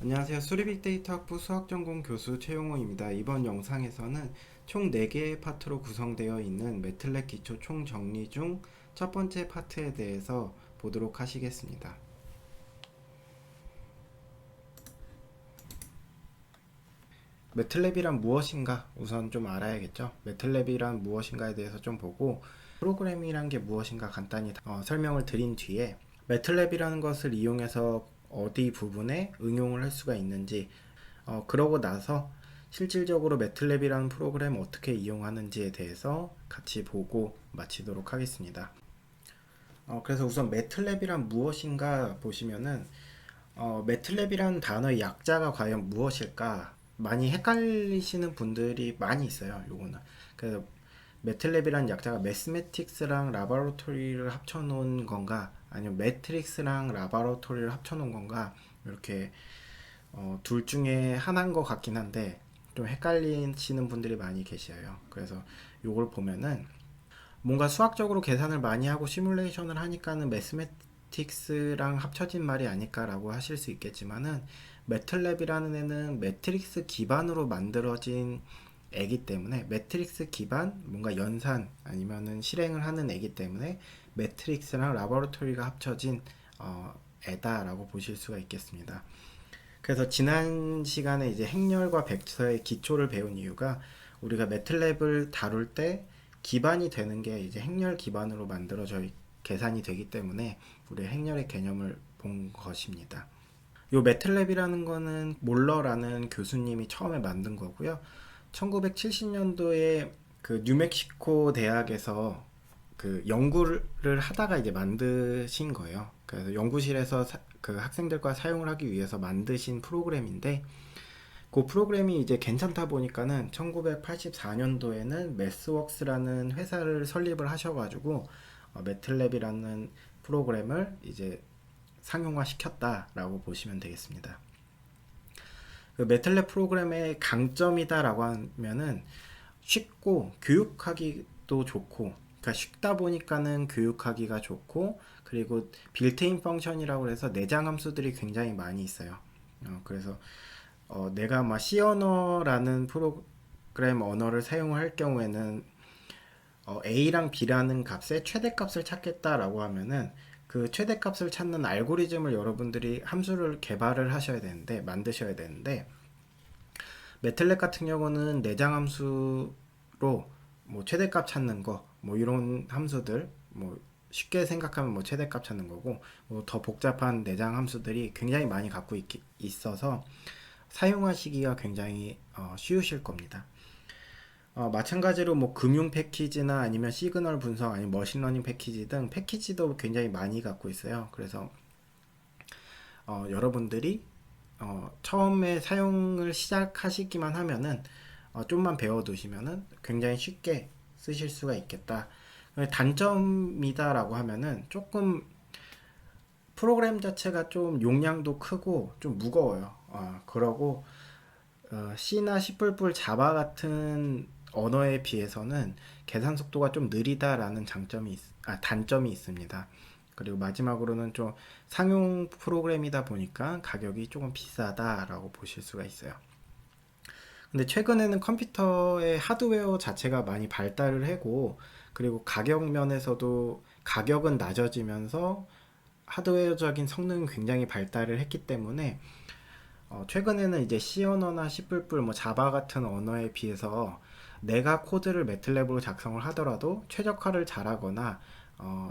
안녕하세요. 수리빅데이터 학부 수학전공 교수 최용호입니다. 이번 영상에서는 총 4개의 파트로 구성되어 있는 매틀랩 기초 총정리 중 첫 번째 파트에 대해서 보도록 하시겠습니다. 매틀랩이란 무엇인가 우선 좀 알아야겠죠. 매틀랩이란 무엇인가에 대해서 좀 보고 프로그램이란 게 무엇인가 간단히 설명을 드린 뒤에 매틀랩이라는 것을 이용해서 어디 부분에 응용을 할 수가 있는지 그러고 나서 실질적으로 매틀랩이라는 프로그램을 어떻게 이용하는지에 대해서 같이 보고 마치도록 하겠습니다. 그래서 우선 매틀랩이란 무엇인가 보시면은 매틀랩이라는 단어의 약자가 과연 무엇일까 많이 헷갈리시는 분들이 많이 있어요. 요거는 그래서 매틀랩이라는 약자가 매스매틱스랑 라보라토리를 합쳐놓은 건가 아니면 매트릭스랑 라보라토리를 합쳐놓은 건가 이렇게 둘 중에 하나인 것 같긴 한데 좀 헷갈리시는 분들이 많이 계셔요. 그래서 요걸 보면은 뭔가 수학적으로 계산을 많이 하고 시뮬레이션을 하니까는 매스매틱스랑 합쳐진 말이 아닐까라고 하실 수 있겠지만은 매틀랩이라는 애는 매트릭스 기반으로 만들어진 애기 때문에 매트릭스 기반 뭔가 연산 아니면은 실행을 하는 애기 때문에 매트릭스랑 라보라토리가 합쳐진 애다라고 보실 수가 있겠습니다. 그래서 지난 시간에 이제 행렬과 벡터의 기초를 배운 이유가 우리가 매틀랩을 다룰 때 기반이 되는 게 이제 행렬 기반으로 만들어져 계산이 되기 때문에 우리 행렬의 개념을 본 것입니다. 요 매틀랩이라는 거는 몰러라는 교수님이 처음에 만든 거고요. 1970년도에 그 뉴멕시코 대학에서 그 연구를 하다가 이제 만드신 거예요. 그래서 연구실에서 그 학생들과 사용을 하기 위해서 만드신 프로그램인데 그 프로그램이 이제 괜찮다 보니까는 1984년도에는 매스웍스라는 회사를 설립을 하셔가지고 매틀랩이라는 프로그램을 이제 상용화 시켰다라고 보시면 되겠습니다. 그 매틀랩 프로그램의 강점이다라고 하면은 쉽고 교육하기도 좋고 그러니까 쉽다 보니까는 교육하기가 좋고 그리고 빌트인 펑션이라고 해서 내장 함수들이 굉장히 많이 있어요. 그래서 내가 막 C 언어라는 프로그램 언어를 사용할 경우에는 A랑 B라는 값의 최대값을 찾겠다라고 하면은 그 최대값을 찾는 알고리즘을 여러분들이 함수를 개발을 하셔야 되는데 만드셔야 되는데 매틀랩 같은 경우는 내장 함수로 뭐 최대값 찾는 거 뭐 이런 함수들 뭐 쉽게 생각하면 뭐 최대값 찾는 거고 뭐 더 복잡한 내장 함수들이 굉장히 많이 갖고 있어서 사용하시기가 굉장히 쉬우실 겁니다. 마찬가지로 뭐 금융 패키지나 아니면 시그널 분석 아니면 머신러닝 패키지 등 패키지도 굉장히 많이 갖고 있어요. 그래서 여러분들이 처음에 사용을 시작하시기만 하면은 좀만 배워두시면은 굉장히 쉽게 쓰실 수가 있겠다. 단점이다라고 하면은 조금 프로그램 자체가 좀 용량도 크고 좀 무거워요. 그러고 C나 C++, 자바 같은 언어에 비해서는 계산 속도가 좀 느리다라는 단점이 있습니다. 그리고 마지막으로는 좀 상용 프로그램이다 보니까 가격이 조금 비싸다라고 보실 수가 있어요. 근데 최근에는 컴퓨터의 하드웨어 자체가 많이 발달을 하고 그리고 가격 면에서도 가격은 낮아지면서 하드웨어적인 성능은 굉장히 발달을 했기 때문에 최근에는 이제 C 언어나 C++, 뭐 자바 같은 언어에 비해서 내가 코드를 매틀랩으로 작성을 하더라도 최적화를 잘하거나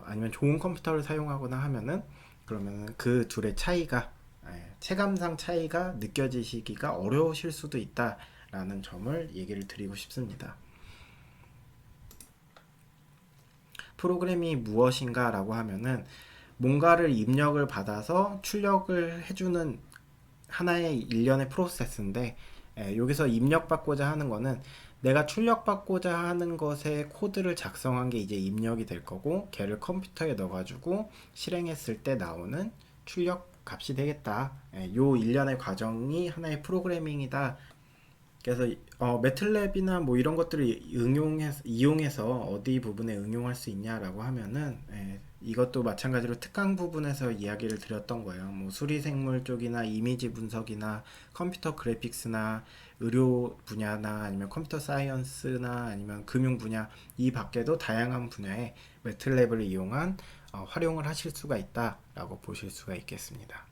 아니면 좋은 컴퓨터를 사용하거나 하면은 그러면 그 둘의 차이가 체감상 차이가 느껴지시기가 어려우실 수도 있다라는 점을 얘기를 드리고 싶습니다. 프로그램이 무엇인가라고 하면은 뭔가를 입력을 받아서 출력을 해주는 하나의 일련의 프로세스인데 여기서 입력받고자 하는 거는 내가 출력받고자 하는 것에 코드를 작성한 게 이제 입력이 될 거고 걔를 컴퓨터에 넣어가지고 실행했을 때 나오는 출력 값이 되겠다. 요 일련의 과정이 하나의 프로그래밍이다. 그래서 매틀랩이나 뭐 이런 것들을 이용해서 어디 부분에 응용할 수 있냐라고 하면은 이것도 마찬가지로 특강 부분에서 이야기를 드렸던 거예요. 뭐 수리생물 쪽이나 이미지 분석이나 컴퓨터 그래픽스나 의료 분야나 아니면 컴퓨터 사이언스나 아니면 금융 분야 이 밖에도 다양한 분야에 매틀랩을 이용한 활용을 하실 수가 있다라고 보실 수가 있겠습니다.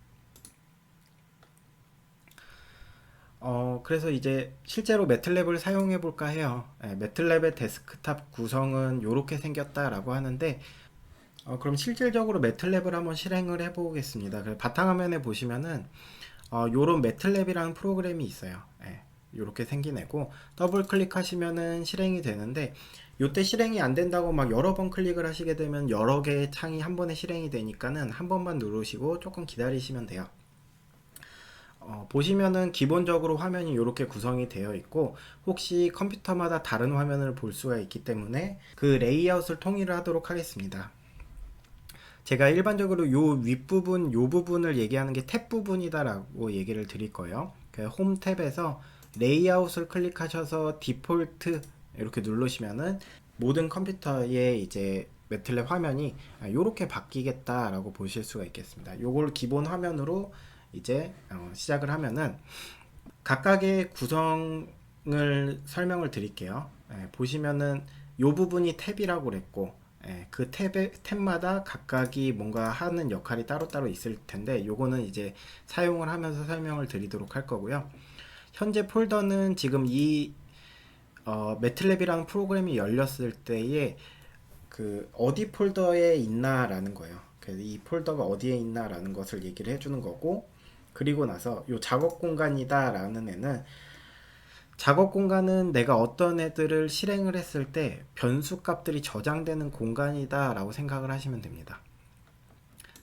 그래서 이제 실제로 매틀랩을 사용해 볼까 해요. 매틀랩의 데스크탑 구성은 이렇게 생겼다라고 하는데 그럼 실질적으로 매틀랩을 한번 실행을 해 보겠습니다. 바탕화면에 보시면은 요런 매틀랩이라는 프로그램이 있어요. 이렇게 생긴 애고 더블 클릭하시면은 실행이 되는데 요때 실행이 안 된다고 막 여러 번 클릭을 하시게 되면 여러 개의 창이 한 번에 실행이 되니까는 한 번만 누르시고 조금 기다리시면 돼요. 보시면은 기본적으로 화면이 이렇게 구성이 되어 있고 혹시 컴퓨터마다 다른 화면을 볼 수가 있기 때문에 그 레이아웃을 통일을 하도록 하겠습니다. 제가 일반적으로 요 윗부분 요 부분을 얘기하는 게 탭 부분이다 라고 얘기를 드릴 거예요. 홈 탭에서 레이아웃을 클릭하셔서 디폴트 이렇게 누르시면은 모든 컴퓨터의 이제 매틀랩 화면이 이렇게 바뀌겠다라고 보실 수가 있겠습니다. 요걸 기본 화면으로 이제 시작을 하면은 각각의 구성을 설명을 드릴게요. 보시면은 요 부분이 탭이라고 그랬고 그 탭마다 각각이 뭔가 하는 역할이 따로따로 있을 텐데 요거는 이제 사용을 하면서 설명을 드리도록 할 거고요. 현재 폴더는 지금 이 매틀랩이라는 프로그램이 열렸을 때에 그 어디 폴더에 있나라는 거예요. 그래서 이 폴더가 어디에 있나라는 것을 얘기를 해주는 거고 그리고 나서 요 작업 공간이다라는 애는 작업 공간은 내가 어떤 애들을 실행을 했을 때 변수 값들이 저장되는 공간이다 라고 생각을 하시면 됩니다.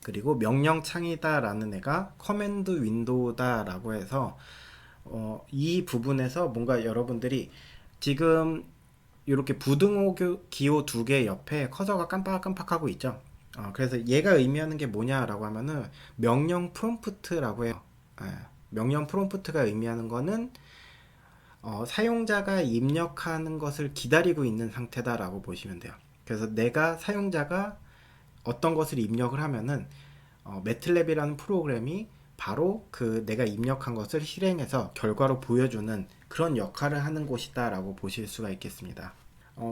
그리고 명령창이다 라는 애가 커맨드 윈도우다 라고 해서 이 부분에서 뭔가 여러분들이 지금 이렇게 부등호 기호 두 개 옆에 커서가 깜빡깜빡하고 있죠. 그래서 얘가 의미하는 게 뭐냐라고 하면은 명령 프롬프트라고 해요. 명령 프롬프트가 의미하는 거는 사용자가 입력하는 것을 기다리고 있는 상태다라고 보시면 돼요. 그래서 내가 사용자가 어떤 것을 입력을 하면은 매틀랩이라는 프로그램이 바로 그 내가 입력한 것을 실행해서 결과로 보여주는 그런 역할을 하는 곳이다라고 보실 수가 있겠습니다.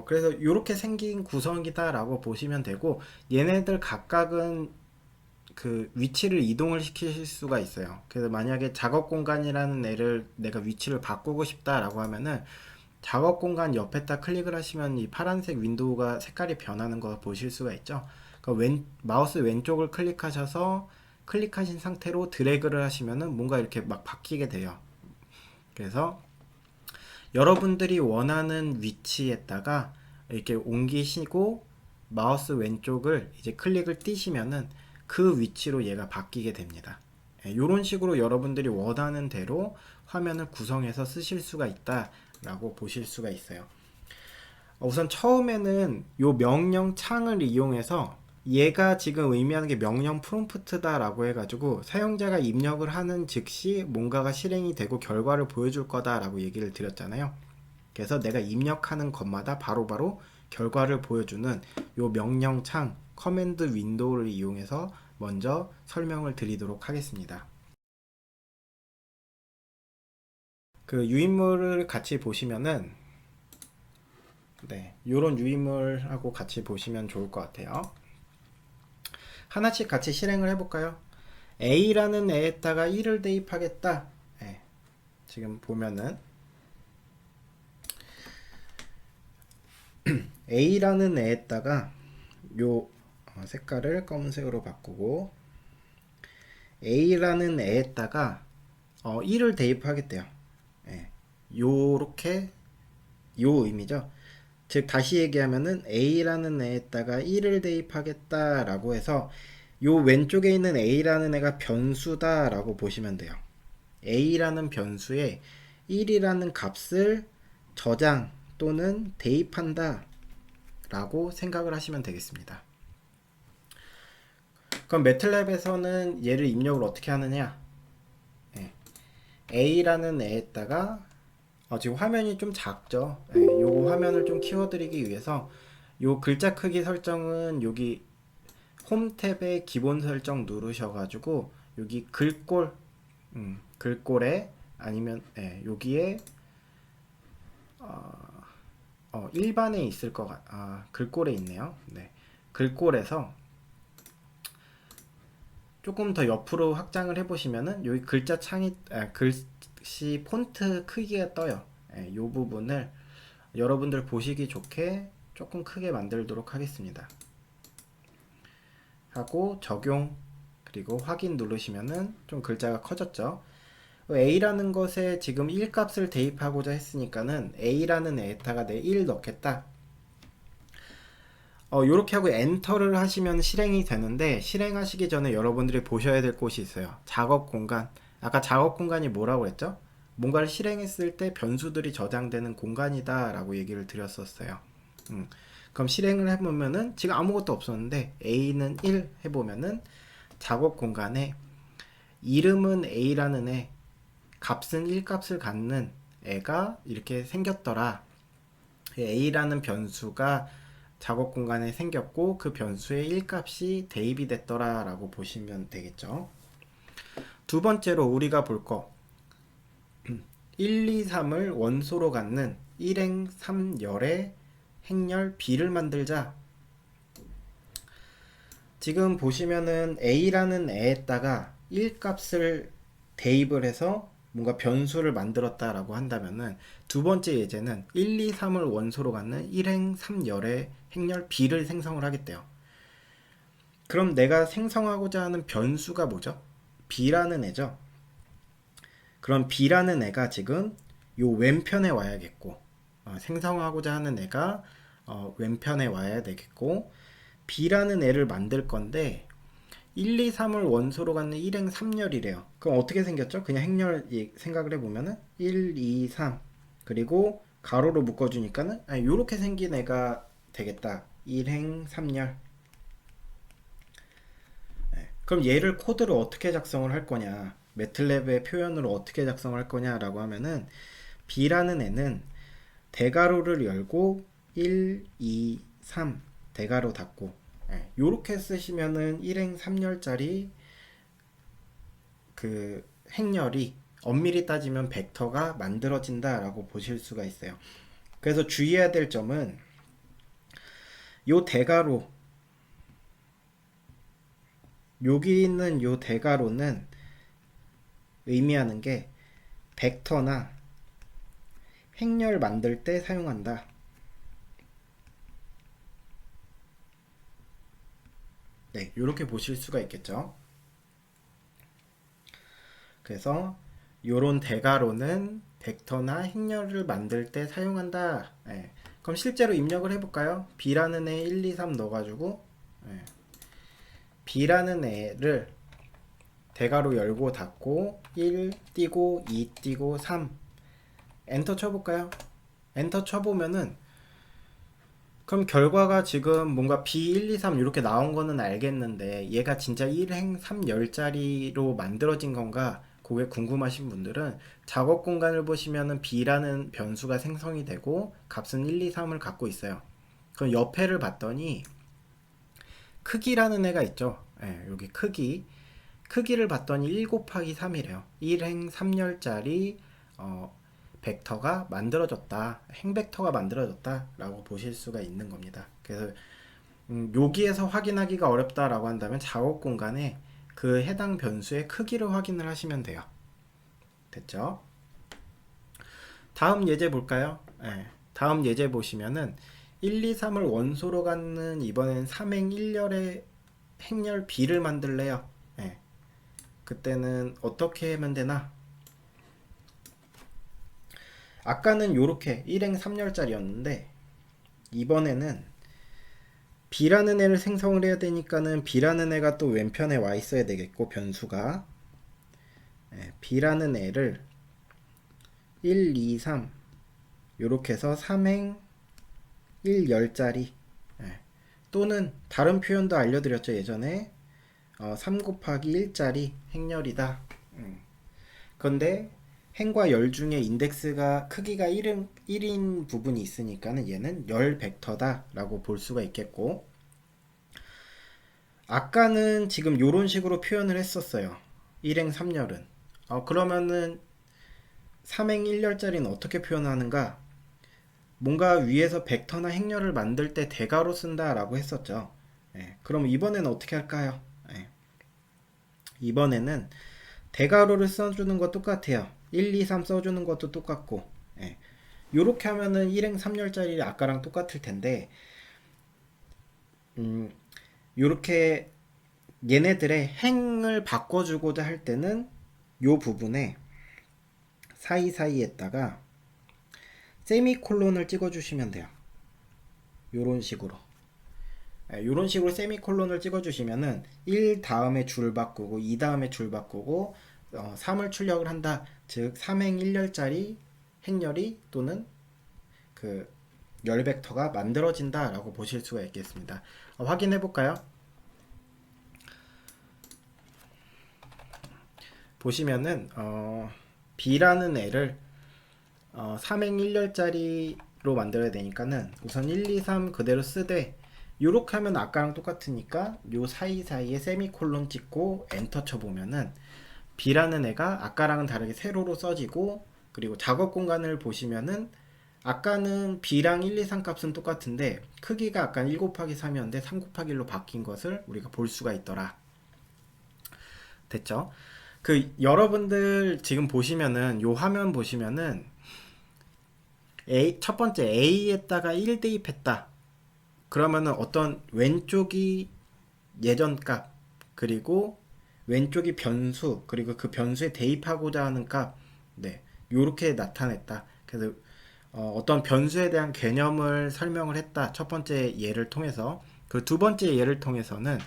그래서 이렇게 생긴 구성이다라고 보시면 되고 얘네들 각각은 그 위치를 이동을 시킬 수가 있어요. 그래서 만약에 작업 공간이라는 애를 내가 위치를 바꾸고 싶다라고 하면은 작업 공간 옆에다 클릭을 하시면 이 파란색 윈도우가 색깔이 변하는 거 보실 수가 있죠. 그러니까 마우스 왼쪽을 클릭하셔서 클릭하신 상태로 드래그를 하시면은 뭔가 이렇게 막 바뀌게 돼요. 그래서 여러분들이 원하는 위치에다가 이렇게 옮기시고 마우스 왼쪽을 이제 클릭을 띄시면은 그 위치로 얘가 바뀌게 됩니다. 이런 식으로 여러분들이 원하는 대로 화면을 구성해서 쓰실 수가 있다라고 보실 수가 있어요. 우선 처음에는 요 명령 창을 이용해서 얘가 지금 의미하는 게 명령 프롬프트다 라고 해가지고 사용자가 입력을 하는 즉시 뭔가가 실행이 되고 결과를 보여줄 거다 라고 얘기를 드렸잖아요. 그래서 내가 입력하는 것마다 바로바로 결과를 보여주는 요 명령창 커맨드 윈도우를 이용해서 먼저 설명을 드리도록 하겠습니다. 그 유인물을 같이 보시면은 요런 유인물하고 같이 보시면 좋을 것 같아요. 하나씩 같이 실행을 해볼까요? A라는 애에다가 1을 대입하겠다. 지금 보면은 A라는 애에다가 요 색깔을 검은색으로 바꾸고 A라는 애에다가 1을 대입하겠대요. 요렇게 요 의미죠. 즉 다시 얘기하면은 A라는 애에다가 1을 대입하겠다 라고 해서 요 왼쪽에 있는 A라는 애가 변수다 라고 보시면 돼요. A라는 변수에 1이라는 값을 저장 또는 대입한다 라고 생각을 하시면 되겠습니다. 그럼 매틀랩에서는 얘를 입력을 어떻게 하느냐? A라는 애에다가 지금 화면이 좀 작죠? 예, 요거 화면을 좀 키워드리기 위해서 요 글자 크기 설정은 여기 홈 탭에 기본 설정 누르셔가지고 여기 글꼴, 글꼴에 아니면 여기에 일반에 있을 글꼴에 있네요. 네, 글꼴에서 조금 더 옆으로 확장을 해보시면은 여기 글자 창이 글씨 폰트 크기가 떠요. 이 부분을 여러분들 보시기 좋게 조금 크게 만들도록 하겠습니다. 하고 적용 그리고 확인 누르시면은 좀 글자가 커졌죠. A라는 것에 지금 1값을 대입하고자 했으니까는 A라는 애에다가 내 1 넣겠다. 요렇게 하고 엔터를 하시면 실행이 되는데, 실행하시기 전에 여러분들이 보셔야 될 곳이 있어요. 작업 공간. 아까 작업 공간이 뭐라고 했죠? 뭔가를 실행했을 때 변수들이 저장되는 공간이다 라고 얘기를 드렸었어요. 그럼 실행을 해보면은 지금 아무것도 없었는데 A는 1 해보면은 작업 공간에 이름은 A라는 애, 값은 1값을 갖는 애가 이렇게 생겼더라. A라는 변수가 작업 공간에 생겼고 그 변수의 1값이 대입이 됐더라 라고 보시면 되겠죠. 두 번째로 우리가 볼 거 1, 2, 3을 원소로 갖는 1행 3열의 행렬 B를 만들자. 지금 보시면은 A라는 애에다가 1값을 대입을 해서 뭔가 변수를 만들었다라고 한다면은 두 번째 예제는 1, 2, 3을 원소로 갖는 1행 3열의 행렬 B를 생성을 하겠대요. 그럼 내가 생성하고자 하는 변수가 뭐죠? B라는 애죠. 그럼 B라는 애가 지금 요 왼편에 와야겠고, 생성하고자 하는 애가 왼편에 와야 되겠고, B라는 애를 만들 건데 1, 2, 3을 원소로 갖는 1행 3열이래요. 그럼 어떻게 생겼죠? 그냥 행렬 생각을 해보면은 1, 2, 3 그리고 가로로 묶어주니까는 요렇게 생긴 애가 되겠다. 1행 3열. 그럼 얘를 코드를 어떻게 작성을 할 거냐, 매틀랩의 표현으로 어떻게 작성을 할 거냐 라고 하면은 B라는 애는 대가로를 열고 1, 2, 3 대가로 닫고 요렇게 쓰시면은 1행 3열짜리 그 행렬이 엄밀히 따지면 벡터가 만들어진다 라고 보실 수가 있어요. 그래서 주의해야 될 점은 요 대가로, 여기 있는 요 대가로는 의미하는 게 벡터나 행렬 만들 때 사용한다. 네, 이렇게 보실 수가 있겠죠. 그래서 요런 대가로는 벡터나 행렬을 만들 때 사용한다. 그럼 실제로 입력을 해볼까요? B라는 애 1, 2, 3 넣어가지고 B라는 애를 대가로 열고 닫고 1 띄고 2 띄고 3 엔터 쳐볼까요? 엔터 쳐보면은 그럼 결과가 지금 뭔가 B1, 2, 3 이렇게 나온 거는 알겠는데 얘가 진짜 1행 3열짜리로 만들어진 건가 그게 궁금하신 분들은 작업 공간을 보시면은 B라는 변수가 생성이 되고 값은 1, 2, 3을 갖고 있어요. 그럼 옆에를 봤더니 크기라는 애가 있죠. 여기 크기를 봤더니 1 곱하기 3이래요. 1행 3열짜리 벡터가 만들어졌다, 행벡터가 만들어졌다 라고 보실 수가 있는 겁니다. 그래서 여기에서 확인하기가 어렵다 라고 한다면 작업 공간에 그 해당 변수의 크기를 확인을 하시면 돼요. 됐죠? 다음 예제 볼까요? 다음 예제 보시면은 1, 2, 3을 원소로 갖는 이번엔 3행 1열의 행렬 B를 만들래요. 그때는 어떻게 하면 되나? 아까는 요렇게 1행 3열짜리였는데 이번에는 B라는 애를 생성을 해야 되니까는 B라는 애가 또 왼편에 와 있어야 되겠고, 변수가 B라는 애를 1, 2, 3 요렇게 해서 3행 1열짜리, 또는 다른 표현도 알려드렸죠 예전에 3 곱하기 1짜리 행렬이다. 근데 행과 열 중에 인덱스가 크기가 1인 부분이 있으니까는 얘는 열 벡터다 라고 볼 수가 있겠고, 아까는 지금 요런 식으로 표현을 했었어요. 1행 3열은. 그러면은 3행 1열짜리는 어떻게 표현하는가? 뭔가 위에서 벡터나 행렬을 만들 때 대괄호 쓴다 라고 했었죠. 예, 그럼 이번에는 어떻게 할까요? 예, 이번에는 대괄호를 써주는 거 똑같아요. 1, 2, 3 써주는 것도 똑같고, 예, 요렇게 하면은 1행 3열짜리 아까랑 똑같을 텐데, 요렇게 얘네들의 행을 바꿔주고자 할 때는 요 부분에 사이사이에다가 세미콜론을 찍어주시면 돼요. 요런 식으로. 요런 식으로 세미콜론을 찍어주시면은 1 다음에 줄 바꾸고 2 다음에 줄 바꾸고 3을 출력을 한다. 즉 3행 1열짜리 행렬이 또는 그 열 벡터가 만들어진다 라고 보실 수가 있겠습니다. 확인해 볼까요? 보시면은 B라는 애를 3행 1열짜리로 만들어야 되니까는 우선 1, 2, 3 그대로 쓰되, 요렇게 하면 아까랑 똑같으니까 요 사이사이에 세미콜론 찍고 엔터 쳐보면은 B라는 애가 아까랑은 다르게 세로로 써지고, 그리고 작업 공간을 보시면은 아까는 B랑 1, 2, 3 값은 똑같은데 크기가 아까 1 곱하기 3이었는데 3 곱하기 1로 바뀐 것을 우리가 볼 수가 있더라. 됐죠? 여러분들 지금 보시면은 요 화면 보시면은 첫 번째 A에다가 1 대입했다. 그러면은 어떤 왼쪽이 예전 값, 그리고 왼쪽이 변수, 그리고 그 변수에 대입하고자 하는 값, 네, 요렇게 나타냈다. 그래서 어떤 변수에 대한 개념을 설명을 했다. 첫 번째 예를 통해서. 그 두 번째 예를 통해서는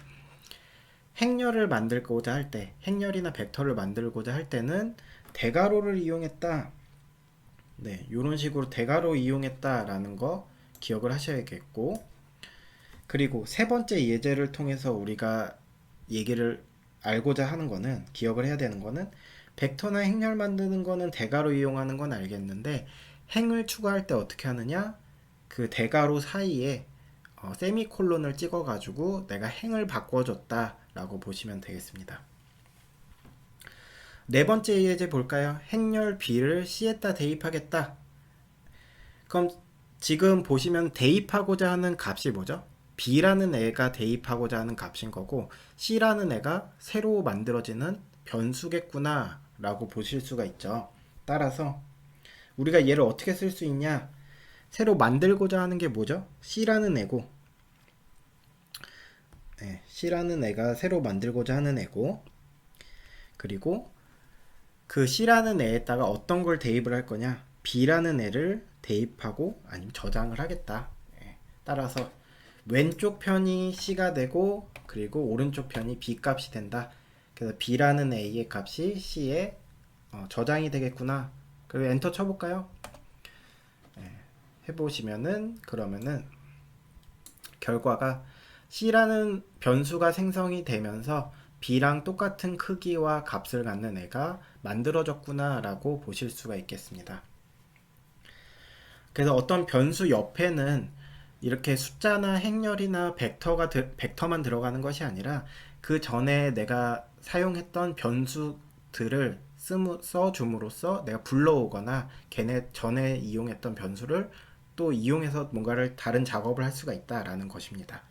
행렬을 만들고자 할 때, 행렬이나 벡터를 만들고자 할 때는 대괄호를 이용했다. 네, 이런 식으로 대괄호 이용했다라는 거 기억을 하셔야겠고, 그리고 세 번째 예제를 통해서 우리가 얘기를 알고자 하는 거는, 기억을 해야 되는 거는, 벡터나 행렬 만드는 거는 대괄호 이용하는 건 알겠는데 행을 추가할 때 어떻게 하느냐? 그 대괄호 사이에 세미콜론을 찍어 가지고 내가 행을 바꿔줬다 라고 보시면 되겠습니다. 네 번째 예제 볼까요? 행렬 B를 C에다 대입하겠다. 그럼 지금 보시면 대입하고자 하는 값이 뭐죠? B라는 애가 대입하고자 하는 값인 거고 C라는 애가 새로 만들어지는 변수겠구나 라고 보실 수가 있죠. 따라서 우리가 얘를 어떻게 쓸 수 있냐? 새로 만들고자 하는 게 뭐죠? C라는 애고, 네, C라는 애가 새로 만들고자 하는 애고, 그리고 그 C라는 애에다가 어떤 걸 대입을 할 거냐? B라는 애를 대입하고 아니면 저장을 하겠다. 네, 따라서 왼쪽 편이 C가 되고 그리고 오른쪽 편이 B 값이 된다. 그래서 B라는 A의 값이 C에 저장이 되겠구나. 그리고 엔터 쳐볼까요? 네, 해보시면은 그러면은 결과가 C라는 변수가 생성이 되면서 B랑 똑같은 크기와 값을 갖는 애가 만들어졌구나 라고 보실 수가 있겠습니다. 그래서 어떤 변수 옆에는 이렇게 숫자나 행렬이나 벡터만 들어가는 것이 아니라 그 전에 내가 사용했던 변수들을 써줌으로써 내가 불러오거나 걔네 전에 이용했던 변수를 또 이용해서 뭔가를 다른 작업을 할 수가 있다라는 것입니다.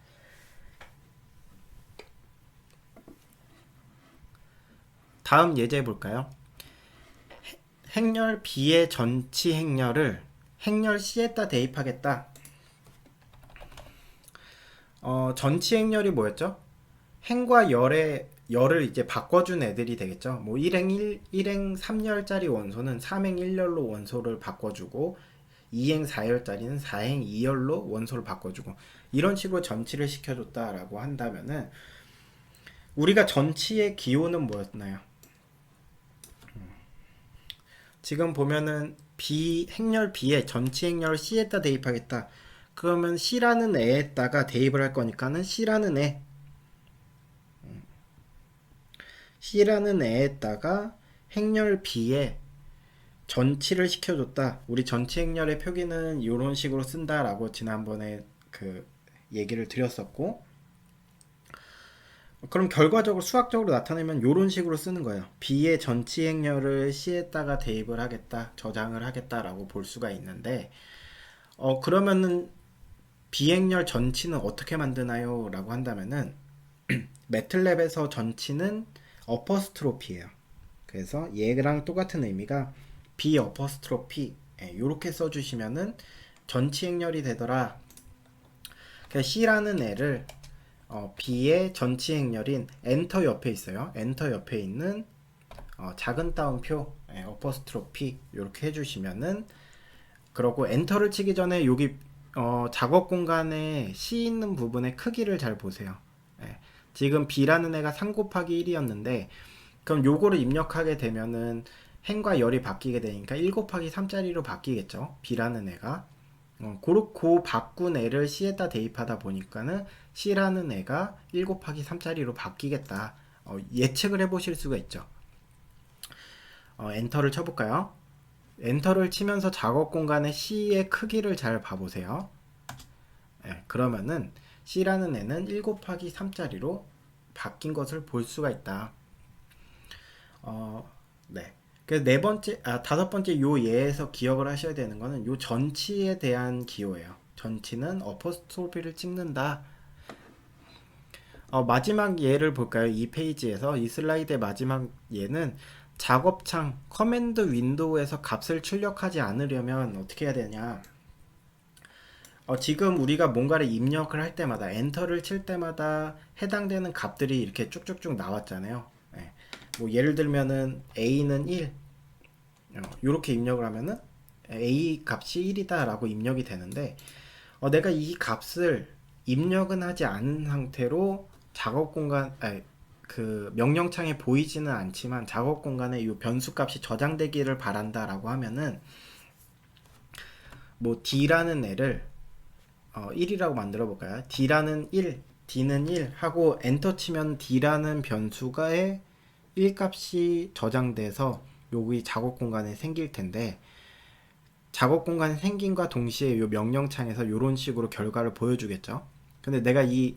다음 예제 볼까요? 행렬 B의 전치 행렬을 행렬 C에다 대입하겠다. 전치 행렬이 뭐였죠? 행과 열을 이제 바꿔준 애들이 되겠죠. 뭐 1행 3열짜리 원소는 3행 1열로 원소를 바꿔주고 2행 4열짜리는 4행 2열로 원소를 바꿔주고 이런 식으로 전치를 시켜줬다라고 한다면은 우리가 전치의 기호는 뭐였나요? 지금 보면은 행렬 B에 전치 행렬 C에다 대입하겠다. 그러면 C라는 애에다가 대입을 할 거니까는 C라는 애에다가 행렬 B에 전치를 시켜줬다. 우리 전치 행렬의 표기는 이런 식으로 쓴다라고 지난번에 그 얘기를 드렸었고, 그럼 결과적으로 수학적으로 나타내면 이런 식으로 쓰는 거예요. B의 전치 행렬을 C에다가 대입을 하겠다, 저장을 하겠다라고 볼 수가 있는데, 그러면은 비행렬 전치는 어떻게 만드나요? 라고 한다면은 매틀랩에서 전치는 어퍼스트로피예요. 그래서 얘랑 똑같은 의미가 B 어퍼스트로피 이렇게 써주시면은 전치 행렬이 되더라. 그래서 C라는 애를 B의 전치 행렬인 엔터 옆에 있어요. 엔터 옆에 있는 작은 따옴표 어퍼스트로피 이렇게 해주시면은, 그러고 엔터를 치기 전에 여기 작업 공간에 C 있는 부분의 크기를 잘 보세요. 예. 지금 B라는 애가 3 곱하기 1이었는데 그럼 요거를 입력하게 되면은 행과 열이 바뀌게 되니까 1 곱하기 3짜리로 바뀌겠죠. B라는 애가. 그렇고 바꾼 애를 C에다 대입하다 보니까는 C라는 애가 1 곱하기 3짜리로 바뀌겠다. 예측을 해보실 수가 있죠. 엔터를 쳐볼까요? 엔터를 치면서 작업 공간의 C의 크기를 잘 봐보세요. 그러면은 C라는 애는 1 곱하기 3짜리로 바뀐 것을 볼 수가 있다. 네. 그래서 다섯 번째 요 예에서 기억을 하셔야 되는 거는 요 전치에 대한 기호예요. 전치는 어퍼스트로피를 찍는다. 마지막 예를 볼까요? 이 페이지에서 이 슬라이드의 마지막 예는 작업창 커맨드 윈도우에서 값을 출력하지 않으려면 어떻게 해야 되냐? 지금 우리가 뭔가를 입력을 할 때마다 엔터를 칠 때마다 해당되는 값들이 이렇게 쭉쭉쭉 나왔잖아요. 뭐 예를 들면은 A는 1 이렇게 입력을 하면은 A 값이 1이다 라고 입력이 되는데, 내가 이 값을 입력은 하지 않은 상태로 작업 공간 그 명령창에 보이지는 않지만 작업 공간에 이 변수 값이 저장되기를 바란다 라고 하면은, 뭐 D라는 애를 1이라고 만들어 볼까요? D라는 1, D는 1 하고 엔터 치면 D라는 변수가의 1 값이 저장돼서 여기 작업 공간에 생길 텐데, 작업 공간에 생긴과 동시에 이 명령창에서 이런 식으로 결과를 보여주겠죠. 근데 내가 이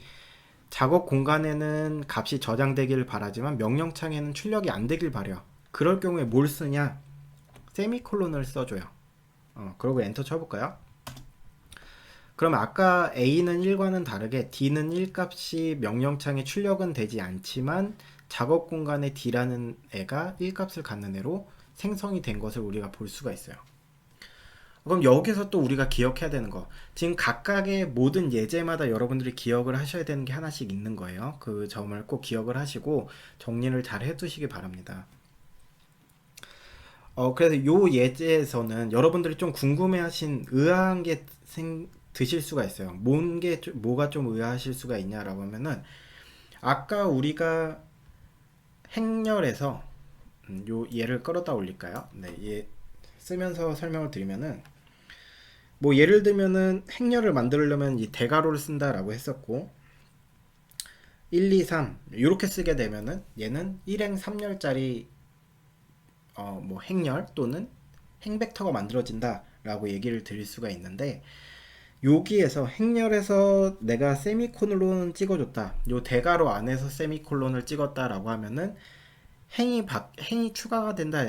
작업 공간에는 값이 저장되길 바라지만 명령창에는 출력이 안 되길 바래요. 그럴 경우에 뭘 쓰냐? 세미콜론을 써줘요. 그러고 엔터 쳐볼까요? 그럼 아까 A는 1과는 다르게 D는 1 값이 명령창에 출력은 되지 않지만 작업 공간에 D라는 애가 1 값을 갖는 애로 생성이 된 것을 우리가 볼 수가 있어요. 그럼 여기서 또 우리가 기억해야 되는 거, 지금 각각의 모든 예제마다 여러분들이 기억을 하셔야 되는 게 하나씩 있는 거예요. 그 점을 꼭 기억을 하시고 정리를 잘 해두시기 바랍니다. 그래서 요 예제에서는 여러분들이 좀 궁금해하신 의아한 게 드실 수가 있어요. 뭐가 좀 의아하실 수가 있냐라고 하면은, 아까 우리가 행렬에서 요 예를 끌어다 올릴까요? 네, 예 쓰면서 설명을 드리면은, 뭐 예를 들면은 행렬을 만들려면 이 대괄호를 쓴다라고 했었고, 1, 2, 3 이렇게 쓰게 되면은 얘는 1행 3렬짜리 뭐 행렬 또는 행벡터가 만들어진다라고 얘기를 드릴 수가 있는데, 여기에서 행렬에서 내가 세미콜론을 찍어줬다, 요 대괄호 안에서 세미콜론을 찍었다라고 하면은 행이 추가가 된다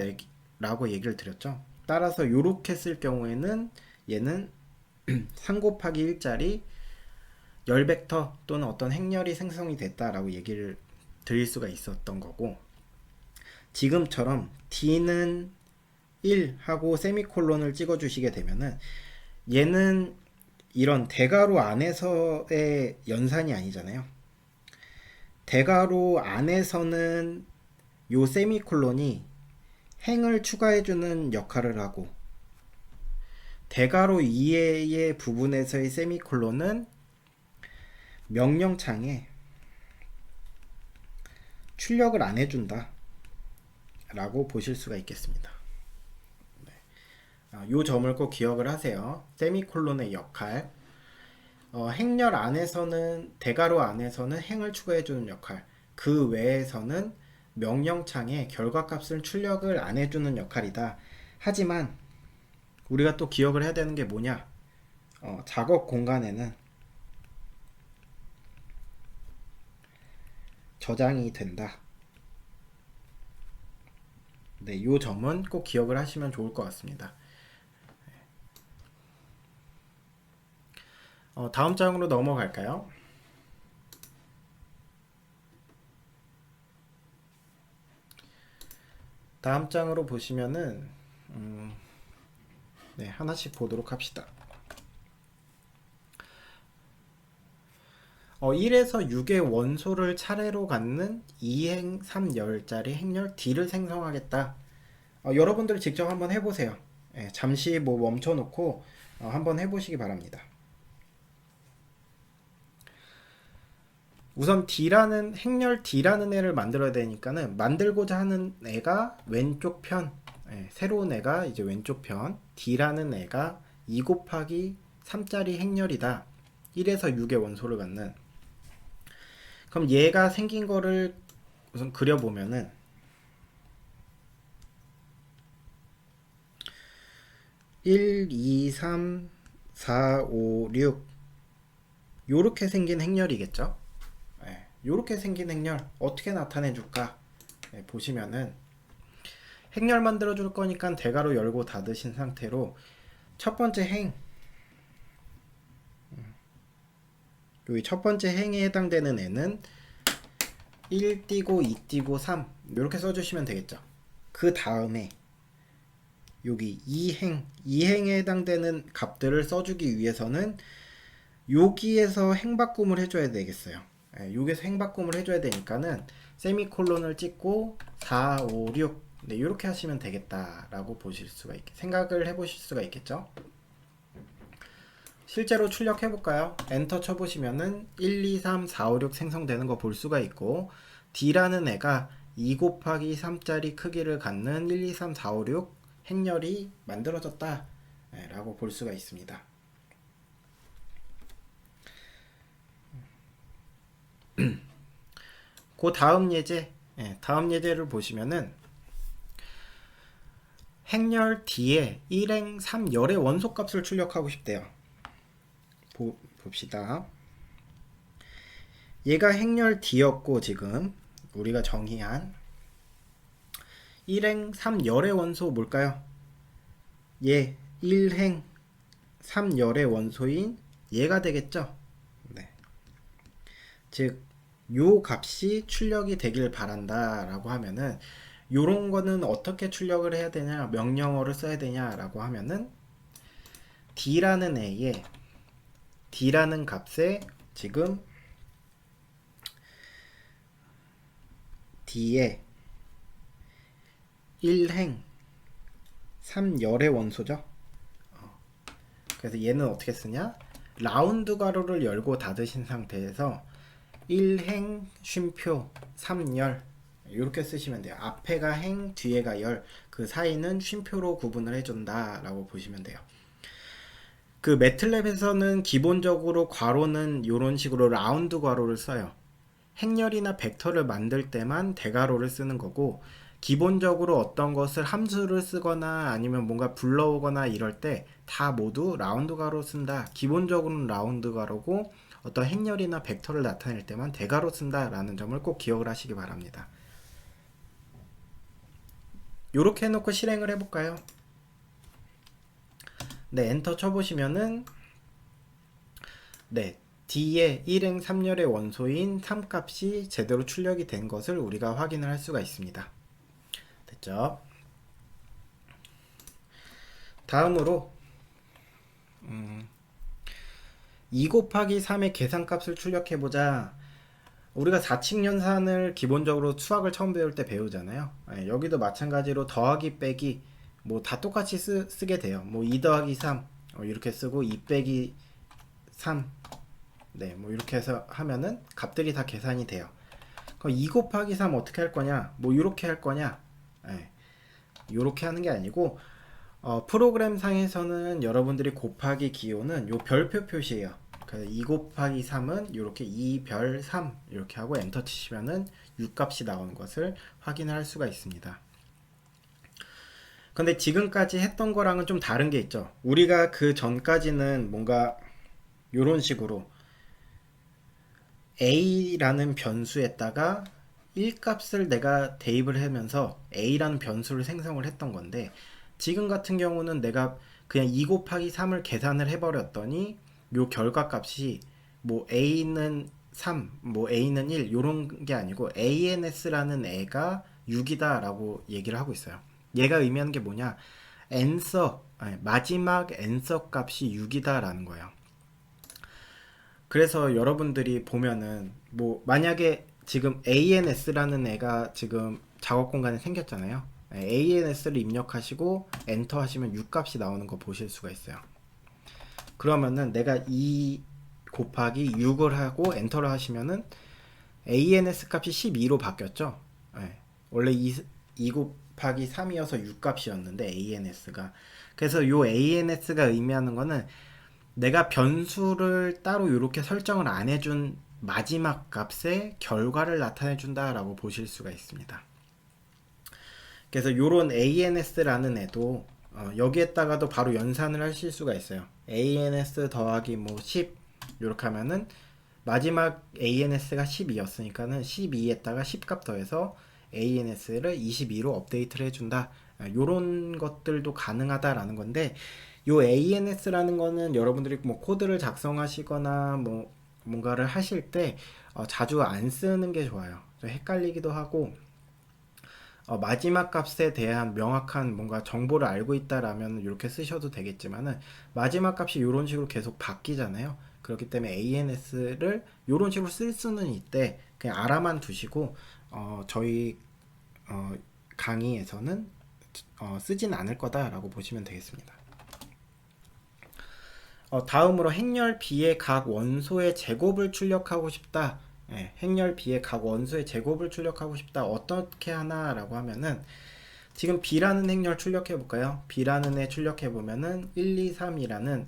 라고 얘기를 드렸죠. 따라서 이렇게 쓸 경우에는 얘는 3 곱하기 1짜리 열벡터 또는 어떤 행렬이 생성이 됐다라고 얘기를 드릴 수가 있었던 거고, 지금처럼 D는 1 하고 세미콜론을 찍어 주시게 되면은 얘는 이런 대괄호 안에서의 연산이 아니잖아요. 대괄호 안에서는 요 세미콜론이 행을 추가해주는 역할을 하고, 대괄호 이외의 부분에서의 세미콜론은 명령창에 출력을 안 해준다 라고 보실 수가 있겠습니다. 요 점을 꼭 기억을 하세요. 세미콜론의 역할, 행렬 안에서는, 대괄호 안에서는 행을 추가해주는 역할, 그 외에서는 명령창에 결과값을 출력을 안 해주는 역할이다 하지만 우리가 또 기억을 해야 되는 게 뭐냐, 작업 공간에는 저장이 된다. 네, 이 점은 꼭 기억을 하시면 좋을 것 같습니다. 다음 장으로 넘어갈까요? 다음 장으로 보시면은 네, 하나씩 보도록 합시다. 1에서 6의 원소를 차례로 갖는 2행 3열짜리 행렬 D를 생성하겠다. 여러분들 직접 한번 해보세요. 잠시 뭐 멈춰놓고 한번 해보시기 바랍니다. 우선 D라는 행렬 D라는 애를 만들어야 되니까는 만들고자 하는 애가 왼쪽 편, 새로운 애가 이제 왼쪽 편, D라는 애가 2 곱하기 3짜리 행렬이다. 1에서 6의 원소를 갖는. 그럼 얘가 생긴 거를 우선 그려보면은 1, 2, 3, 4, 5, 6 요렇게 생긴 행렬이겠죠. 요렇게 생긴 행렬 어떻게 나타내 줄까? 보시면은 행렬 만들어 줄 거니까 대괄호 열고 닫으신 상태로 첫 번째 행, 여기 첫 번째 행에 해당되는 애는 1 띄고 2 띄고 3 이렇게 써주시면 되겠죠. 그 다음에 여기 2행에 해당되는 값들을 써주기 위해서는 여기에서 행바꿈을 해줘야 되겠어요. 여기에서 행바꿈을 해줘야 되니까는 세미콜론을 찍고 4, 5, 6 네, 이렇게 하시면 되겠다라고 보실 수가 생각을 해보실 수가 있겠죠. 실제로 출력해볼까요? 엔터 쳐보시면은 1, 2, 3, 4, 5, 6 생성되는 거 볼 수가 있고 D라는 애가 2 곱하기 3짜리 크기를 갖는 1, 2, 3, 4, 5, 6 행렬이 만들어졌다 라고 볼 수가 있습니다. 그 다음 예제, 다음 예제를 보시면은 행렬 D에 1행 3열의 원소값을 출력하고 싶대요. 봅시다. 얘가 행렬 D였고 지금 우리가 정의한 1행 3열의 원소 뭘까요? 얘 1행 3열의 원소인 얘가 되겠죠? 네. 즉 요 값이 출력이 되길 바란다 라고 하면은 요런 거는 어떻게 출력을 해야 되냐, 명령어를 써야 되냐 라고 하면은 D라는 애에 D라는 값에 지금 D에 1행 3열의 원소죠. 그래서 얘는 어떻게 쓰냐, 라운드 가로를 열고 닫으신 상태에서 1행 쉼표 3열 이렇게 쓰시면 돼요. 앞에가 행, 뒤에가 열, 그 사이는 쉼표로 구분을 해준다 라고 보시면 돼요. 그 매틀랩에서는 기본적으로 괄호는 이런 식으로 라운드 괄호를 써요. 행렬이나 벡터를 만들 때만 대괄호를 쓰는 거고, 기본적으로 어떤 것을 함수를 쓰거나 아니면 뭔가 불러오거나 이럴 때 다 모두 라운드 괄호 쓴다. 기본적으로는 라운드 괄호고 어떤 행렬이나 벡터를 나타낼 때만 대괄호 쓴다 라는 점을 꼭 기억을 하시기 바랍니다. 요렇게 해놓고 실행을 해볼까요? 네, 엔터 쳐보시면은 네, D의 1행 3열의 원소인 3값이 제대로 출력이 된 것을 우리가 확인을 할 수가 있습니다. 됐죠? 다음으로 2 곱하기 3의 계산값을 출력해보자. 우리가 4칙 연산을 기본적으로 수학을 처음 배울 때 배우잖아요. 여기도 마찬가지로 더하기 빼기 뭐 다 똑같이 쓰게 돼요. 뭐 2 더하기 3 이렇게 쓰고 2 빼기 3 네, 뭐 이렇게 해서 하면은 값들이 다 계산이 돼요. 그럼 2 곱하기 3 어떻게 할 거냐? 뭐 이렇게 할 거냐? 이렇게 하는 게 아니고 프로그램 상에서는 여러분들이 곱하기 기호는 요 별표 표시예요. 그래서 2 곱하기 3은 이렇게 2별 3 이렇게 하고 엔터 치시면은 6값이 나오는 것을 확인할 수가 있습니다. 근데 지금까지 했던 거랑은 좀 다른 게 있죠. 우리가 그 전까지는 뭔가 요런 식으로 a라는 변수에다가 1값을 내가 대입을 하면서 a라는 변수를 생성을 했던 건데, 지금 같은 경우는 내가 그냥 2 곱하기 3을 계산을 해버렸더니 요 결과값이 뭐 a는 3, 뭐 a는 1 요런 게 아니고 ans라는 애가 6이다 라고 얘기를 하고 있어요. 얘가 의미하는 게 뭐냐, answer, 마지막 answer 값이 6이다 라는 거예요. 그래서 여러분들이 보면은 뭐 만약에 지금 ANS라는 애가 지금 작업 공간에 생겼잖아요. ANS를 입력하시고 엔터 하시면 6값이 나오는 거 보실 수가 있어요. 그러면은 내가 2 곱하기 6을 하고 엔터를 하시면은 ANS 값이 12로 바뀌었죠. 원래 2 곱하기 3이어서 6값이었는데 ANS가, 그래서 요 ANS가 의미하는 거는 내가 변수를 따로 이렇게 설정을 안 해준 마지막 값의 결과를 나타내 준다 라고 보실 수가 있습니다. 그래서 요런 ANS라는 애도 여기에다가도 바로 연산을 하실 수가 있어요. ANS 더하기 뭐 10 이렇게 하면은 마지막 ANS가 12였으니까는 12에다가 10값 더해서 ANS를 22로 업데이트를 해준다. 요런 것들도 가능하다라는 건데, 요 ANS라는 거는 여러분들이 뭐 코드를 작성하시거나 뭐 뭔가를 하실 때 자주 안 쓰는 게 좋아요. 좀 헷갈리기도 하고, 마지막 값에 대한 명확한 뭔가 정보를 알고 있다라면 이렇게 쓰셔도 되겠지만은, 마지막 값이 이런 식으로 계속 바뀌잖아요. 그렇기 때문에 ANS를 이런 식으로 쓸 수는 있대. 그냥 알아만 두시고 저희 강의에서는 쓰진 않을 거다라고 보시면 되겠습니다. 다음으로 행렬 B의 각 원소의 제곱을 출력하고 싶다. 행렬 B의 각 원소의 제곱을 출력하고 싶다. 어떻게 하나 라고 하면은, 지금 B라는 행렬 출력해 볼까요? B라는 애 출력해 보면은 1, 2, 3이라는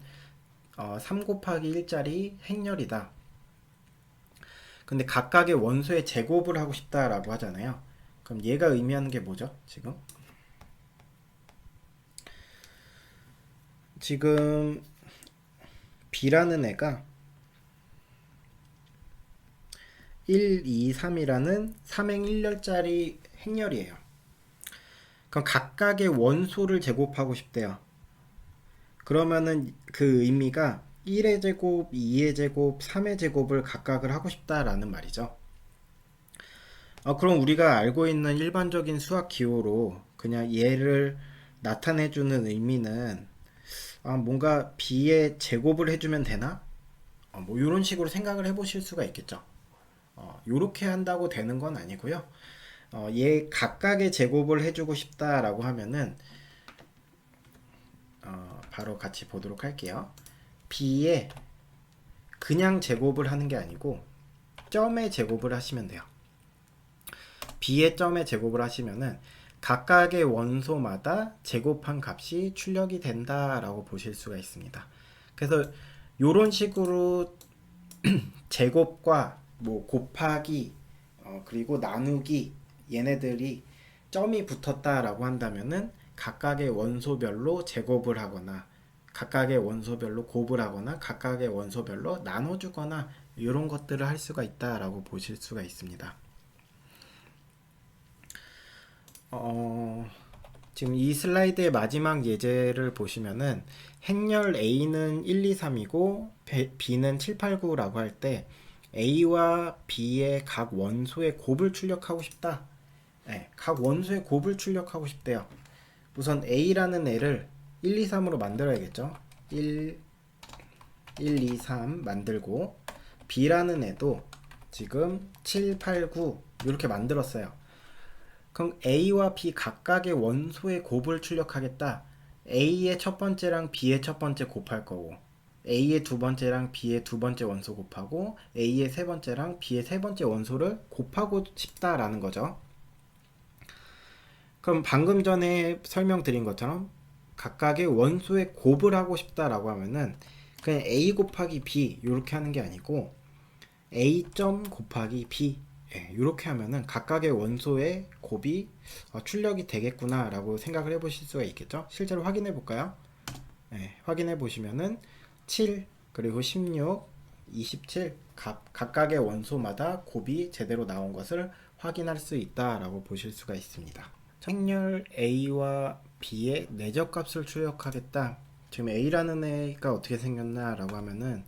3 곱하기 1짜리 행렬이다. 근데 각각의 원소의 제곱을 하고 싶다라고 하잖아요. 그럼 얘가 의미하는 게 뭐죠? 지금 B라는 애가 1, 2, 3이라는 3행 1열짜리 행렬이에요. 그럼 각각의 원소를 제곱하고 싶대요. 그러면은 그 의미가 1의 제곱, 2의 제곱, 3의 제곱을 각각을 하고 싶다라는 말이죠. 그럼 우리가 알고 있는 일반적인 수학 기호로 그냥 얘를 나타내주는 의미는 뭔가 b의 제곱을 해주면 되나? 뭐 이런 식으로 생각을 해보실 수가 있겠죠. 요렇게 한다고 되는 건 아니고요. 얘 각각의 제곱을 해주고 싶다라고 하면은 바로 같이 보도록 할게요. b의 그냥 제곱을 하는 게 아니고 점의 제곱을 하시면 돼요. b의 점의 제곱을 하시면은 각각의 원소마다 제곱한 값이 출력이 된다라고 보실 수가 있습니다. 그래서 이런 식으로 제곱과 뭐 곱하기 그리고 나누기, 얘네들이 점이 붙었다라고 한다면은 각각의 원소별로 제곱을 하거나 각각의 원소별로 곱을 하거나 각각의 원소별로 나눠주거나 이런 것들을 할 수가 있다라고 보실 수가 있습니다. 지금 이 슬라이드의 마지막 예제를 보시면은 행렬 A는 1, 2, 3이고 B는 7, 8, 9라고 할 때 A와 B의 각 원소의 곱을 출력하고 싶다. 각 원소의 곱을 출력하고 싶대요. 우선 A라는 애를 1, 2, 3으로 만들어야겠죠. 1, 2, 3 만들고, B라는 애도 지금 7, 8, 9 이렇게 만들었어요. 그럼 A와 B 각각의 원소의 곱을 출력하겠다. A의 첫 번째랑 B의 첫 번째 곱할 거고, A의 두 번째랑 B의 두 번째 원소 곱하고, A의 세 번째랑 B의 세 번째 원소를 곱하고 싶다라는 거죠. 그럼 방금 전에 설명드린 것처럼 각각의 원소의 곱을 하고 싶다라고 하면은 그냥 A 곱하기 B 이렇게 하는 게 아니고 A 점 곱하기 B 이렇게 하면은 각각의 원소의 곱이 출력이 되겠구나 라고 생각을 해보실 수가 있겠죠. 실제로 확인해 볼까요? 확인해 보시면은 7 그리고 16 27 각각의 원소마다 곱이 제대로 나온 것을 확인할 수 있다라고 보실 수가 있습니다. 행렬 A와 B의 내적값을 출력하겠다. 지금 A라는 애가 어떻게 생겼나 라고 하면은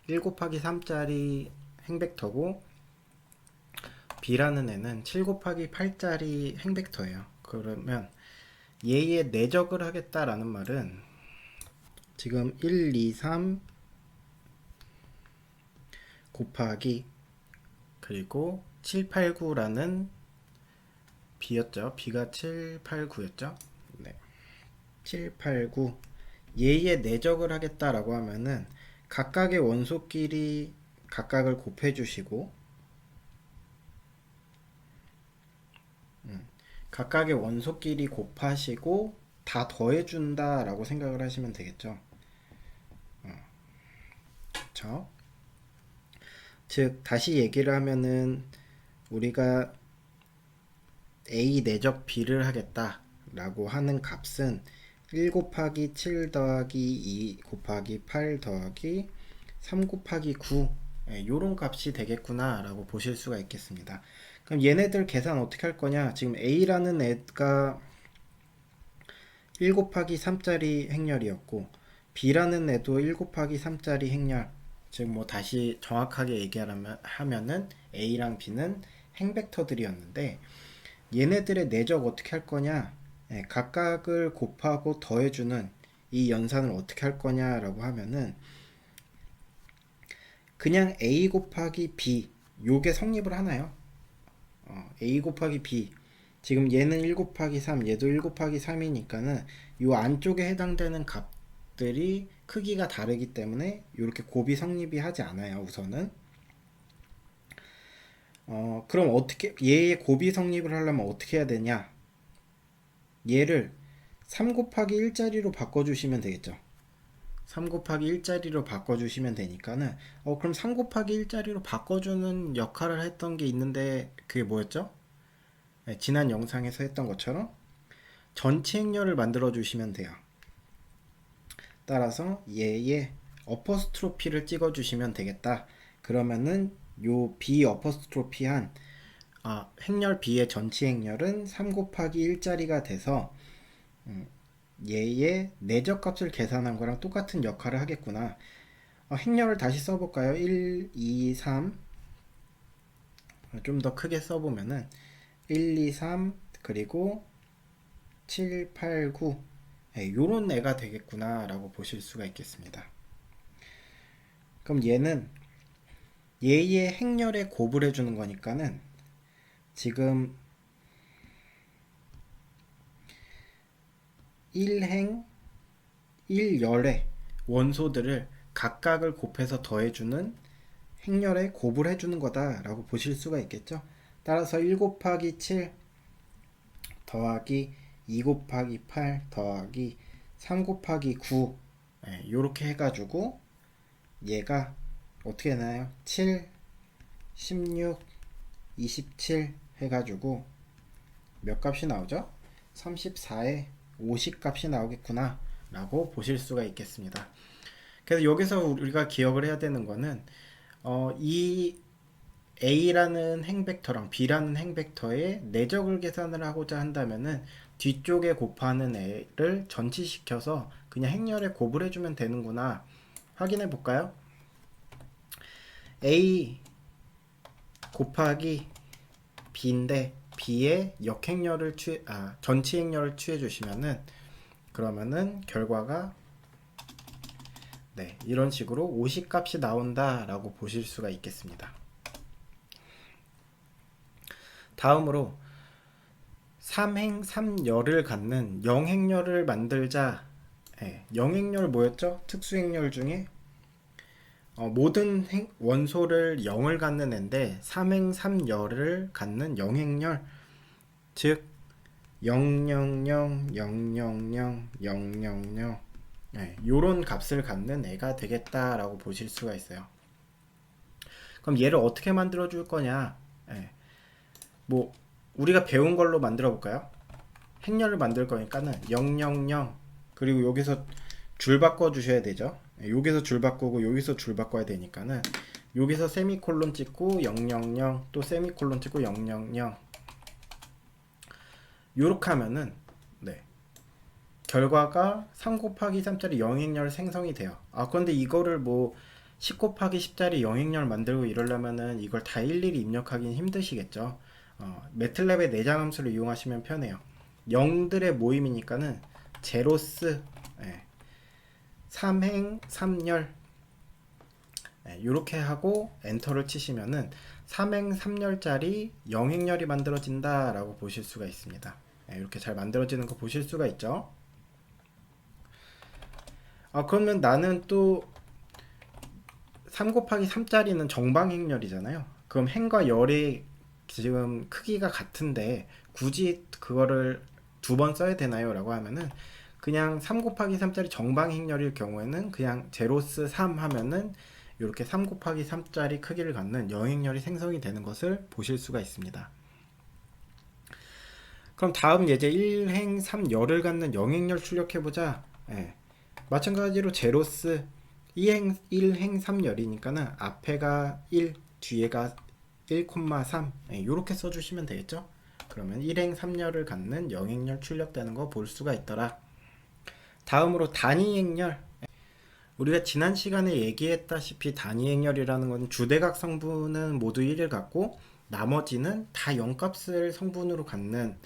1 곱하기 3짜리 행벡터고 B라는 애는 7 곱하기 8짜리 행벡터예요. 그러면 얘의 내적을 하겠다라는 말은 지금 1, 2, 3 곱하기 그리고 7, 8, 9라는 B였죠. B가 7, 8, 9였죠. 네. 7, 8, 9 얘의 내적을 하겠다라고 하면은 각각의 원소끼리 각각을 곱해 주시고 각각의 원소끼리 곱하시고 다 더해준다 라고 생각을 하시면 되겠죠. 그쵸? 즉 다시 얘기를 하면은 우리가 A 내적 B를 하겠다 라고 하는 값은 1 곱하기 7 더하기 2 곱하기 8 더하기 3 곱하기 9 요런 값이 되겠구나 라고 보실 수가 있겠습니다. 그럼 얘네들 계산 어떻게 할 거냐? 지금 A라는 애가 1 곱하기 3짜리 행렬이었고 B라는 애도 1 곱하기 3짜리 행렬. 즉 뭐 다시 정확하게 얘기하면은 A랑 B는 행벡터들이었는데 얘네들의 내적 어떻게 할 거냐? 각각을 곱하고 더해주는 이 연산을 어떻게 할 거냐라고 하면은 그냥 A 곱하기 B 요게 성립을 하나요? A 곱하기 B 지금 얘는 1 곱하기 3 얘도 1 곱하기 3이니까는 요 안쪽에 해당되는 값들이 크기가 다르기 때문에 이렇게 곱이 성립이 하지 않아요. 우선은 그럼 어떻게 얘의 곱이 성립을 하려면 어떻게 해야 되냐? 얘를 3 곱하기 1짜리로 바꿔주시면 되겠죠. 3 곱하기 1짜리로 바꿔주시면 되니까는 그럼 3 곱하기 1짜리로 바꿔주는 역할을 했던 게 있는데 그게 뭐였죠? 지난 영상에서 했던 것처럼 전체 행렬을 만들어 주시면 돼요. 따라서 얘의 어퍼스트로피를 찍어 주시면 되겠다. 그러면은 요 B 어퍼스트로피한 행렬 B의 전체 행렬은 3 곱하기 1짜리가 돼서 얘의 내적값을 계산한 거랑 똑같은 역할을 하겠구나. 행렬을 다시 써볼까요? 1, 2, 3 좀 더 크게 써보면은 1, 2, 3 그리고 7, 8, 9 요런 애가 되겠구나 라고 보실 수가 있겠습니다. 그럼 얘는 얘의 행렬에 곱을 해주는 거니까는 지금 1행 1열의 원소들을 각각을 곱해서 더해주는 행렬에 곱을 해주는 거다 라고 보실 수가 있겠죠. 따라서 1 곱하기 7 더하기 2 곱하기 8 더하기 3 곱하기 9 이렇게 해가지고 얘가 어떻게 되나요? 7, 16, 27 해가지고 몇 값이 나오죠? 34에 50 값이 나오겠구나 라고 보실 수가 있겠습니다. 그래서 여기서 우리가 기억을 해야 되는 거는 이 A라는 행벡터랑 B라는 행벡터의 내적을 계산을 하고자 한다면은 뒤쪽에 곱하는 애를 전치시켜서 그냥 행렬에 곱을 해주면 되는구나 확인해 볼까요? A 곱하기 B인데 B의 역행렬을 전치 행렬을 취해 주시면은 그러면은 결과가 이런 식으로 50 값이 나온다 라고 보실 수가 있겠습니다. 다음으로 3행 3열을 갖는 영행렬을 만들자. 영행렬 뭐였죠? 특수행렬 중에 모든 원소를 0을 갖는 애인데 3행 3열을 갖는 영행렬 즉 000, 000, 000, 요런 값을 갖는 애가 되겠다라고 보실 수가 있어요. 그럼 얘를 어떻게 만들어 줄 거냐? 뭐 우리가 배운 걸로 만들어 볼까요? 행렬을 만들 거니까는 000 그리고 여기서 줄 바꿔 주셔야 되죠. 여기서 줄 바꾸고 여기서 줄 바꿔야 되니까는 여기서 세미콜론 찍고 000 또 세미콜론 찍고 000 요렇게 하면은 네, 결과가 3 곱하기 3짜리 영행렬 생성이 돼요. 그런데 이거를 뭐 10 곱하기 10짜리 영행렬 만들고 이러려면은 이걸 다 일일이 입력하기는 힘드시겠죠. 매틀랩의 내장 함수를 이용하시면 편해요. 0들의 모임이니까는 제로스, 예, 3행 3열, 이렇게 하고 엔터를 치시면은 3행 3열짜리 영행렬이 만들어진다 라고 보실 수가 있습니다. 이렇게 잘 만들어지는 거 보실 수가 있죠. 그러면 나는 또 3 곱하기 3짜리는 정방행렬이잖아요. 그럼 행과 열의 지금 크기가 같은데 굳이 그거를 두 번 써야 되나요? 라고 하면은 그냥 3 곱하기 3짜리 정방행렬일 경우에는 그냥 제로스 3 하면은 이렇게 3 곱하기 3짜리 크기를 갖는 영행렬이 생성이 되는 것을 보실 수가 있습니다. 그럼 다음 예제 1행 3열을 갖는 영행렬 출력해보자. 마찬가지로 제로스 1행 3열이니까는 앞에가 1, 뒤에가 1,3 이렇게 써주시면 되겠죠. 그러면 1행 3열을 갖는 영행렬 출력되는 거 볼 수가 있더라. 다음으로 단위행렬. 우리가 지난 시간에 얘기했다시피 단위행렬이라는 건 주대각 성분은 모두 1을 갖고 나머지는 다 0값을 성분으로 갖는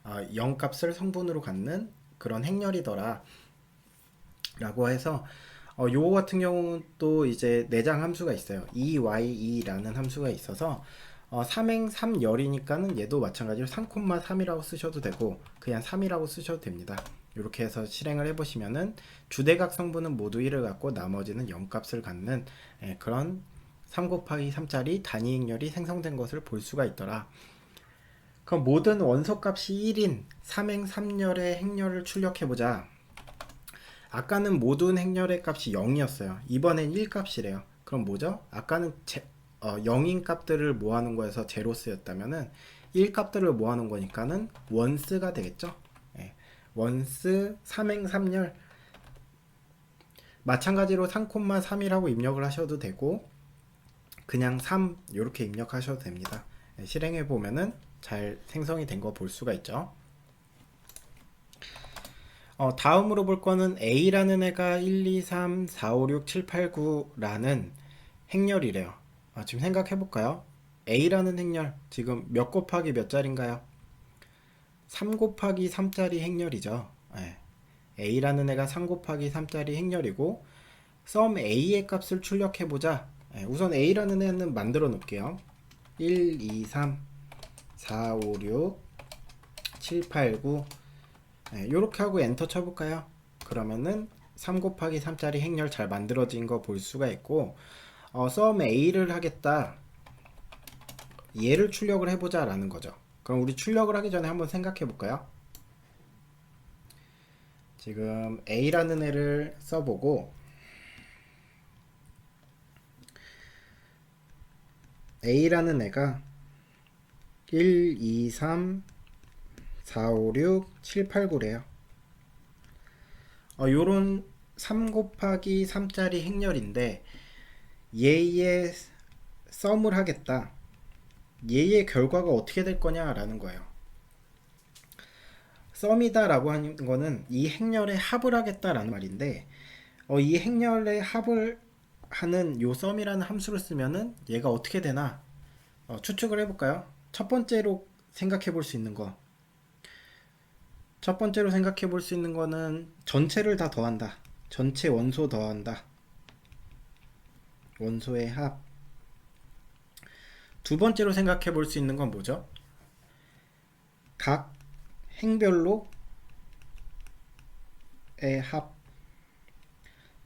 0값을 성분으로 갖는 그런 행렬이더라 라고 해서 요거 같은 경우는 또 이제 내장 함수가 있어요. EYE라는 함수가 있어서 3행 3열이니까는 얘도 마찬가지로 3,3이라고 쓰셔도 되고 그냥 3이라고 쓰셔도 됩니다. 이렇게 해서 실행을 해보시면은 주대각 성분은 모두 1을 갖고 나머지는 0값을 갖는 그런 3 곱하기 3짜리 단위행렬이 생성된 것을 볼 수가 있더라. 그럼 모든 원소값이 1인 3행 3열의 행렬을 출력해보자. 아까는 모든 행렬의 값이 0이었어요. 이번엔 1값이래요. 그럼 뭐죠? 아까는 0인 값들을 모아놓은 거에서 제로스였다면은 1값들을 모아놓은 거니까는 원스가 되겠죠. 원스 3행 3열 마찬가지로 3,3이라고 입력을 하셔도 되고 그냥 3 이렇게 입력하셔도 됩니다. 실행해 보면은 잘 생성이 된 거 볼 수가 있죠. 다음으로 볼 거는 A라는 애가 1, 2, 3, 4, 5, 6, 7, 8, 9라는 행렬이래요. 지금 생각해 볼까요? A라는 행렬 지금 몇 곱하기 몇 짜리인가요? 3 곱하기 3짜리 행렬이죠. A라는 애가 3 곱하기 3짜리 행렬이고 썸 A의 값을 출력해보자. 우선 A라는 애는 만들어 놓을게요. 1, 2, 3, 4, 5, 6, 7, 8, 9 요렇게 하고 엔터 쳐볼까요? 그러면은 3 곱하기 3짜리 행렬 잘 만들어진 거 볼 수가 있고 썸 A를 하겠다. 얘를 출력을 해보자 라는 거죠. 그럼 우리 출력을 하기 전에 한번 생각해 볼까요? 지금 A라는 애를 써보고 A라는 애가 1, 2, 3, 4, 5, 6, 7, 8, 9래요. 요런 3 곱하기 3짜리 행렬인데 얘의 썸을 하겠다. 얘의 결과가 어떻게 될 거냐 라는 거예요. 썸이다 라고 하는 거는 이 행렬의 합을 하겠다 라는 말인데 이 행렬의 합을 하는 요 썸이라는 함수를 쓰면은 얘가 어떻게 되나 추측을 해볼까요? 첫 번째로 생각해 볼 수 있는 거. 첫 번째로 생각해 볼 수 있는 거는 전체를 다 더한다. 전체 원소 더한다. 원소의 합. 두 번째로 생각해 볼 수 있는 건 뭐죠? 각 행별로의 합.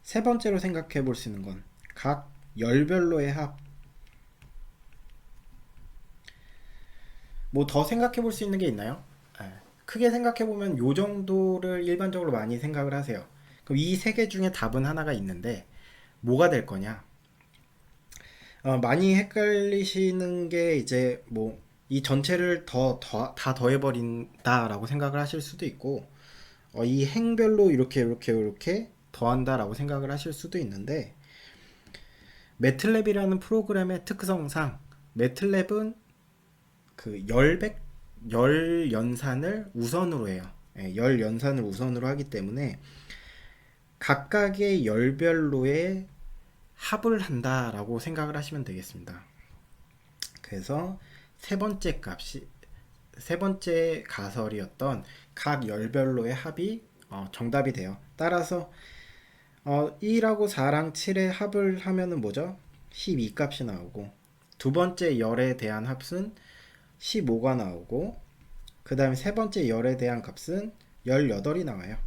세 번째로 생각해 볼 수 있는 건 각 열별로의 합. 뭐 더 생각해 볼 수 있는 게 있나요? 크게 생각해 보면 요 정도를 일반적으로 많이 생각을 하세요. 그럼 이 세 개 중에 답은 하나가 있는데 뭐가 될 거냐? 많이 헷갈리시는 게 이제 뭐 이 전체를 다 더해버린다라고 생각을 하실 수도 있고, 이 행별로 이렇게 더한다라고 생각을 하실 수도 있는데, 매틀랩이라는 프로그램의 특성상 매틀랩은 그 열 연산을 우선으로 해요. 예, 열 연산을 우선으로 하기 때문에 각각의 열별로의 합을 한다라고 생각을 하시면 되겠습니다. 그래서 세 번째 가설이었던 각 열별로의 합이 정답이 돼요. 따라서 1하고 4랑 7의 합을 하면은 뭐죠? 12 값이 나오고, 두 번째 열에 대한 합은 15가 나오고, 그 다음에 세 번째 열에 대한 값은 18이 나와요.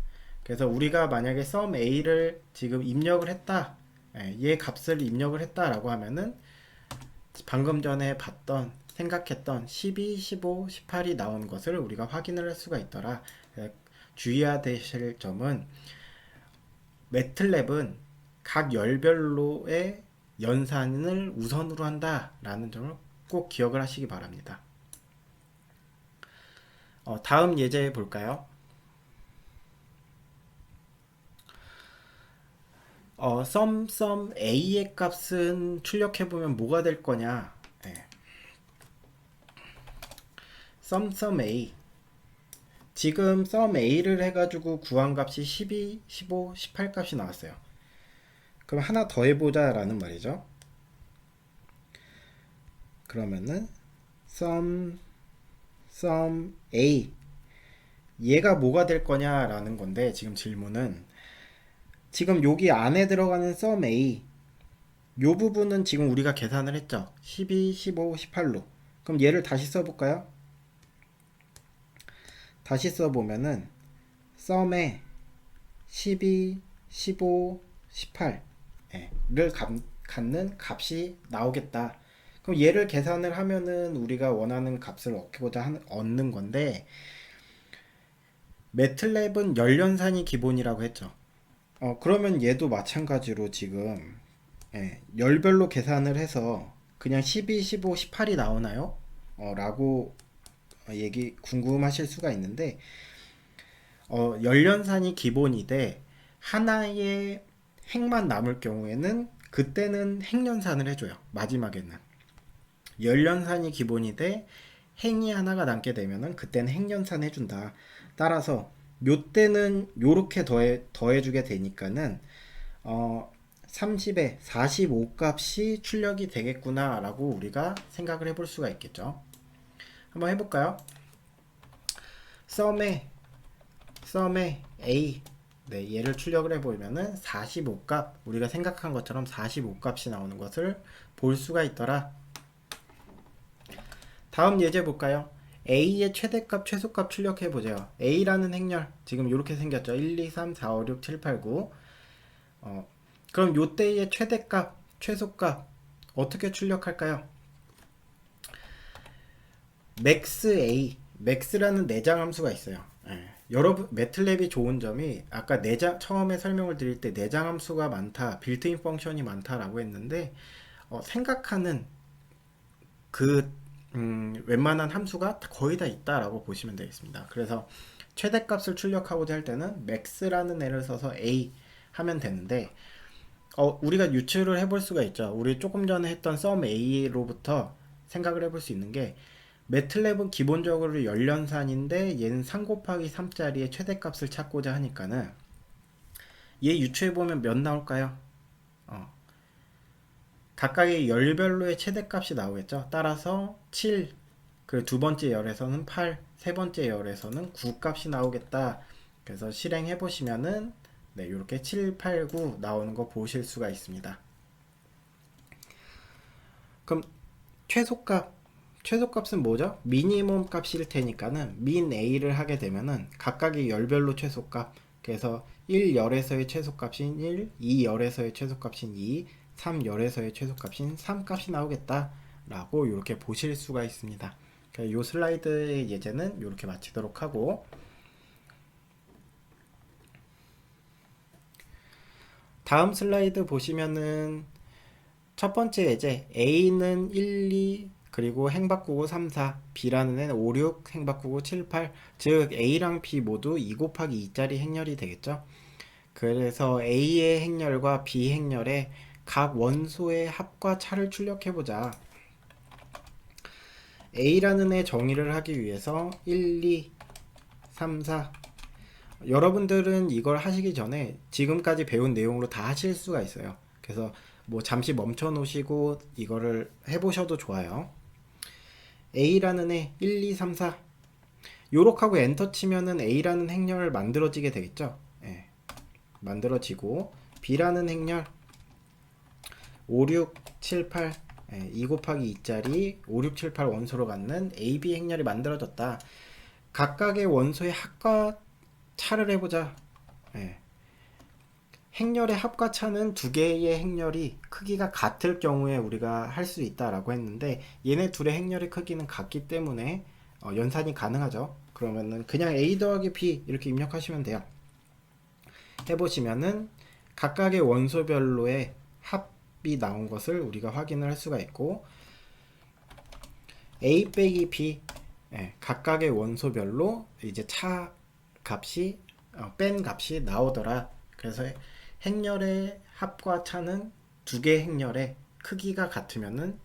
그래서 우리가 만약에 sum a를 지금 입력을 했다, 얘 값을 입력을 했다라고 하면은 방금 전에 생각했던 12, 15, 18이 나온 것을 우리가 확인을 할 수가 있더라. 주의해야 되실 점은 매틀랩은 각 열별로의 연산을 우선으로 한다라는 점을 꼭 기억을 하시기 바랍니다. 다음 예제 볼까요? sum a의 값은 출력해보면 뭐가 될 거냐? 네. sum a. 지금 sum a를 해가지고 구한 값이 12, 15, 18 값이 나왔어요. 그럼 하나 더 해보자 라는 말이죠. 그러면은 sum a, 얘가 뭐가 될 거냐 라는 건데, 지금 질문은 지금 여기 안에 들어가는 sum a, 요 부분은 지금 우리가 계산을 했죠. 12, 15, 18로. 그럼 얘를 다시 써볼까요? 다시 써보면은 sum에 12, 15, 18를 갖는 값이 나오겠다. 그럼 얘를 계산을 하면은 우리가 원하는 값을 얻는 건데, 매틀랩은 열연산이 기본이라고 했죠. 그러면 얘도 마찬가지로 지금 열별로 계산을 해서 그냥 12, 15, 18이 나오나요? 라고 궁금하실 수가 있는데, 열연산이 기본이 돼 하나의 행만 남을 경우에는 그때는 행연산을 해줘요. 마지막에는 열연산이 기본이 돼 행이 하나가 남게 되면은 그때는 행연산 해준다. 따라서 요 때는 요렇게 더해주게 되니까는 30에 45 값이 출력이 되겠구나 라고 우리가 생각을 해볼 수가 있겠죠. 한번 해볼까요? sum에 a, 네, 얘를 출력을 해보면은 45 값, 우리가 생각한 것처럼 45 값이 나오는 것을 볼 수가 있더라. 다음 예제 볼까요? a의 최대값, 최소값 출력해보죠. a라는 행렬, 지금 이렇게 생겼죠. 1, 2, 3, 4, 5, 6, 7, 8, 9. 그럼 요때의 최대값, 최소값 어떻게 출력할까요? max라는 내장 함수가 있어요. 여러분, 매틀랩이 좋은 점이 아까 처음에 설명을 드릴 때 내장 함수가 많다, 빌트인 펑션이 많다라고 했는데, 생각하는 그 웬만한 함수가 거의 다 있다라고 보시면 되겠습니다. 그래서 최대값을 출력하고자 할 때는 max라는 애를 써서 a 하면 되는데, 우리가 유추를 해볼 수가 있죠. 우리 조금 전에 했던 sum a로부터 생각을 해볼 수 있는 게, 매틀랩은 기본적으로 열연산인데 얘는 3 곱하기 3짜리의 최대값을 찾고자 하니까는 얘 유추해보면 몇 나올까요? 각각의 열별로의 최대값이 나오겠죠. 따라서 7, 그 두 번째 열에서는 8, 세 번째 열에서는 9 값이 나오겠다. 그래서 실행해 보시면은 네, 이렇게 7, 8, 9 나오는 거 보실 수가 있습니다. 그럼 최소값은 뭐죠? 미니멈 값일 테니까는 min a를 하게 되면은 각각의 열별로 최소값, 그래서 1열에서의 최소값인 1, 2열에서의 최소값인 2, 3열에서의 최소값인 3 값이 나오겠다 라고 이렇게 보실 수가 있습니다. 이 슬라이드의 예제는 이렇게 마치도록 하고, 다음 슬라이드 보시면은 첫 번째 예제 a는 1, 2 그리고 행 바꾸고 3, 4, B라는 애는 5, 6, 행 바꾸고 7, 8, 즉 A랑 B 모두 2 곱하기 2짜리 행렬이 되겠죠. 그래서 A의 행렬과 B 행렬의 각 원소의 합과 차를 출력해보자. A라는 애 정의를 하기 위해서 1, 2, 3, 4. 여러분들은 이걸 하시기 전에 지금까지 배운 내용으로 다 하실 수가 있어요. 그래서 뭐 잠시 멈춰 놓으시고 이거를 해보셔도 좋아요. A라는 애 1, 2, 3, 4 요렇게 하고 엔터 치면은 A라는 행렬 만들어지게 되겠죠. 예, 만들어지고 B라는 행렬 5, 6, 7, 8 2 곱하기 2짜리 5, 6, 7, 8 원소로 갖는 AB 행렬이 만들어졌다. 각각의 원소의 합과 차를 해보자. 예. 행렬의 합과 차는 두 개의 행렬이 크기가 같을 경우에 우리가 할 수 있다라고 했는데 얘네 둘의 행렬의 크기는 같기 때문에 연산이 가능하죠. 그러면은 그냥 A 더하기 B 이렇게 입력하시면 돼요. 해보시면은 각각의 원소별로의 합이 나온 것을 우리가 확인을 할 수가 있고 A 빼기 B 각각의 원소별로 이제 차 값이 뺀 값이 나오더라. 그래서 행렬의 합과 차는 두 개의 행렬의 크기가 같으면은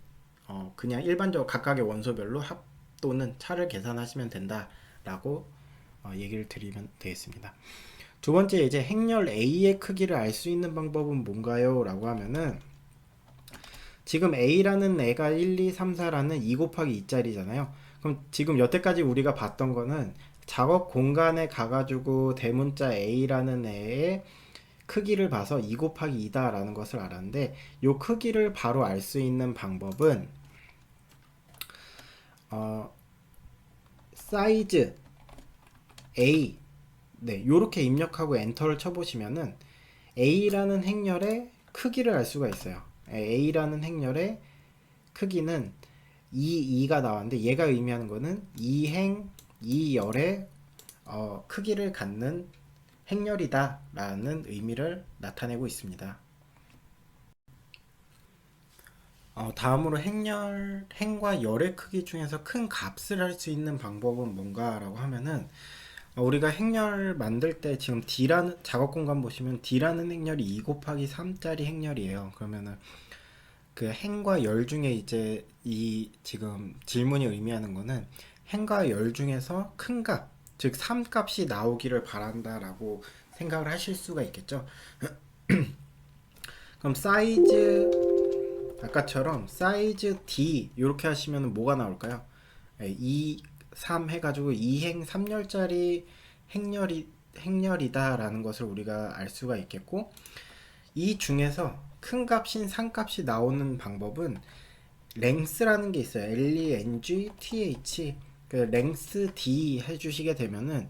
그냥 일반적으로 각각의 원소별로 합 또는 차를 계산하시면 된다라고 얘기를 드리면 되겠습니다. 두 번째 이제 행렬 A의 크기를 알 수 있는 방법은 뭔가요? 라고 하면은 지금 A라는 애가 1, 2, 3, 4라는 2 곱하기 2짜리잖아요. 그럼 지금 여태까지 우리가 봤던 거는 작업 공간에 가가지고 대문자 A라는 애의 크기를 봐서 2 곱하기 2다 라는 것을 알았는데 이 크기를 바로 알 수 있는 방법은 사이즈 A 요렇게 입력하고 엔터를 쳐보시면은 A라는 행렬의 크기를 알 수가 있어요. A라는 행렬의 크기는 2가 나왔는데 얘가 의미하는 거는 2행 2열의 크기를 갖는 행렬이다 라는 의미를 나타내고 있습니다. 다음으로 행과 열의 크기 중에서 큰 값을 할 수 있는 방법은 뭔가 라고 하면은 우리가 행렬 만들 때 지금 D라는 작업 공간 보시면 D라는 행렬이 2 곱하기 3짜리 행렬이에요. 그러면은 그 행과 열 중에 이제 이 지금 질문이 의미하는 거는 행과 열 중에서 큰 값, 즉 3 값이 나오기를 바란다라고 생각을 하실 수가 있겠죠. 그럼 사이즈 아까처럼 사이즈 D 이렇게 하시면 뭐가 나올까요? 2, 3 해가지고 2행 3열짜리 행렬이다 라는 것을 우리가 알 수가 있겠고 이 중에서 큰 값인 3 값이 나오는 방법은 랭스라는 게 있어요. LENGTH 그 랭스 D 해주시게 되면은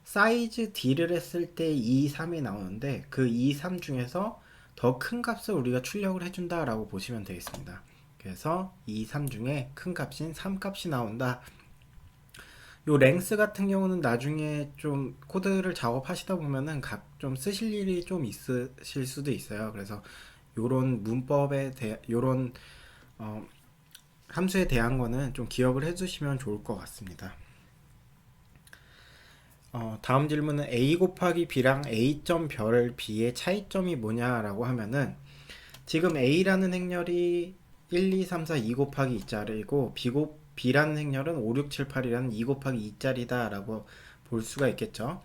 사이즈 D를 했을 때 2, 3이 나오는데 그 2, 3 중에서 더 큰 값을 우리가 출력을 해준다 라고 보시면 되겠습니다. 그래서 2, 3 중에 큰 값인 3 값이 나온다. 요 랭스 같은 경우는 나중에 좀 코드를 작업하시다 보면은 각 좀 쓰실 일이 좀 있으실 수도 있어요. 그래서 요런 문법에 요런 함수에 대한 거는 좀 기억을 해두시면 좋을 것 같습니다. 다음 질문은 A 곱하기 B랑 A점 별 B의 차이점이 뭐냐라고 하면은 지금 A라는 행렬이 1, 2, 3, 4, 2 곱하기 2짜리고 B라는 행렬은 5, 6, 7, 8이라는 2 곱하기 2짜리다 라고 볼 수가 있겠죠.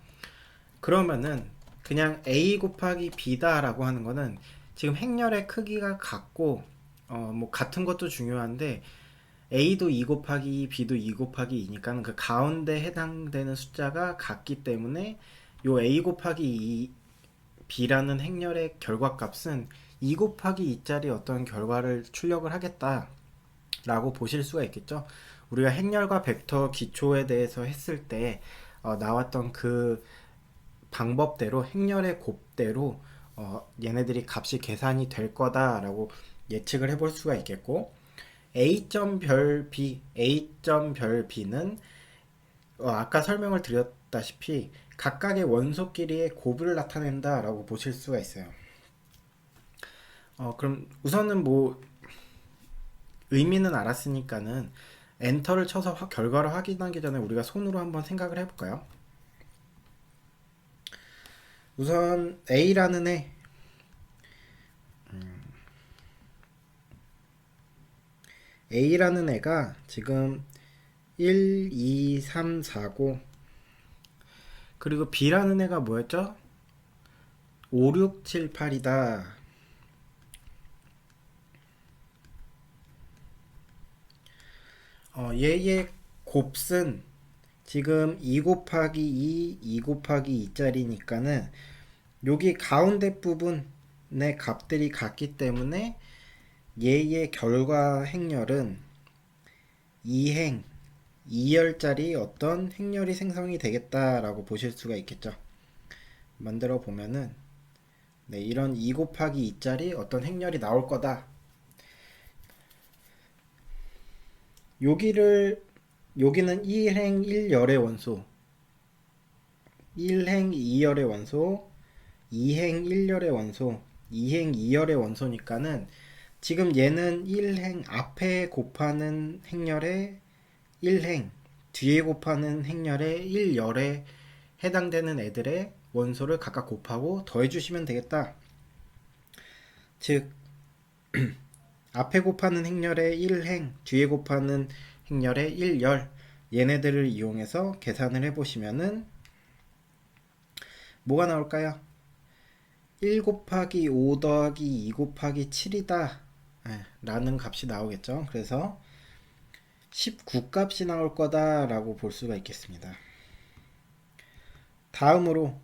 그러면은 그냥 A 곱하기 B다 라고 하는 거는 지금 행렬의 크기가 같고 뭐 같은 것도 중요한데 A도 2 곱하기 2, B도 2 곱하기 2니까 그 가운데 해당되는 숫자가 같기 때문에 요 A 곱하기 2, B라는 행렬의 결과값은 2 곱하기 2짜리 어떤 결과를 출력을 하겠다 라고 보실 수가 있겠죠. 우리가 행렬과 벡터 기초에 대해서 했을 때 나왔던 그 방법대로 행렬의 곱대로 얘네들이 값이 계산이 될 거다라고 예측을 해볼 수가 있겠고 A점 별 B, A점 별 B는 아까 설명을 드렸다시피 각각의 원소끼리의 곱을 나타낸다라고 보실 수가 있어요. 그럼 우선은 뭐 의미는 알았으니까는 엔터를 쳐서 결과를 확인하기 전에 우리가 손으로 한번 생각을 해볼까요? 우선 A라는 애, A라는 애가 지금 1, 2, 3, 4고, 그리고 B라는 애가 뭐였죠? 5, 6, 7, 8이다. 얘의 곱은 지금 2 곱하기 2 곱하기 2짜리니까는 여기 가운데 부분의 값들이 같기 때문에 얘의 결과 행렬은 2행, 2열짜리 어떤 행렬이 생성이 되겠다라고 보실 수가 있겠죠. 만들어 보면은 네, 이런 2 곱하기 2짜리 어떤 행렬이 나올 거다. 여기는 1행 1열의 원소, 1행 2열의 원소, 2행 1열의 원소, 2행 2열의 원소니까는 지금 얘는 1행 앞에 곱하는 행렬의 1행, 뒤에 곱하는 행렬의 1열에 해당되는 애들의 원소를 각각 곱하고 더해주시면 되겠다. 즉 앞에 곱하는 행렬의 1행, 뒤에 곱하는 행렬의 1열, 얘네들을 이용해서 계산을 해보시면은 뭐가 나올까요? 1 곱하기 5 더하기 2 곱하기 7이다 라는 값이 나오겠죠. 그래서 19 값이 나올 거다 라고 볼 수가 있겠습니다. 다음으로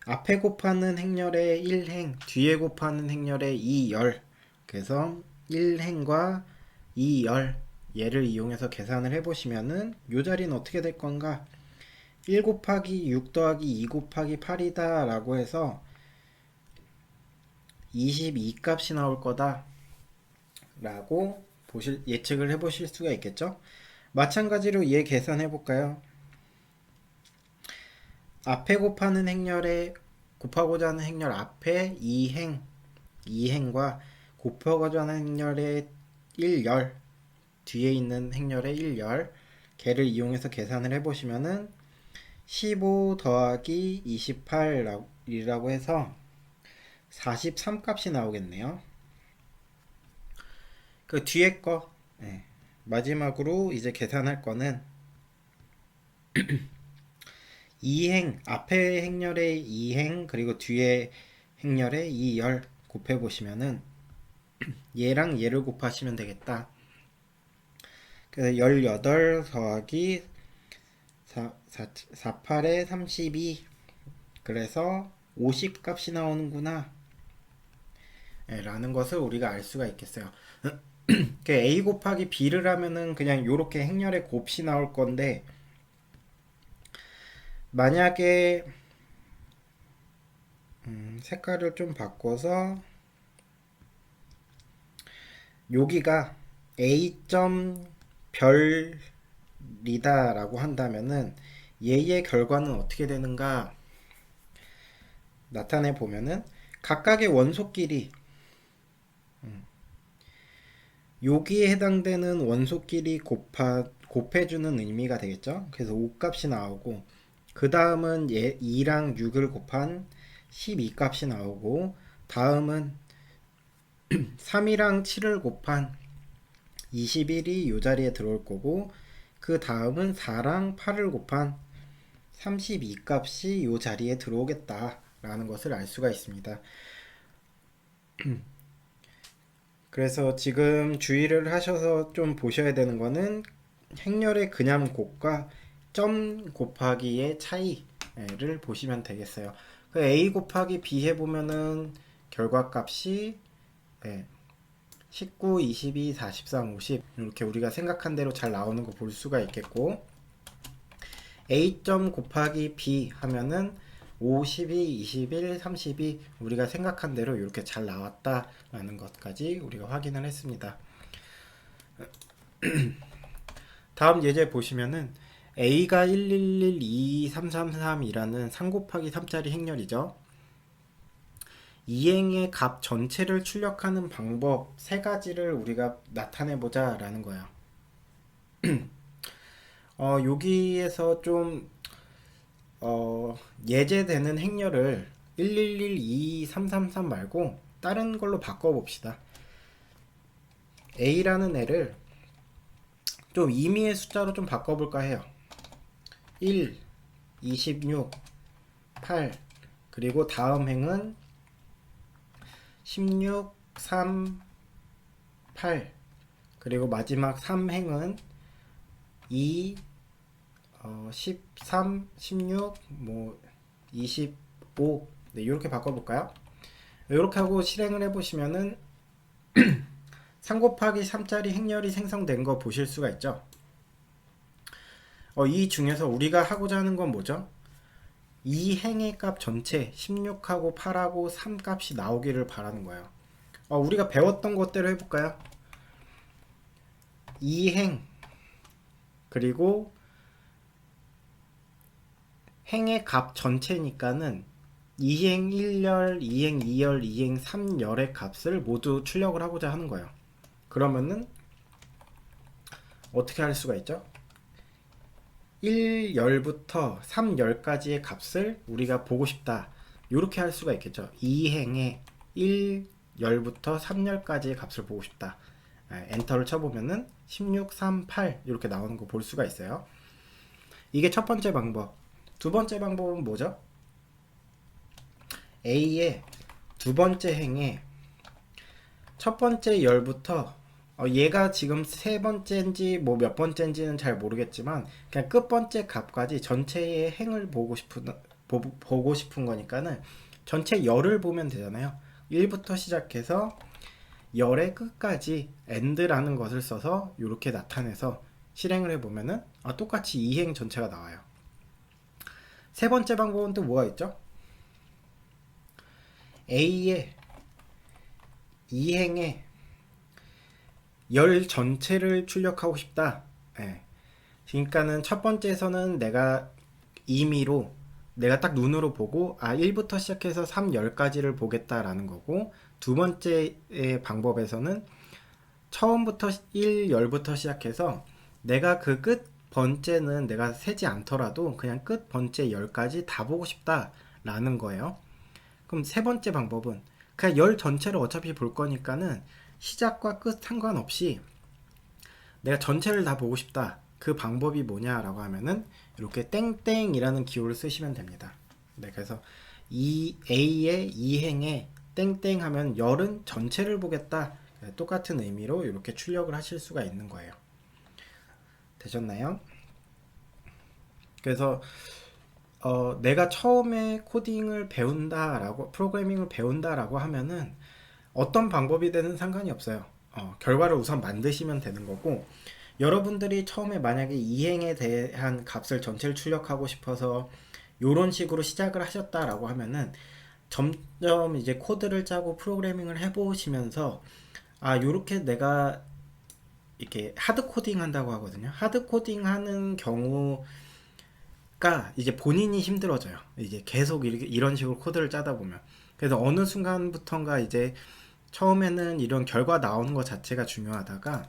앞에 곱하는 행렬의 1행, 뒤에 곱하는 행렬의 2열, 그래서 1행과 2열 얘를 이용해서 계산을 해보시면은 요 자리는 어떻게 될 건가? 1 곱하기 6 더하기 2 곱하기 8이다 라고 해서 22 값이 나올 거다 라고 예측을 해보실 수가 있겠죠. 마찬가지로 얘 계산해 볼까요? 앞에 곱하는 행렬에 곱하고자 하는 행렬 앞에 2행과 곱하고자 하는 행렬의 1열, 뒤에 있는 행렬의 1열 걔를 이용해서 계산을 해보시면은 15 더하기 28이라고 해서 43 값이 나오겠네요. 그 뒤에 거 마지막으로 이제 계산할 거는 2행 앞에 행렬의 2행 그리고 뒤에 행렬의 2열 곱해 보시면은 얘랑 얘를 곱하시면 되겠다. 그래서 18 더하기 48에 32 그래서 50 값이 나오는구나 라는 것을 우리가 알 수가 있겠어요. A 곱하기 B를 하면은 그냥 요렇게 행렬의 곱이 나올 건데 만약에 색깔을 좀 바꿔서 여기가 A점 별이다 라고 한다면은 얘의 결과는 어떻게 되는가 나타내 보면은 각각의 원소끼리 여기에 해당되는 원소끼리 곱해주는 의미가 되겠죠. 그래서 5 값이 나오고 그 다음은 2랑 6을 곱한 12 값이 나오고 다음은 3이랑 7을 곱한 21이 이 자리에 들어올 거고 그 다음은 4랑 8을 곱한 32 값이 이 자리에 들어오겠다 라는 것을 알 수가 있습니다. 그래서 지금 주의를 하셔서 좀 보셔야 되는 거는 행렬의 그냥 곱과 점 곱하기의 차이를 보시면 되겠어요. A 곱하기 B 해보면은 결과값이 19, 22, 43, 50 이렇게 우리가 생각한 대로 잘 나오는 거 볼 수가 있겠고 A점 곱하기 B 하면은 52, 21, 32 우리가 생각한 대로 이렇게 잘 나왔다라는 것까지 우리가 확인을 했습니다. 다음 예제 보시면은 A가 111, 2, 333이라는 3 곱하기 3짜리 행렬이죠. 이행의 값 전체를 출력하는 방법 세 가지를 우리가 나타내 보자 라는 거야. 여기에서 좀 예제되는 행렬을 111, 2, 333 말고 다른 걸로 바꿔봅시다. A라는 애를 좀 임의의 숫자로 좀 바꿔볼까 해요. 1, 26, 8, 그리고 다음 행은 16, 3, 8, 그리고 마지막 3행은 2, 13, 16, 25. 네, 이렇게 바꿔볼까요? 이렇게 하고 실행을 해보시면은 3 곱하기 3짜리 행렬이 생성된 거 보실 수가 있죠. 이 중에서 우리가 하고자 하는 건 뭐죠? 이 행의 값 전체 16하고 8하고 3 값이 나오기를 바라는 거예요. 우리가 배웠던 것대로 해볼까요? 이 행 그리고 행의 값 전체니까는 2행 1열, 2행 2열, 2행 3열의 값을 모두 출력을 하고자 하는 거예요. 그러면은 어떻게 할 수가 있죠? 1열부터 3열까지의 값을 우리가 보고 싶다. 이렇게 할 수가 있겠죠. 2행의 1열부터 3열까지의 값을 보고 싶다. 엔터를 쳐보면은 16, 3, 8 이렇게 나오는 거 볼 수가 있어요. 이게 첫 번째 방법. 두 번째 방법은 뭐죠? A의 두 번째 행에 첫 번째 열부터 얘가 지금 세 번째인지 뭐 몇 번째인지는 잘 모르겠지만 그냥 끝 번째 값까지 전체의 행을 보고 싶은 거니까는 전체 열을 보면 되잖아요. 1부터 시작해서 열의 끝까지 end라는 것을 써서 이렇게 나타내서 실행을 해보면은 똑같이 2행 전체가 나와요. 세 번째 방법은 또 뭐가 있죠? A의 2행에 열 전체를 출력하고 싶다. 그러니까는 첫 번째에서는 내가 임의로 내가 딱 눈으로 보고 1부터 시작해서 3열까지를 보겠다라는 거고, 두 번째의 방법에서는 처음부터 1열부터 시작해서 내가 그 끝 번째는 내가 세지 않더라도 그냥 끝 번째 열까지 다 보고 싶다라는 거예요. 그럼 세 번째 방법은 그냥 열 전체를 어차피 볼 거니까는 시작과 끝 상관없이 내가 전체를 다 보고 싶다. 그 방법이 뭐냐라고 하면은 이렇게 땡땡이라는 기호를 쓰시면 됩니다. 네, 그래서 이 A의 2행에 땡땡 하면 열은 전체를 보겠다. 똑같은 의미로 이렇게 출력을 하실 수가 있는 거예요. 되셨나요? 그래서 내가 처음에 코딩을 배운다라고, 프로그래밍을 배운다라고 하면은 어떤 방법이 되는 상관이 없어요. 결과를 우선 만드시면 되는 거고, 여러분들이 처음에 만약에 이행에 대한 값을 전체를 출력하고 싶어서 이런 식으로 시작을 하셨다라고 하면은 점점 이제 코드를 짜고 프로그래밍을 해보시면서 요렇게 내가 이렇게 하드 코딩 한다고 하거든요. 하드 코딩 하는 경우가 이제 본인이 힘들어져요. 이제 계속 이런 식으로 코드를 짜다 보면. 그래서 어느 순간부턴가 이제 처음에는 이런 결과 나오는 것 자체가 중요하다가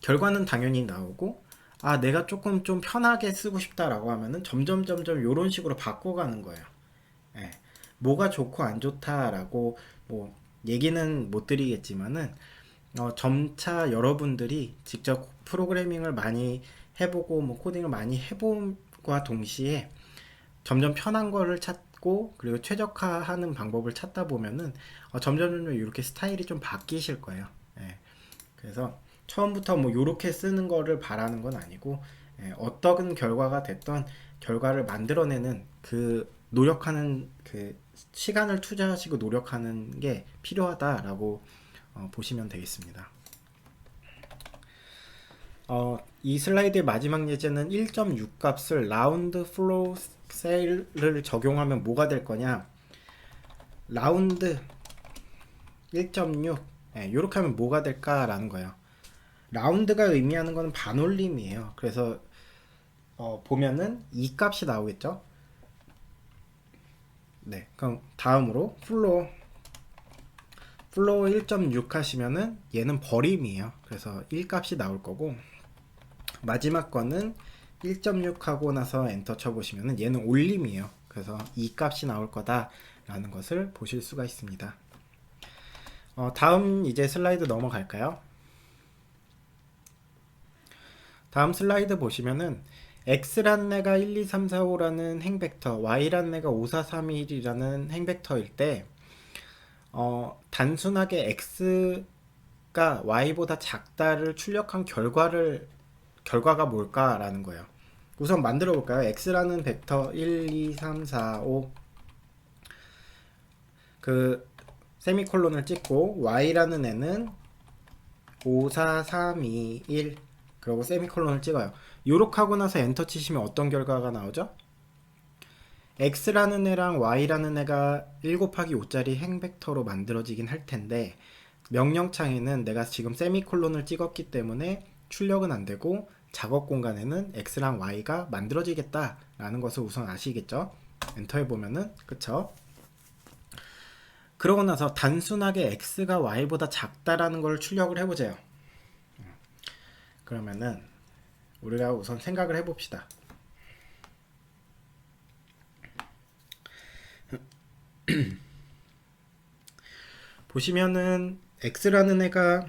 결과는 당연히 나오고 내가 조금 좀 편하게 쓰고 싶다라고 하면은 점점 이런 식으로 바꿔가는 거예요. 뭐가 좋고 안 좋다라고 뭐 얘기는 못 드리겠지만은 점차 여러분들이 직접 프로그래밍을 많이 해보고 뭐 코딩을 많이 해봄과 동시에 점점 편한 거를 찾고 그리고 최적화하는 방법을 찾다 보면은 점점 이렇게 스타일이 좀 바뀌실 거예요. 그래서 처음부터 뭐 요렇게 쓰는 거를 바라는 건 아니고 어떤 결과가 됐던 결과를 만들어내는 그 노력하는 그 시간을 투자하시고 노력하는 게 필요하다라고 보시면 되겠습니다. 이 슬라이드의 마지막 예제는 1.6 값을 라운드 플로우 셀을 적용하면 뭐가 될 거냐. 라운드 1.6 이렇게 하면 뭐가 될까라는 거예요. 라운드가 의미하는 거는 반올림이에요. 그래서 보면은 이 값이 나오겠죠. 네, 그럼 다음으로 플로우 플로우 1.6 하시면은 얘는 버림이에요. 그래서 1 값이 나올 거고, 마지막 거는 1.6 하고 나서 엔터 쳐보시면은 얘는 올림이에요. 그래서 2 값이 나올 거다라는 것을 보실 수가 있습니다. 다음 이제 슬라이드 넘어갈까요? 다음 슬라이드 보시면은 x라는 애가 1, 2, 3, 4, 5라는 행벡터, y라는 애가 5, 4, 3, 2, 1이라는 행벡터일 때 단순하게 x가 y보다 작다를 출력한 결과가 뭘까라는 거예요. 우선 만들어 볼까요? x라는 벡터 1, 2, 3, 4, 5 그 세미콜론을 찍고 y라는 애는 5, 4, 3, 2, 1 그리고 세미콜론을 찍어요. 요렇게 하고 나서 엔터 치시면 어떤 결과가 나오죠? x라는 애랑 y라는 애가 1 곱하기 5짜리 행벡터로 만들어지긴 할 텐데, 명령창에는 내가 지금 세미콜론을 찍었기 때문에 출력은 안 되고 작업 공간에는 x랑 y가 만들어지겠다라는 것을 우선 아시겠죠? 엔터 해보면은, 그쵸? 그러고 나서 단순하게 x가 y보다 작다라는 걸 출력을 해보세요. 그러면은 우리가 우선 생각을 해봅시다. 보시면은 x라는 애가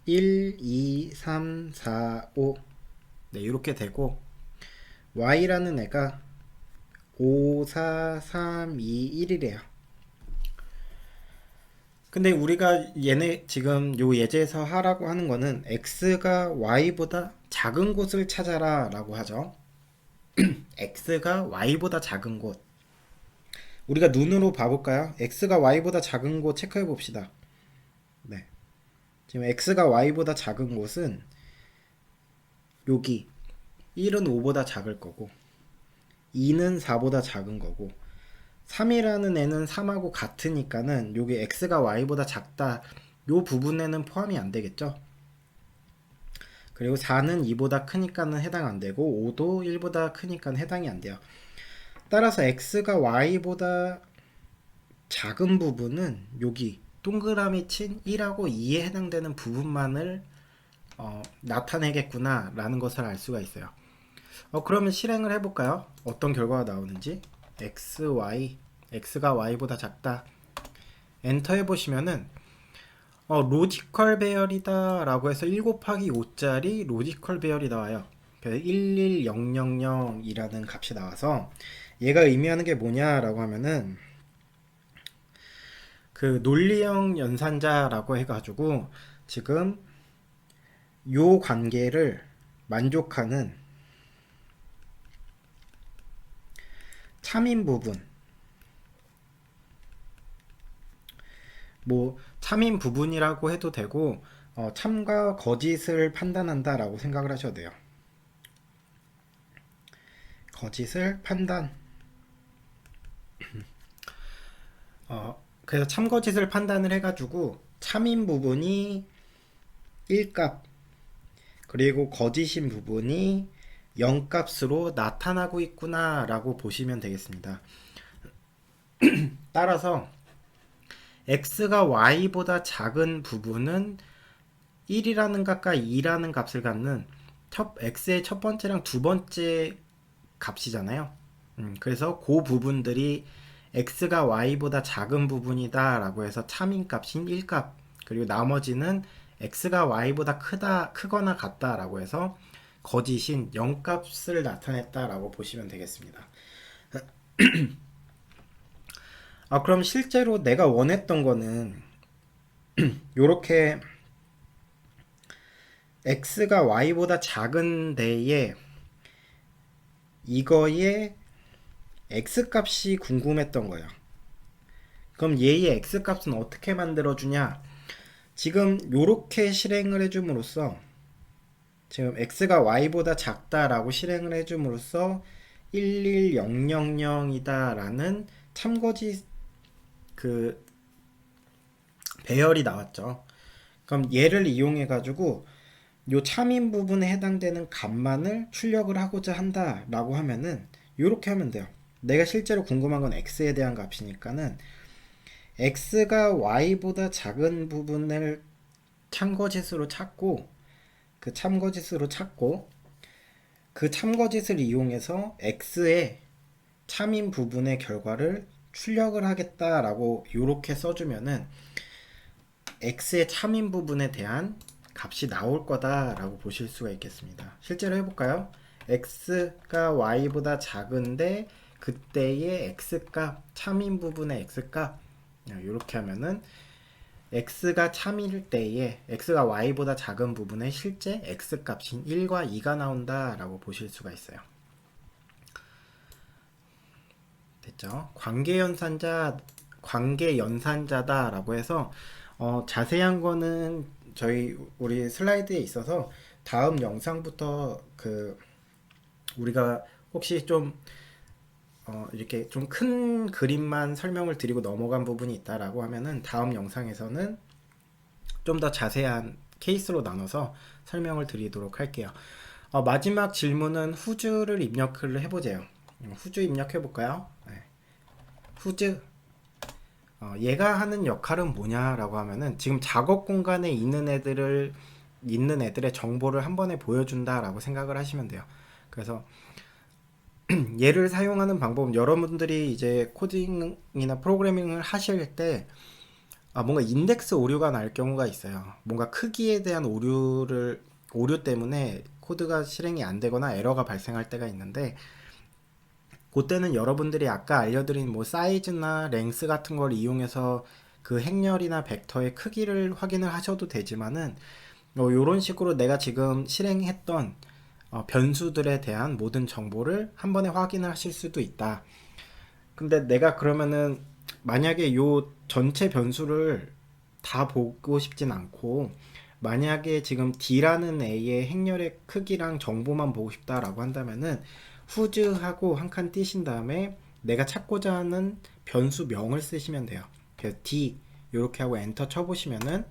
1, 2, 3, 4, 5 네, 이렇게 되고, y라는 애가 5, 4, 3, 2, 1이래요. 근데 우리가 얘네 지금 요 예제에서 하라고 하는 거는 x가 y보다 작은 곳을 찾아라 라고 하죠. x가 y보다 작은 곳, 우리가 눈으로 봐볼까요? x가 y보다 작은 곳 체크해 봅시다. 네, 지금 x가 y보다 작은 곳은 여기 1은 5보다 작을 거고, 2는 4보다 작은 거고, 3이라는 애는 3하고 같으니까는 여기 x가 y보다 작다 요 부분에는 포함이 안 되겠죠. 그리고 4는 2보다 크니까는 해당 안 되고, 5도 1보다 크니까 해당이 안 돼요. 따라서 x가 y보다 작은 부분은 여기 동그라미 친 1하고 2에 해당되는 부분만을 나타내겠구나 라는 것을 알 수가 있어요. 그러면 실행을 해볼까요? 어떤 결과가 나오는지. x가 y보다 작다. 엔터 해보시면은 로지컬 배열이다 라고 해서 1 곱하기 5짜리 로지컬 배열이 나와요. 11000 이라는 값이 나와서 얘가 의미하는 게 뭐냐라고 하면은, 그 논리형 연산자라고 해가지고 지금 요 관계를 만족하는 참인 부분, 뭐 참인 부분이라고 해도 되고 참과 거짓을 판단한다 라고 생각을 하셔도 돼요. 거짓을 판단. 그래서 참거짓을 판단을 해가지고 참인 부분이 1값, 그리고 거짓인 부분이 0값으로 나타나고 있구나 라고 보시면 되겠습니다. 따라서 x가 y보다 작은 부분은 1이라는 값과 2라는 값을 갖는 x의 첫 번째랑 두 번째 값이잖아요. 그래서 그 부분들이 x가 y보다 작은 부분이다 라고 해서 참인 값인 1값, 그리고 나머지는 x가 y보다 크거나 같다 라고 해서 거짓인 0값을 나타냈다 라고 보시면 되겠습니다. 그럼 실제로 내가 원했던 거는 요렇게 x가 y보다 작은 데에 이거의 x값이 궁금했던 거예요. 그럼 얘의 x값은 어떻게 만들어주냐? 지금 요렇게 실행을 해줌으로써, 지금 x가 y보다 작다라고 실행을 해줌으로써 11000이다 라는 참거짓 그 배열이 나왔죠. 그럼 얘를 이용해 가지고 요 참인 부분에 해당되는 값만을 출력을 하고자 한다 라고 하면은 요렇게 하면 돼요. 내가 실제로 궁금한 건 x에 대한 값이니까는 x가 y보다 작은 부분을 참거짓으로 찾고 그 참거짓으로 찾고 그 참거짓을 이용해서 x의 참인 부분의 결과를 출력을 하겠다라고 이렇게 써주면은 x의 참인 부분에 대한 값이 나올 거다라고 보실 수가 있겠습니다. 실제로 해볼까요? x가 y보다 작은데 그때의 x값, 참인 부분의 x값 이렇게 하면은 x가 참일 때에 x가 y보다 작은 부분의 실제 x값인 1과 2가 나온다라고 보실 수가 있어요. 됐죠? 관계연산자다라고 해서 자세한 거는 우리 슬라이드에 있어서 다음 영상부터 우리가 혹시 좀 이렇게 좀 큰 그림만 설명을 드리고 넘어간 부분이 있다라고 하면은 다음 영상에서는 좀 더 자세한 케이스로 나눠서 설명을 드리도록 할게요. 마지막 질문은 후즈를 입력을 해보세요. 후즈 입력해 볼까요? 네. 후즈 얘가 하는 역할은 뭐냐라고 하면은 지금 작업 공간에 있는 애들의 정보를 한 번에 보여준다라고 생각을 하시면 돼요. 그래서 얘를 사용하는 방법은 여러분들이 이제 코딩이나 프로그래밍을 하실 때 뭔가 인덱스 오류가 날 경우가 있어요. 뭔가 크기에 대한 오류 때문에 코드가 실행이 안 되거나 에러가 발생할 때가 있는데 그때는 여러분들이 아까 알려드린 뭐 사이즈나 랭스 같은 걸 이용해서 그 행렬이나 벡터의 크기를 확인을 하셔도 되지만은 이런 식으로 내가 지금 실행했던 변수들에 대한 모든 정보를 한 번에 확인을 하실 수도 있다. 근데 내가 그러면은 만약에 요 전체 변수를 다 보고 싶진 않고 만약에 지금 D라는 A의 행렬의 크기랑 정보만 보고 싶다라고 한다면은 후즈하고 한 칸 띄신 다음에 내가 찾고자 하는 변수명을 쓰시면 돼요. 그래서 D 이렇게 하고 엔터 쳐보시면은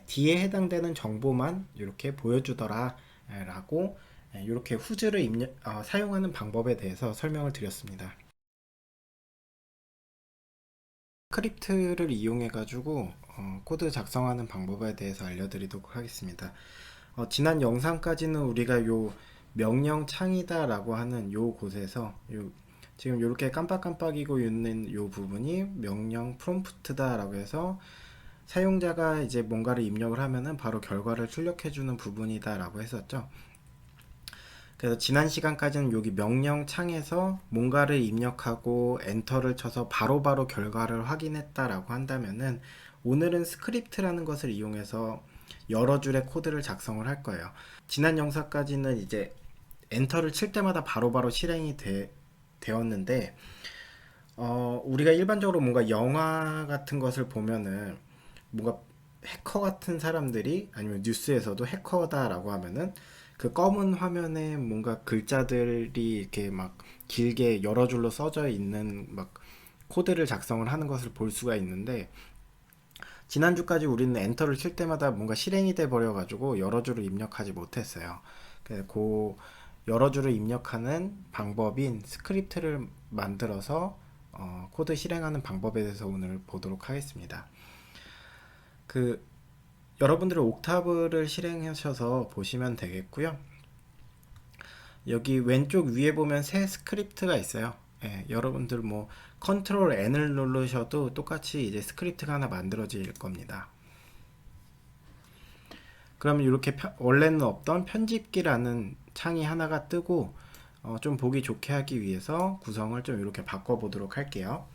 D에 해당되는 정보만 이렇게 보여주더라 라고 이렇게 후즈를 사용하는 방법에 대해서 설명을 드렸습니다. 스크립트를 이용해 가지고 코드 작성하는 방법에 대해서 알려드리도록 하겠습니다. 지난 영상까지는 우리가 요 명령 창이다 라고 하는 요 곳에서 지금 이렇게 깜빡깜빡이고 있는 요 부분이 명령 프롬프트다 라고 해서 사용자가 이제 뭔가를 입력을 하면은 바로 결과를 출력해 주는 부분이다 라고 했었죠. 그래서 지난 시간까지는 여기 명령 창에서 뭔가를 입력하고 엔터를 쳐서 바로바로 결과를 확인했다라고 한다면은 오늘은 스크립트라는 것을 이용해서 여러 줄의 코드를 작성을 할 거예요. 지난 영상까지는 이제 엔터를 칠 때마다 바로바로 실행이 되었는데 우리가 일반적으로 뭔가 영화 같은 것을 보면은 뭔가 해커 같은 사람들이 아니면 뉴스에서도 해커다라고 하면은 그 검은 화면에 뭔가 글자들이 이렇게 막 길게 여러 줄로 써져 있는 막 코드를 작성을 하는 것을 볼 수가 있는데 지난주까지 우리는 엔터를 칠 때마다 뭔가 실행이 돼 버려 가지고 여러 줄을 입력하지 못했어요. 그래서 그 여러 줄을 입력하는 방법인 스크립트를 만들어서 코드 실행하는 방법에 대해서 오늘 보도록 하겠습니다. 여러분들은 옥타브를 실행하셔서 보시면 되겠고요. 여기 왼쪽 위에 보면 새 스크립트가 있어요. 여러분들 뭐 컨트롤 N을 누르셔도 똑같이 이제 스크립트가 하나 만들어질 겁니다. 그러면 이렇게 원래는 없던 편집기라는 창이 하나가 뜨고 좀 보기 좋게 하기 위해서 구성을 좀 이렇게 바꿔보도록 할게요.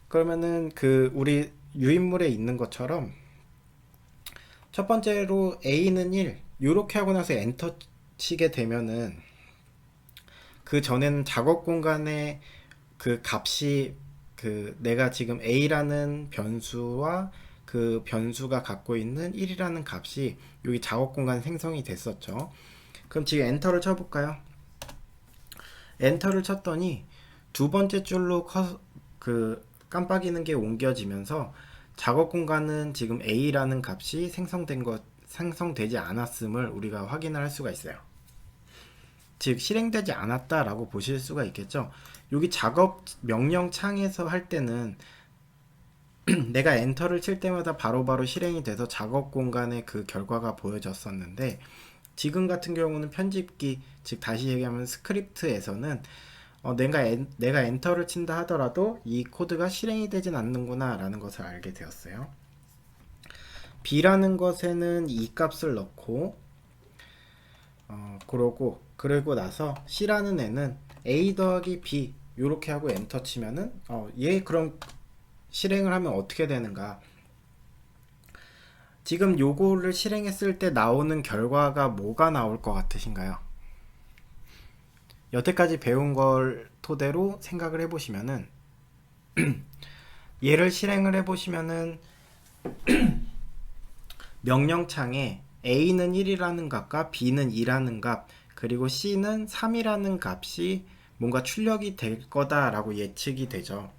그러면은 우리 유인물에 있는 것처럼 첫 번째로 A는 1 이렇게 하고 나서 엔터 치게 되면은 그 전에는 작업 공간에 그 값이 내가 지금 A라는 변수와 그 변수가 갖고 있는 1이라는 값이 여기 작업 공간 생성이 됐었죠. 그럼 지금 엔터를 쳐볼까요? 엔터를 쳤더니 두 번째 줄로 깜빡이는 게 옮겨지면서 작업 공간은 지금 A라는 값이 생성되지 않았음을 우리가 확인을 할 수가 있어요. 즉 실행되지 않았다라고 보실 수가 있겠죠. 여기 작업 명령 창에서 할 때는 내가 엔터를 칠 때마다 바로바로 실행이 돼서 작업 공간에 그 결과가 보여졌었는데, 지금 같은 경우는 편집기, 즉 다시 얘기하면 스크립트에서는 내가 엔터를 친다 하더라도 이 코드가 실행이 되진 않는구나 라는 것을 알게 되었어요. b라는 것에는 이 값을 넣고 그러고 나서 c라는 애는 a 더하기 b 요렇게 하고 엔터 치면은 얘 그럼 실행을 하면 어떻게 되는가. 지금 요거를 실행했을 때 나오는 결과가 뭐가 나올 것 같으신가요? 여태까지 배운 걸 토대로 생각을 해보시면은 얘를 실행을 해보시면은 명령창에 A는 1이라는 값과 B는 2라는 값, 그리고 C는 3이라는 값이 뭔가 출력이 될 거다라고 예측이 되죠.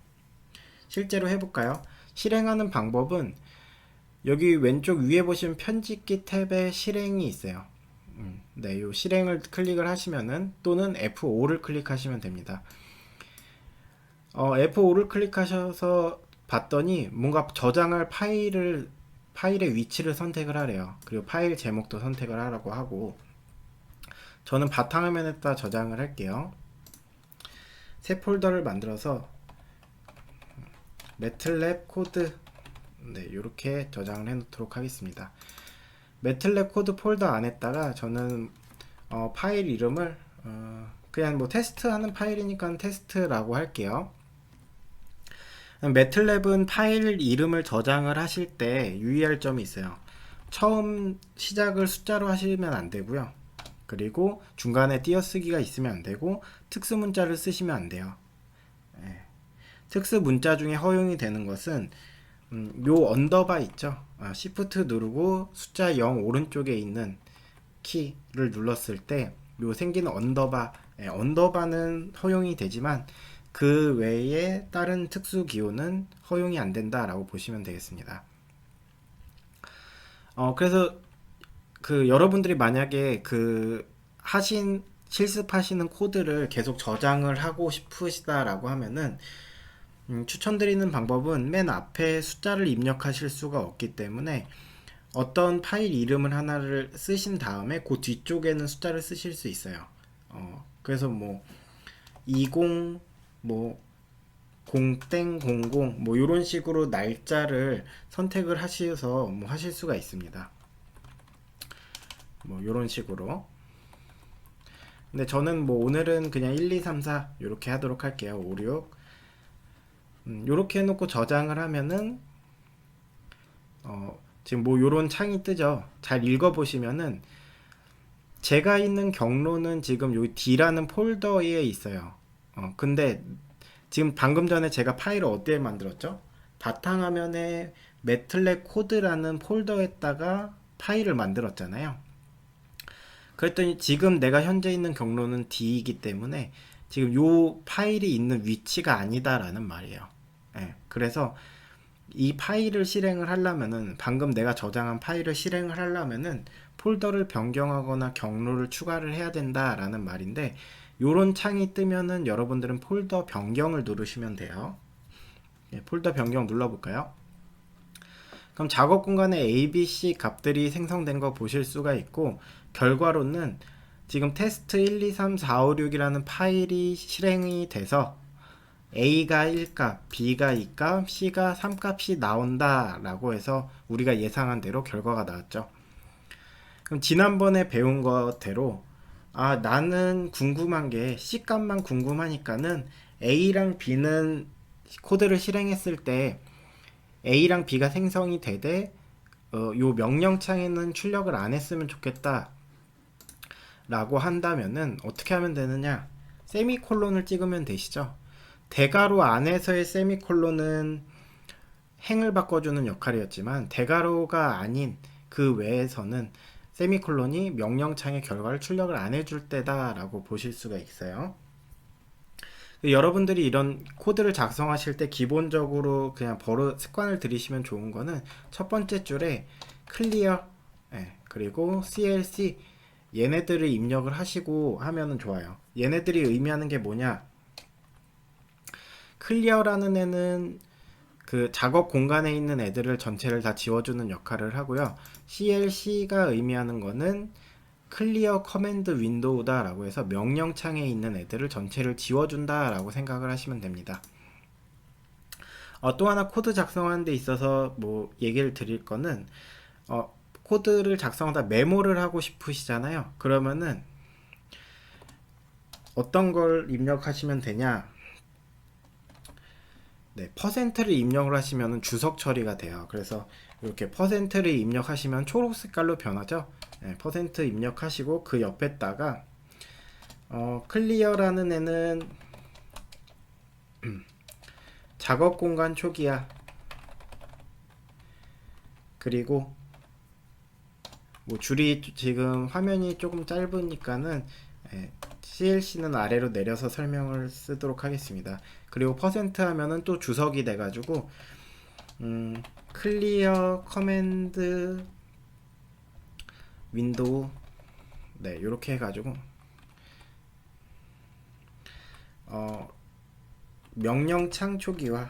실제로 해볼까요? 실행하는 방법은 여기 왼쪽 위에 보시면 편집기 탭에 실행이 있어요. 네, 요 실행을 클릭을 하시면은, 또는 F5를 클릭하시면 됩니다. F5를 클릭하셔서 봤더니 뭔가 저장할 파일의 위치를 선택을 하래요. 그리고 파일 제목도 선택을 하라고 하고, 저는 바탕화면에다 저장을 할게요. 새 폴더를 만들어서 매틀랩 코드, 네, 이렇게 저장을 해 놓도록 하겠습니다. 매틀랩 코드 폴더 안에다가 저는 파일 이름을 그냥 뭐 테스트하는 파일이니까 테스트라고 할게요. 매틀랩은 파일 이름을 저장을 하실 때 유의할 점이 있어요. 처음 시작을 숫자로 하시면 안 되고요. 그리고 중간에 띄어쓰기가 있으면 안 되고, 특수 문자를 쓰시면 안 돼요. 특수 문자 중에 허용이 되는 것은 요 언더바 있죠. Shift 누르고 숫자 0 오른쪽에 있는 키를 눌렀을 때 요 생기는 언더바는 허용이 되지만 그 외에 다른 특수 기호는 허용이 안 된다라고 보시면 되겠습니다. 그래서 여러분들이 만약에 실습하시는 코드를 계속 저장을 하고 싶으시다라고 하면은 추천드리는 방법은 맨 앞에 숫자를 입력하실 수가 없기 때문에 어떤 파일 이름을 하나를 쓰신 다음에 그 뒤쪽에는 숫자를 쓰실 수 있어요. 그래서 뭐 20 뭐 0땡00 뭐 이런 식으로 날짜를 선택을 하셔서 뭐 하실 수가 있습니다. 뭐 이런 식으로. 근데 저는 뭐 오늘은 그냥 1, 2, 3, 4 이렇게 하도록 할게요. 5, 6 이렇게 해놓고 저장을 하면은 지금 뭐 요런 창이 뜨죠. 잘 읽어보시면은 제가 있는 경로는 지금 요 D라는 폴더에 있어요. 근데 지금 방금 전에 제가 파일을 어디에 만들었죠? 바탕화면에 매틀랩 코드라는 폴더에다가 파일을 만들었잖아요. 그랬더니 지금 내가 현재 있는 경로는 D이기 때문에 지금 요 파일이 있는 위치가 아니다라는 말이에요. 그래서 이 파일을 실행을 하려면은, 방금 내가 저장한 파일을 실행을 하려면은 폴더를 변경하거나 경로를 추가를 해야 된다라는 말인데, 요런 창이 뜨면은 여러분들은 폴더 변경을 누르시면 돼요. 폴더 변경 눌러볼까요? 그럼 작업 공간에 A, B, C 값들이 생성된 거 보실 수가 있고, 결과로는 지금 테스트 1, 2, 3, 4, 5, 6이라는 파일이 실행이 돼서 A가 1값, B가 2값, C가 3값이 나온다 라고 해서 우리가 예상한 대로 결과가 나왔죠. 그럼 지난번에 배운 것대로 나는 궁금한 게 C값만 궁금하니까는 A랑 B는 코드를 실행했을 때 A랑 B가 생성이 되되 요 명령창에는 출력을 안 했으면 좋겠다 라고 한다면은 어떻게 하면 되느냐, 세미콜론을 찍으면 되시죠. 대괄호 안에서의 세미콜론은 행을 바꿔주는 역할이었지만, 대괄호가 아닌 그 외에서는 세미콜론이 명령창의 결과를 출력을 안 해줄 때다 라고 보실 수가 있어요. 여러분들이 이런 코드를 작성하실 때 기본적으로 그냥 습관을 들이시면 좋은 거는 첫 번째 줄에 클리어, 그리고 CLC 얘네들을 입력을 하시고 하면은 좋아요. 얘네들이 의미하는 게 뭐냐? 클리어라는 애는 그 작업 공간에 있는 애들을 전체를 다 지워주는 역할을 하고요. CLC가 의미하는 거는 클리어 커맨드 윈도우다 라고 해서 명령창에 있는 애들을 전체를 지워준다 라고 생각을 하시면 됩니다. 또 하나 코드 작성하는 데 있어서 뭐 얘기를 드릴 거는 코드를 작성하다 메모를 하고 싶으시잖아요. 그러면은 어떤 걸 입력하시면 되냐? 네, 퍼센트를 입력을 하시면 주석 처리가 돼요. 그래서 이렇게 퍼센트를 입력하시면 초록 색깔로 변하죠. 네, 퍼센트 입력하시고 그 옆에다가 클리어라는 애는 작업 공간 초기화, 그리고 뭐 줄이 지금 화면이 조금 짧으니까는 CLC는 아래로 내려서 설명을 쓰도록 하겠습니다. 그리고 퍼센트 하면은 또 주석이 돼가지고 클리어 커맨드 윈도우, 네, 이렇게 해가지고 명령창 초기화.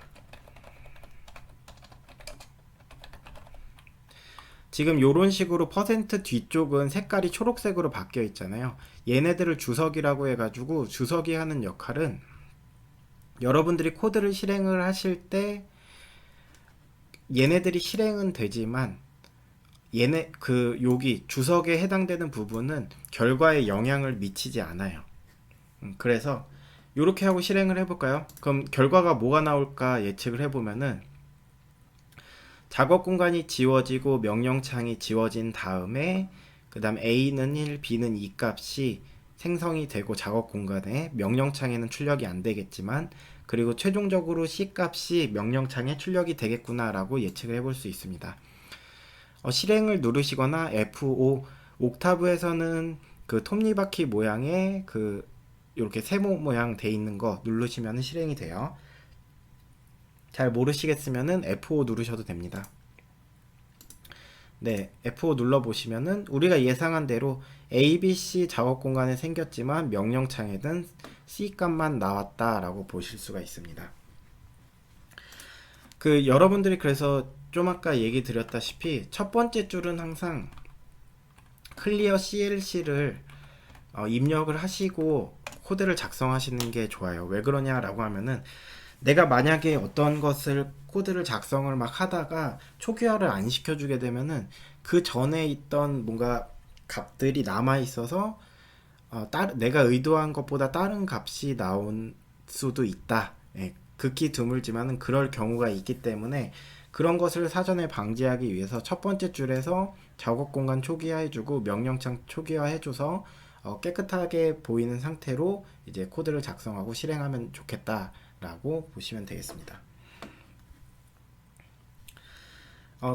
지금 요런 식으로 퍼센트 뒤쪽은 색깔이 초록색으로 바뀌어 있잖아요. 얘네들을 주석이라고 해가지고 주석이 하는 역할은 여러분들이 코드를 실행을 하실 때 얘네들이 실행은 되지만 얘네 여기 주석에 해당되는 부분은 결과에 영향을 미치지 않아요. 그래서 이렇게 하고 실행을 해볼까요? 그럼 결과가 뭐가 나올까 예측을 해보면은 작업 공간이 지워지고 명령창이 지워진 다음에 그 다음 A는 1, B는 2 값이 생성이 되고 작업 공간에 명령창에는 출력이 안 되겠지만 그리고 최종적으로 C 값이 명령창에 출력이 되겠구나 라고 예측을 해볼 수 있습니다. 실행을 누르시거나 F5 옥타브에서는 그 톱니바퀴 모양의 그 이렇게 세모 모양 돼 있는 거 누르시면 실행이 돼요. 잘 모르시겠으면은 F5 누르셔도 됩니다. 네, F5 눌러보시면은 우리가 예상한 대로 ABC 작업 공간에 생겼지만 명령창에는 C 값만 나왔다라고 보실 수가 있습니다. 여러분들이 그래서 좀 아까 얘기 드렸다시피 첫 번째 줄은 항상 클리어 CLC를 입력을 하시고 코드를 작성하시는 게 좋아요. 왜 그러냐라고 하면은 내가 만약에 어떤 것을 코드를 작성을 막 하다가 초기화를 안 시켜주게 되면은 그 전에 있던 뭔가 값들이 남아 있어서 내가 의도한 것보다 다른 값이 나온 수도 있다. 예, 극히 드물지만은 그럴 경우가 있기 때문에 그런 것을 사전에 방지하기 위해서 첫 번째 줄에서 작업 공간 초기화해주고 명령창 초기화해줘서 깨끗하게 보이는 상태로 이제 코드를 작성하고 실행하면 좋겠다라고 보시면 되겠습니다.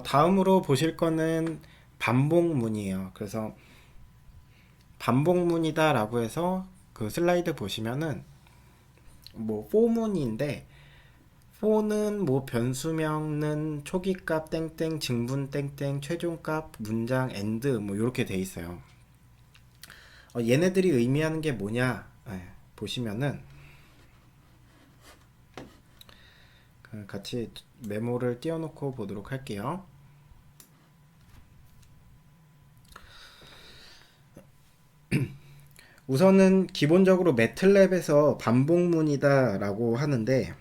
다음으로 보실 거는 반복문이에요. 그래서 반복문이다 라고 해서 그 슬라이드 보시면은 뭐 for문인데 for는 뭐 변수명은 초기값 땡땡 증분 땡땡 최종값 문장 end 뭐 이렇게 돼 있어요. 얘네들이 의미하는 게 뭐냐 보시면은 같이 메모를 띄워놓고 보도록 할게요. 우선은 기본적으로 매틀랩에서 반복문이다 라고 하는데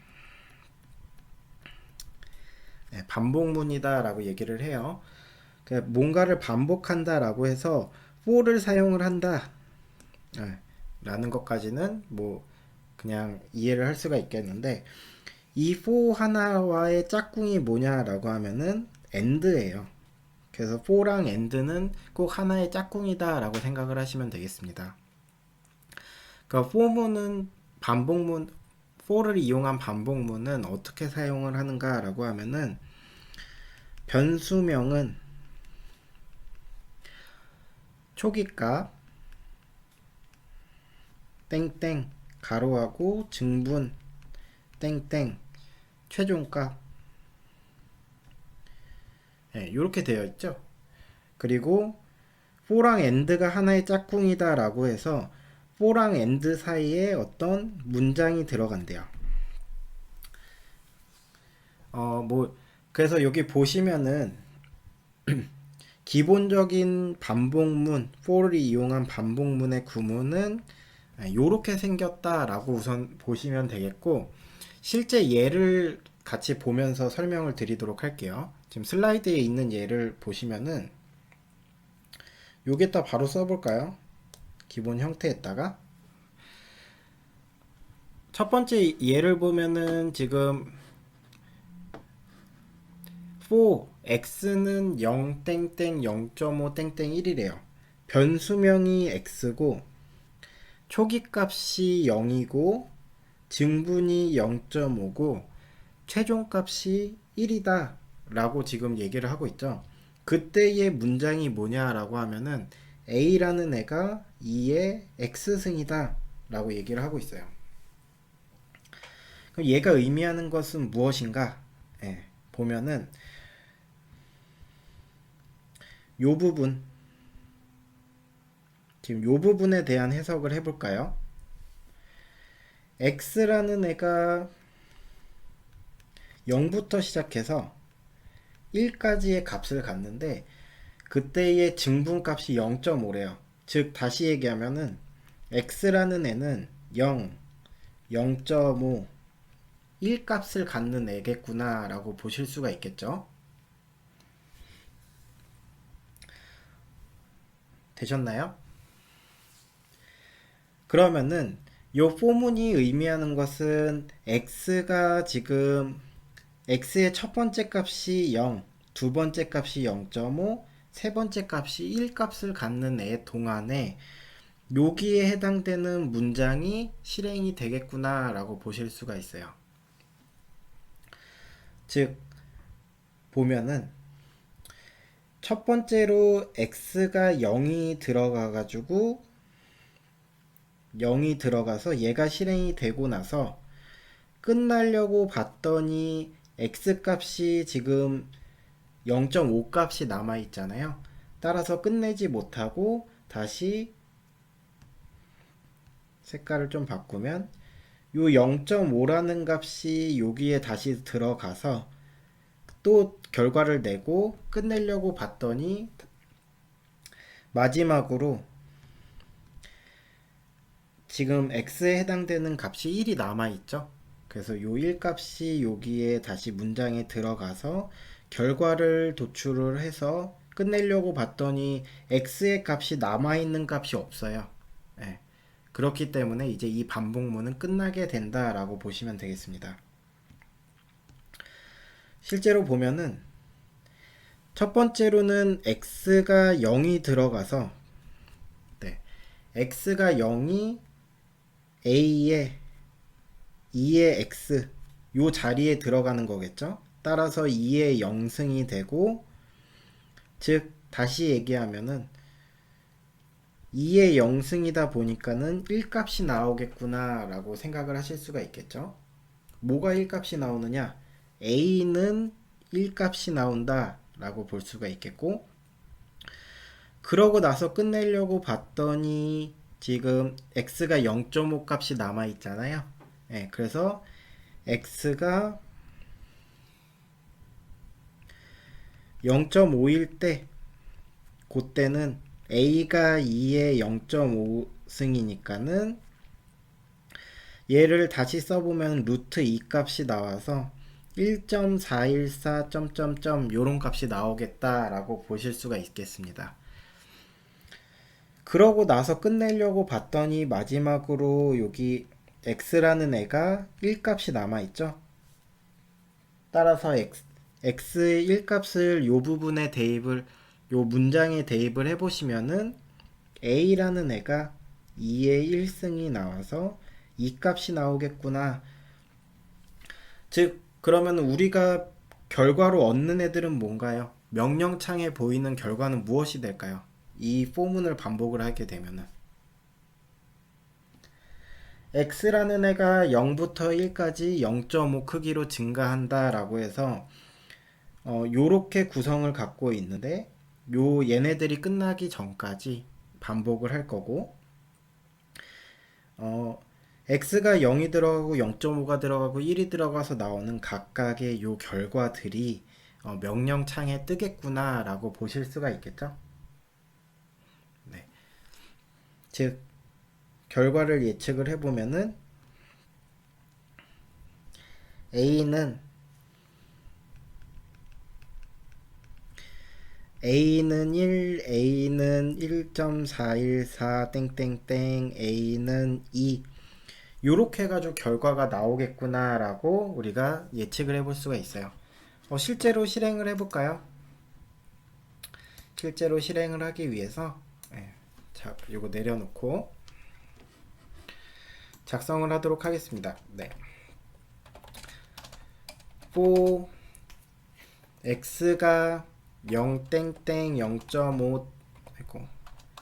반복문이다 라고 얘기를 해요. 뭔가를 반복한다 라고 해서 for를 사용을 한다 라는 것까지는 뭐 그냥 이해를 할 수가 있겠는데 이 for 하나와의 짝꿍이 뭐냐라고 하면은 and예요. 그래서 for랑 and는 꼭 하나의 짝꿍이다 라고 생각을 하시면 되겠습니다. 그러니까 for문은 반복문, for를 이용한 반복문은 어떻게 사용을 하는가 라고 하면은 변수명은 초기값 땡땡 가로하고 증분 땡땡 최종값 이렇게 되어 있죠. 그리고 for랑 and가 하나의 짝꿍이다 라고 해서 for랑 and 사이에 어떤 문장이 들어간대요. 그래서 여기 보시면은 기본적인 반복문, for를 이용한 반복문의 구문은 요렇게 생겼다라고 우선 보시면 되겠고, 실제 예를 같이 보면서 설명을 드리도록 할게요. 지금 슬라이드에 있는 예를 보시면은 여기다 바로 써볼까요? 기본 형태에다가 첫 번째 예를 보면은 지금 for x는 0 땡땡 0.5 땡땡 1이래요. 변수명이 x고 초기값이 0이고 증분이 0.5고 최종값이 1이다 라고 지금 얘기를 하고 있죠. 그때의 문장이 뭐냐라고 하면은 A라는 애가 2의 X승이다 라고 얘기를 하고 있어요. 그럼 얘가 의미하는 것은 무엇인가? 보면은 요 부분, 지금 요 부분에 대한 해석을 해볼까요? X라는 애가 0부터 시작해서 1까지의 값을 갖는데 그때의 증분값이 0.5래요. 즉 다시 얘기하면은 x라는 애는 0, 0.5, 1 값을 갖는 애겠구나 라고 보실 수가 있겠죠. 되셨나요? 그러면은 요 포문이 의미하는 것은 x가 지금 x의 첫 번째 값이 0, 두 번째 값이 0.5, 세 번째 값이 1 값을 갖는 애 동안에 여기에 해당되는 문장이 실행이 되겠구나 라고 보실 수가 있어요. 즉 보면은 첫 번째로 x가 0이 들어가 가지고 0이 들어가서 얘가 실행이 되고 나서 끝나려고 봤더니 x 값이 지금 0.5 값이 남아 있잖아요. 따라서 끝내지 못하고 다시 색깔을 좀 바꾸면 요 0.5라는 값이 여기에 다시 들어가서 또 결과를 내고 끝내려고 봤더니 마지막으로 지금 x에 해당되는 값이 1이 남아있죠. 그래서 요 1 값이 여기에 다시 문장에 들어가서 결과를 도출을 해서 끝내려고 봤더니 x의 값이 남아있는 값이 없어요. 네. 그렇기 때문에 이제 이 반복문은 끝나게 된다라고 보시면 되겠습니다. 실제로 보면은 첫 번째로는 x가 0이 들어가서 x가 0이 a의 2의 x 요 자리에 들어가는 거겠죠. 따라서 2의 0승이 되고 즉 다시 얘기하면은 2의 0승이다 보니까는 1값이 나오겠구나 라고 생각을 하실 수가 있겠죠. 뭐가 1값이 나오느냐? a는 1값이 나온다 라고 볼 수가 있겠고, 그러고 나서 끝내려고 봤더니 지금 x가 0.5 값이 남아 있잖아요. 그래서 x가 0.5일 때 그때는 a가 2의 0.5승이니까는 얘를 다시 써보면 루트 2 값이 나와서 1.414 점점점 요런 값이 나오겠다라고 보실 수가 있겠습니다. 그러고 나서 끝내려고 봤더니 마지막으로 여기 x라는 애가 1 값이 남아있죠. 따라서 x의 1 값을 요 부분에 대입을 요 문장에 대입을 해보시면은 a라는 애가 2의 1승이 나와서 2 값이 나오겠구나. 즉 그러면 우리가 결과로 얻는 애들은 뭔가요? 명령창에 보이는 결과는 무엇이 될까요? 이 포문을 반복을 하게 되면은 x라는 애가 0부터 1까지 0.5 크기로 증가한다 라고 해서 요렇게 구성을 갖고 있는데 얘네들이 끝나기 전까지 반복을 할 거고, x가 0이 들어가고 0.5가 들어가고 1이 들어가서 나오는 각각의 요 결과들이 명령창에 뜨겠구나 라고 보실 수가 있겠죠. 네. 즉 결과를 예측을 해보면은 A는 1, A는 1.414 땡땡땡, A는 2 요렇게 해가지고 결과가 나오겠구나 라고 우리가 예측을 해볼 수가 있어요. 실제로 실행을 해볼까요? 실제로 실행을 하기 위해서 자, 이거 내려놓고 작성을 하도록 하겠습니다. 네. for x가 0땡땡 0.5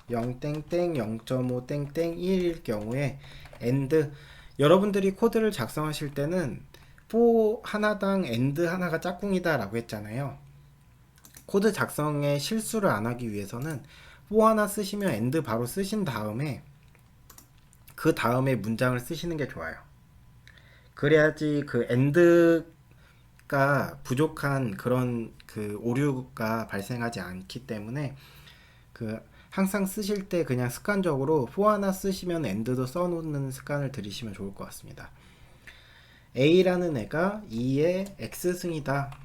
0땡땡 0.5 땡땡 1일 경우에 and 여러분들이 코드를 작성하실 때는 for 하나당 and 하나가 짝꿍이다 라고 했잖아요. 코드 작성에 실수를 안 하기 위해서는 for 하나 쓰시면 and 바로 쓰신 다음에 그 다음에 문장을 쓰시는 게 좋아요. 그래야지 그 and가 부족한 그런 그 오류가 발생하지 않기 때문에 그 항상 쓰실 때 그냥 습관적으로 for 하나 쓰시면 and도 써놓는 습관을 들이시면 좋을 것 같습니다. A라는 애가 2의 x승이다.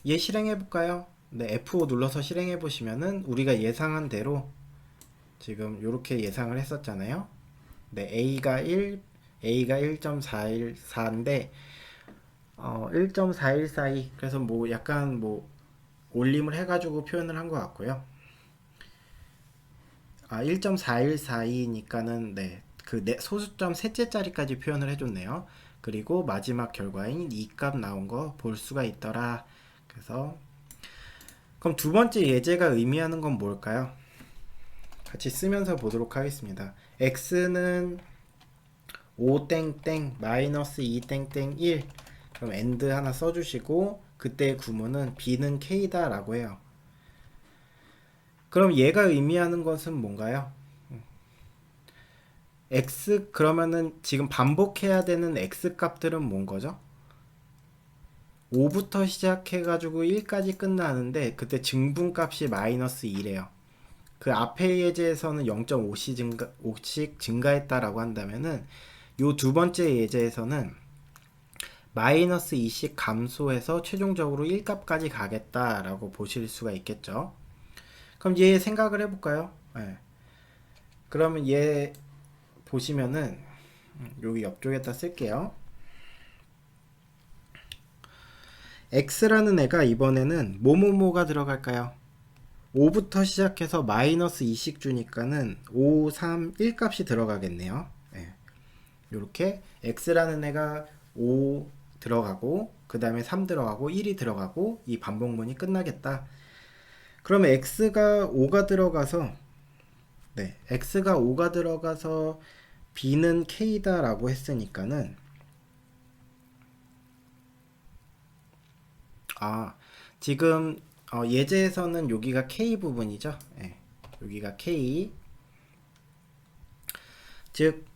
얘 실행해 볼까요? 네, F5 눌러서 실행해 보시면은 우리가 예상한 대로 지금 이렇게 예상을 했었잖아요. 네, A가 1.414인데 1.4142 그래서 뭐 약간 뭐 올림을 해가지고 표현을 한 것 같고요. 1.4142니까는 네, 그 소수점 셋째 자리까지 표현을 해줬네요. 그리고 마지막 결과인 이 값 나온 거 볼 수가 있더라. 그래서 그럼 두 번째 예제가 의미하는 건 뭘까요? 같이 쓰면서 보도록 하겠습니다. x는 5땡땡 마이너스 2땡땡 1 그럼 and 하나 써주시고 그때 구문은 b는 k다 라고 해요. 그럼 얘가 의미하는 것은 뭔가요? x 그러면은 지금 반복해야 되는 x 값들은 뭔 거죠? 5부터 시작해 가지고 1까지 끝나는데 그때 증분값이 마이너스 2래요. 그 앞에 예제에서는 0.5씩 증가했다라고 한다면은 요 두 번째 예제에서는 마이너스 2씩 감소해서 최종적으로 1값까지 가겠다라고 보실 수가 있겠죠. 그럼 얘 생각을 해볼까요? 네. 그러면 얘 보시면은 여기 옆쪽에다 쓸게요. x라는 애가 이번에는 뭐뭐뭐가 들어갈까요? 5부터 시작해서 마이너스 2씩 주니까는 5, 3, 1 값이 들어가겠네요. 네. 이렇게 x라는 애가 5 들어가고 그 다음에 3 들어가고 1이 들어가고 이 반복문이 끝나겠다. 그러면 x가 5가 들어가서 네, x가 5가 들어가서 b는 k다 라고 했으니까는 지금 예제에서는 여기가 k 부분이죠. 네, 여기가 k 즉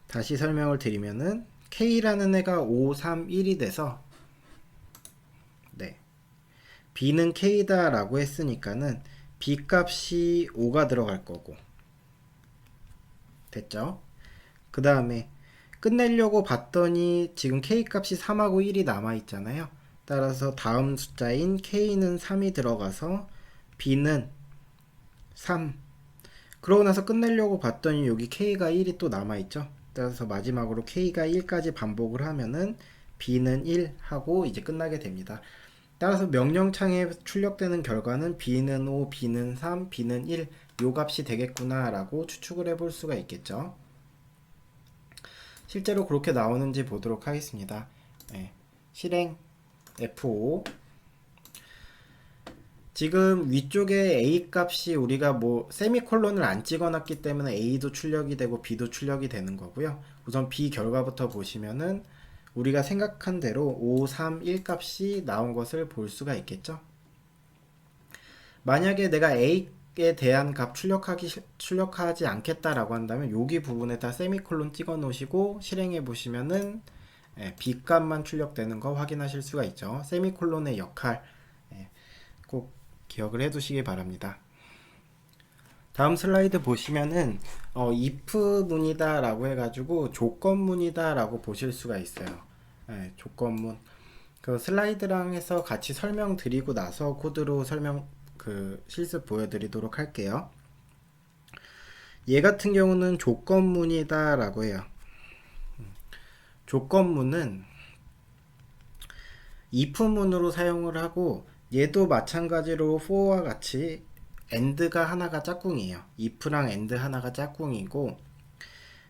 다시 설명을 드리면은 k라는 애가 5, 3, 1이 돼서 네, b는 k다 라고 했으니까는 b 값이 5가 들어갈 거고 됐죠? 그 다음에 끝내려고 봤더니 지금 k 값이 3하고 1이 남아 있잖아요. 따라서 다음 숫자인 k는 3이 들어가서 b는 3 그러고 나서 끝내려고 봤더니 여기 k가 1이 또 남아 있죠. 따라서 마지막으로 k가 1까지 반복을 하면은 b는 1 하고 이제 끝나게 됩니다. 따라서 명령창에 출력되는 결과는 b는 5, b는 3, b는 1 요 값이 되겠구나 라고 추측을 해볼 수가 있겠죠. 실제로 그렇게 나오는지 보도록 하겠습니다. 네. 실행 F5 지금 위쪽에 A 값이 우리가 뭐 세미콜론을 안 찍어놨기 때문에 A도 출력이 되고 B도 출력이 되는 거고요. 우선 B 결과부터 보시면은 우리가 생각한 대로 5, 3, 1 값이 나온 것을 볼 수가 있겠죠. 만약에 내가 A에 대한 값 출력하지 않겠다라고 한다면 여기 부분에다 세미콜론 찍어 놓으시고 실행해 보시면은 B 값만 출력되는 거 확인하실 수가 있죠. 세미콜론의 역할 꼭 기억을 해 두시기 바랍니다. 다음 슬라이드 보시면은 if 문이다 라고 해가지고 조건문이다 라고 보실 수가 있어요. 조건문. 그 슬라이드랑 해서 같이 설명드리고 나서 코드로 실습 보여드리도록 할게요. 얘 같은 경우는 조건문이다 라고 해요. 조건문은 if문으로 사용을 하고 얘도 마찬가지로 for와 같이 and가 하나가 짝꿍이에요. if랑 and 하나가 짝꿍이고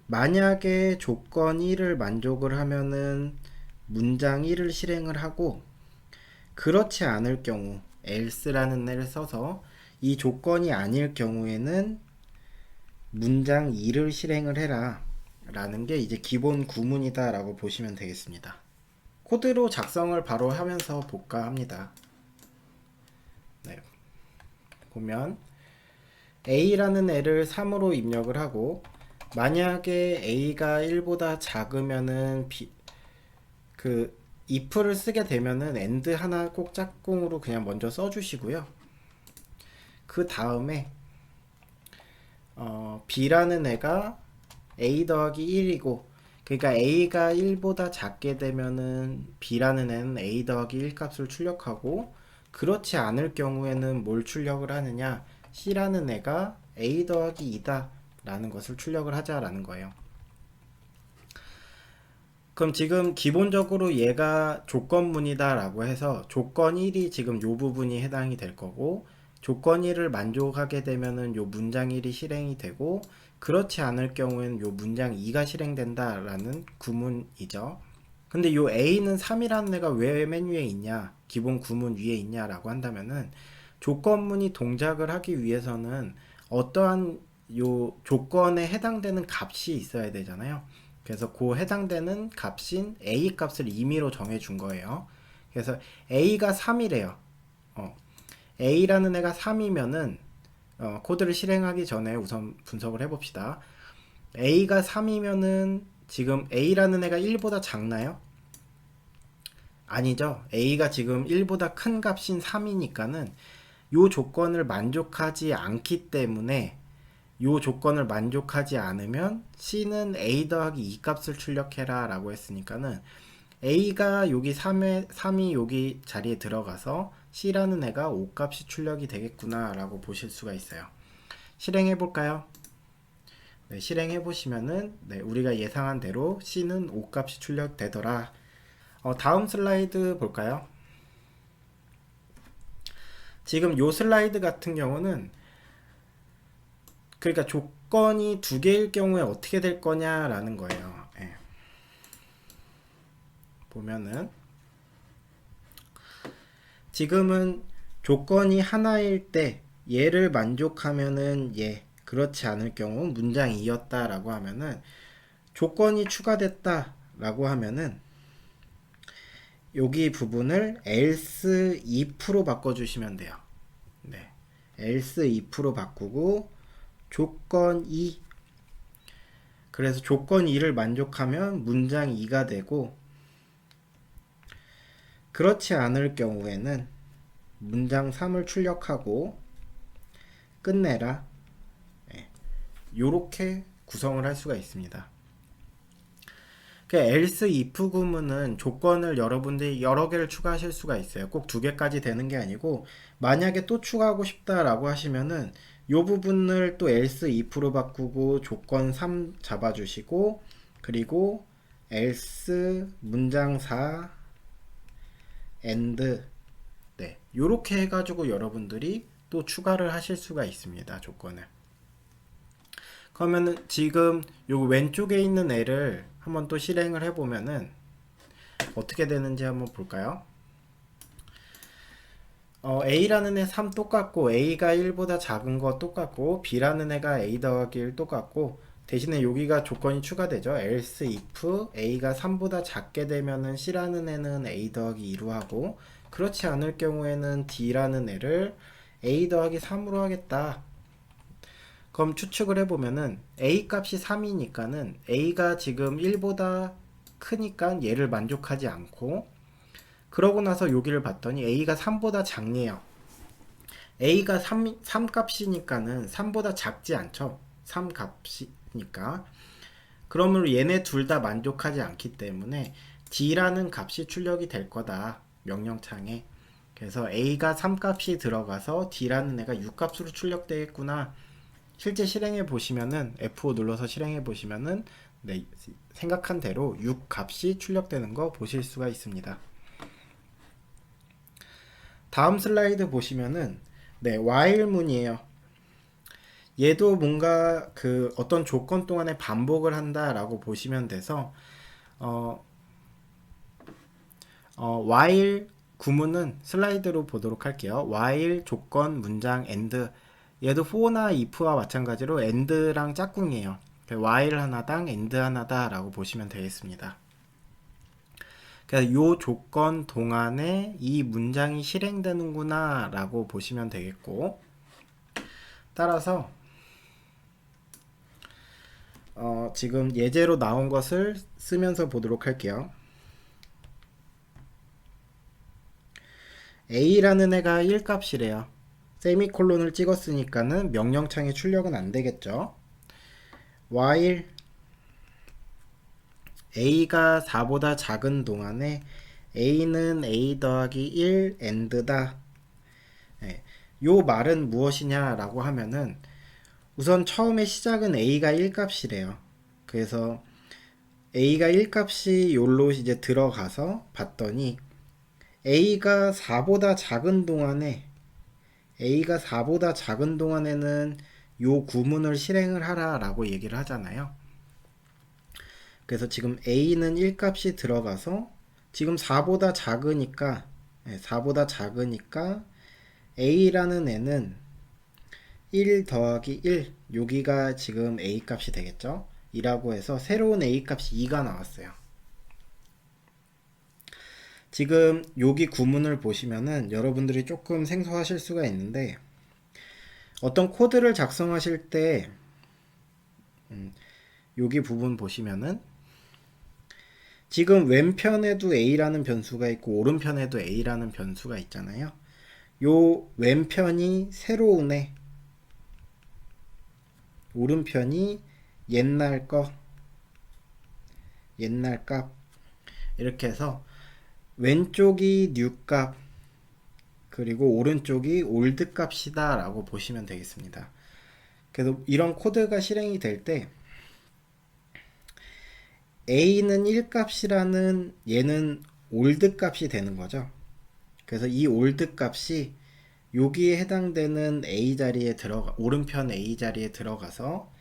만약에 조건 1을 만족을 하면은 문장 1을 실행을 하고 그렇지 않을 경우 else라는 애를 써서 이 조건이 아닐 경우에는 문장 2를 실행을 해라 라는 게 이제 기본 구문이다 라고 보시면 되겠습니다. 코드로 작성을 바로 하면서 볼까 합니다. 네. 보면 A라는 애를 3으로 입력을 하고 만약에 A가 1보다 작으면은 if를 쓰게 되면은 and 하나 꼭 짝꿍으로 그냥 먼저 써주시고요. 그 다음에 B라는 애가 A 더하기 1이고 그러니까 A가 1보다 작게 되면은 B라는 애는 A 더하기 1 값을 출력하고 그렇지 않을 경우에는 뭘 출력을 하느냐 C라는 애가 A 더하기 2다 라는 것을 출력을 하자라는 거예요. 그럼 지금 기본적으로 얘가 조건문이다 라고 해서 조건 1이 지금 요 부분이 해당이 될 거고 조건 1을 만족하게 되면은 요 문장 1이 실행이 되고 그렇지 않을 경우에는 요 문장 2가 실행된다 라는 구문이죠. 근데 요 A는 3이라는 애가 왜 맨 위에 있냐 기본 구문 위에 있냐 라고 한다면은 조건문이 동작을 하기 위해서는 어떠한 요 조건에 해당되는 값이 있어야 되잖아요. 그래서 그 해당되는 값인 A 값을 임의로 정해 준 거예요. 그래서 A가 3이래요. A라는 애가 3이면은 코드를 실행하기 전에 우선 분석을 해봅시다. A가 3이면은 지금 A라는 애가 1보다 작나요? 아니죠. A가 지금 1보다 큰 값인 3이니까는 요 조건을 만족하지 않기 때문에 요 조건을 만족하지 않으면 C는 A 더하기 2 값을 출력해라 라고 했으니까는 A가 여기 3이 여기 자리에 들어가서 C라는 애가 5 값이 출력이 되겠구나 라고 보실 수가 있어요. 실행해 볼까요? 네, 실행해 보시면은 우리가 예상한 대로 C는 5 값이 출력되더라. 다음 슬라이드 볼까요? 지금 요 슬라이드 같은 경우는 그러니까 조건이 두 개일 경우에 어떻게 될 거냐라는 거예요. 보면은 지금은 조건이 하나일 때 얘를 만족하면은 그렇지 않을 경우 문장 2였다 라고 하면은 조건이 추가됐다 라고 하면은 여기 부분을 else if로 바꿔주시면 돼요. else if로 바꾸고 조건 2 그래서 조건 2를 만족하면 문장 2가 되고 그렇지 않을 경우에는 문장 3을 출력하고 끝내라 요렇게 구성을 할 수가 있습니다. else if 구문은 조건을 여러분들이 여러 개를 추가하실 수가 있어요. 꼭 두 개까지 되는 게 아니고 만약에 또 추가하고 싶다라고 하시면은 요 부분을 또 else if로 바꾸고 조건 3 잡아주시고 그리고 else 문장 4 and 요렇게 해가지고 여러분들이 또 추가를 하실 수가 있습니다. 조건을. 그러면은 지금 요 왼쪽에 있는 애를 한번 또 실행을 해보면은 어떻게 되는지 한번 볼까요? A라는 애 3 똑같고 A가 1보다 작은 거 똑같고 B라는 애가 A 더하기 1 똑같고 대신에 여기가 조건이 추가되죠. else if A가 3보다 작게 되면은 C라는 애는 A 더하기 2로 하고 그렇지 않을 경우에는 D라는 애를 a 더하기 3으로 하겠다. 그럼 추측을 해보면은 a 값이 3이니까는 a가 지금 1보다 크니까 얘를 만족하지 않고, 그러고 나서 여기를 봤더니 a가 3보다 작네요. a가 3 값이니까는 3보다 작지 않죠. 3 값이니까. 그러므로 얘네 둘 다 만족하지 않기 때문에 d라는 값이 출력이 될 거다, 명령창에. 그래서 a가 3 값이 들어가서 d라는 애가 6 값으로 출력되겠구나. 실제 실행해 보시면은, F5 눌러서 실행해 보시면은 네, 생각한 대로 6 값이 출력되는 거 보실 수가 있습니다. 다음 슬라이드 보시면은 네, while문이에요. 얘도 뭔가 그 어떤 조건 동안에 반복을 한다라고 보시면 돼서 while 구문은 슬라이드로 보도록 할게요. while 조건 문장 and, 얘도 for나 if와 마찬가지로 and랑 짝꿍이에요. while 하나당 and 하나다 라고 보시면 되겠습니다. 그래서 이 조건 동안에 이 문장이 실행되는구나 라고 보시면 되겠고, 따라서 지금 예제로 나온 것을 쓰면서 보도록 할게요. a라는 애가 1 값이래요. 세미콜론을 찍었으니까는 명령창에 출력은 안 되겠죠. while a가 4보다 작은 동안에 a는 a 더하기 1 and다. 네. 요 말은 무엇이냐 라고 하면은, 우선 처음에 시작은 a가 1 값이래요. 그래서 a가 1 값이 요로 이제 들어가서 봤더니 a가 4보다 작은 동안에는 요 구문을 실행을 하라 라고 얘기를 하잖아요. 그래서 지금 a는 1 값이 들어가서 지금 4보다 작으니까 a라는 애는 1 더하기 1, 여기가 지금 a 값이 되겠죠. 이라고 해서 새로운 a 값이 2가 나왔어요. 지금 여기 구문을 보시면은 여러분들이 조금 생소하실 수가 있는데, 어떤 코드를 작성하실 때 여기 부분 보시면은 지금 왼편에도 a라는 변수가 있고 오른편에도 a라는 변수가 있잖아요. 요 왼편이 새로운 애, 오른편이 옛날 값, 이렇게 해서 왼쪽이 new 값, 그리고 오른쪽이 old 값이다 라고 보시면 되겠습니다. 그래서 이런 코드가 실행이 될 때 a는 1 값이라는 얘는 old 값이 되는 거죠. 그래서 이 old 값이 여기에 해당되는 a 자리에 오른편 a 자리에 들어가서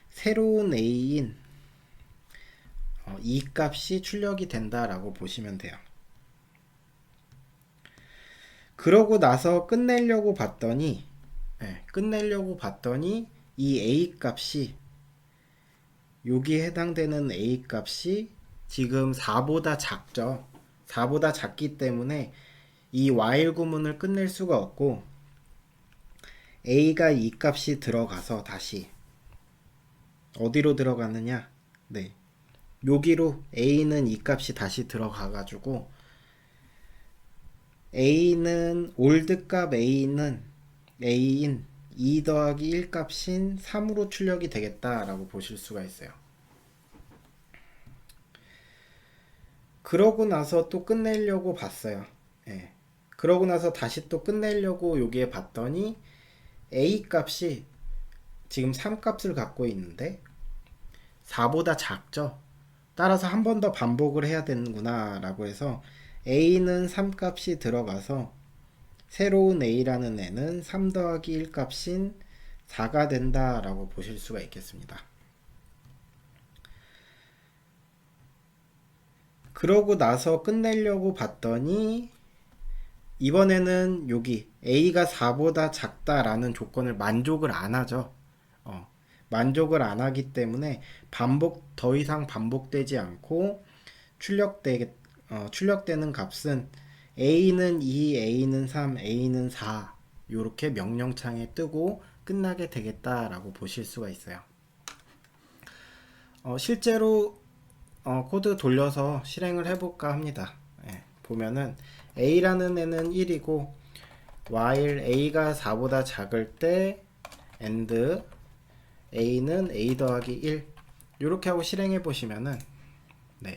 새로운 a인 이 값이 출력이 된다라고 보시면 돼요. 그러고 나서 끝내려고 봤더니 이 a 값이, 여기에 해당되는 a 값이 지금 4보다 작죠. 4보다 작기 때문에 이 while 구문을 끝낼 수가 없고, a가 이 값이 들어가서 다시 어디로 들어가느냐, 네, 여기로 a는 이 값이 다시 들어가 가지고 a는 old 값 a인 2 더하기 1 값인 3으로 출력이 되겠다 라고 보실 수가 있어요. 그러고 나서 또 끝내려고 봤어요. 그러고 나서 다시 또 끝내려고 여기에 봤더니 a 값이 지금 3 값을 갖고 있는데 4보다 작죠. 따라서 한 번 더 반복을 해야 되는구나 라고 해서 a는 3 값이 들어가서 새로운 a라는 애는 3 더하기 1 값인 4가 된다 라고 보실 수가 있겠습니다. 그러고 나서 끝내려고 봤더니 이번에는 여기 a가 4보다 작다라는 조건을 만족을 안 하죠. 만족을 안 하기 때문에 더 이상 반복되지 않고 출력되는 값은 a는 2, a는 3, a는 4 이렇게 명령창에 뜨고 끝나게 되겠다라고 보실 수가 있어요. 실제로 코드 돌려서 실행을 해볼까 합니다. 예, 보면은 a라는 애는 1이고 while a가 4보다 작을 때 and a는 a 더하기 1 이렇게 하고 실행해 보시면은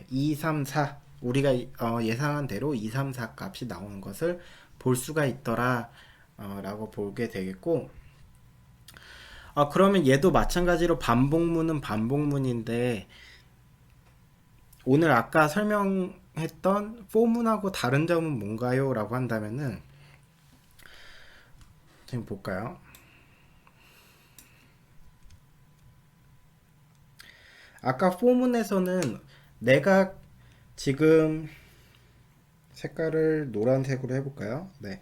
2, 3, 4 우리가 예상한 대로 2, 3, 4 값이 나오는 것을 볼 수가 있더라 라고 보게 되겠고, 그러면 얘도 마찬가지로 반복문은 반복문인데 오늘 아까 설명했던 for문하고 다른 점은 뭔가요? 라고 한다면은 지금 볼까요? 아까 for문에서는 내가 지금 색깔을 노란색으로 해볼까요? 네.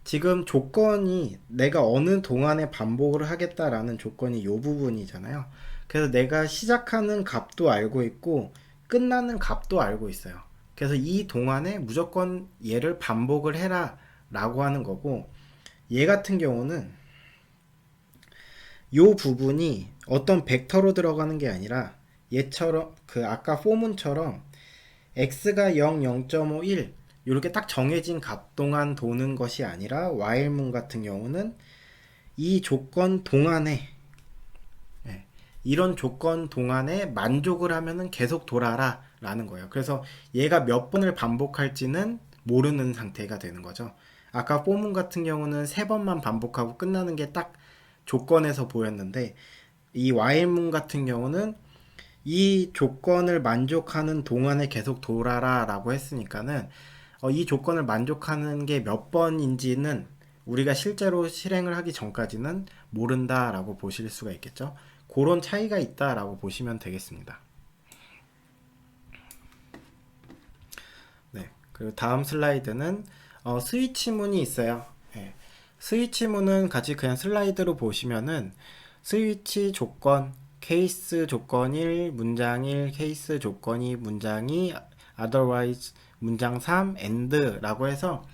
지금 조건이 내가 어느 동안에 반복을 하겠다라는 조건이 이 부분이잖아요. 그래서 내가 시작하는 값도 알고 있고 끝나는 값도 알고 있어요. 그래서 이 동안에 무조건 얘를 반복을 해라 라고 하는 거고, 얘 같은 경우는 이 부분이 어떤 벡터로 들어가는 게 아니라 얘처럼 그 아까 포문처럼 x가 0, 0.5, 1 이렇게 딱 정해진 값 동안 도는 것이 아니라 while문 같은 경우는 이 조건 동안에 이런 조건 동안에 만족을 하면은 계속 돌아라 라는 거예요. 그래서 얘가 몇 번을 반복할지는 모르는 상태가 되는 거죠. 아까 포문 같은 경우는 3번만 반복하고 끝나는 게 딱 조건에서 보였는데 이 while문 같은 경우는 이 조건을 만족하는 동안에 계속 돌아라 라고 했으니까는 이 조건을 만족하는 게 몇 번인지는 우리가 실제로 실행을 하기 전까지는 모른다 라고 보실 수가 있겠죠. 그런 차이가 있다 라고 보시면 되겠습니다. 네, 그리고 다음 슬라이드는 스위치문이 있어요. 네, 스위치문은 같이 그냥 슬라이드로 보시면은 스위치 조건, 케이스 조건 1, 문장 1, 케이스 조건 2, 문장 2, otherwise 문장 3, and 라고 해서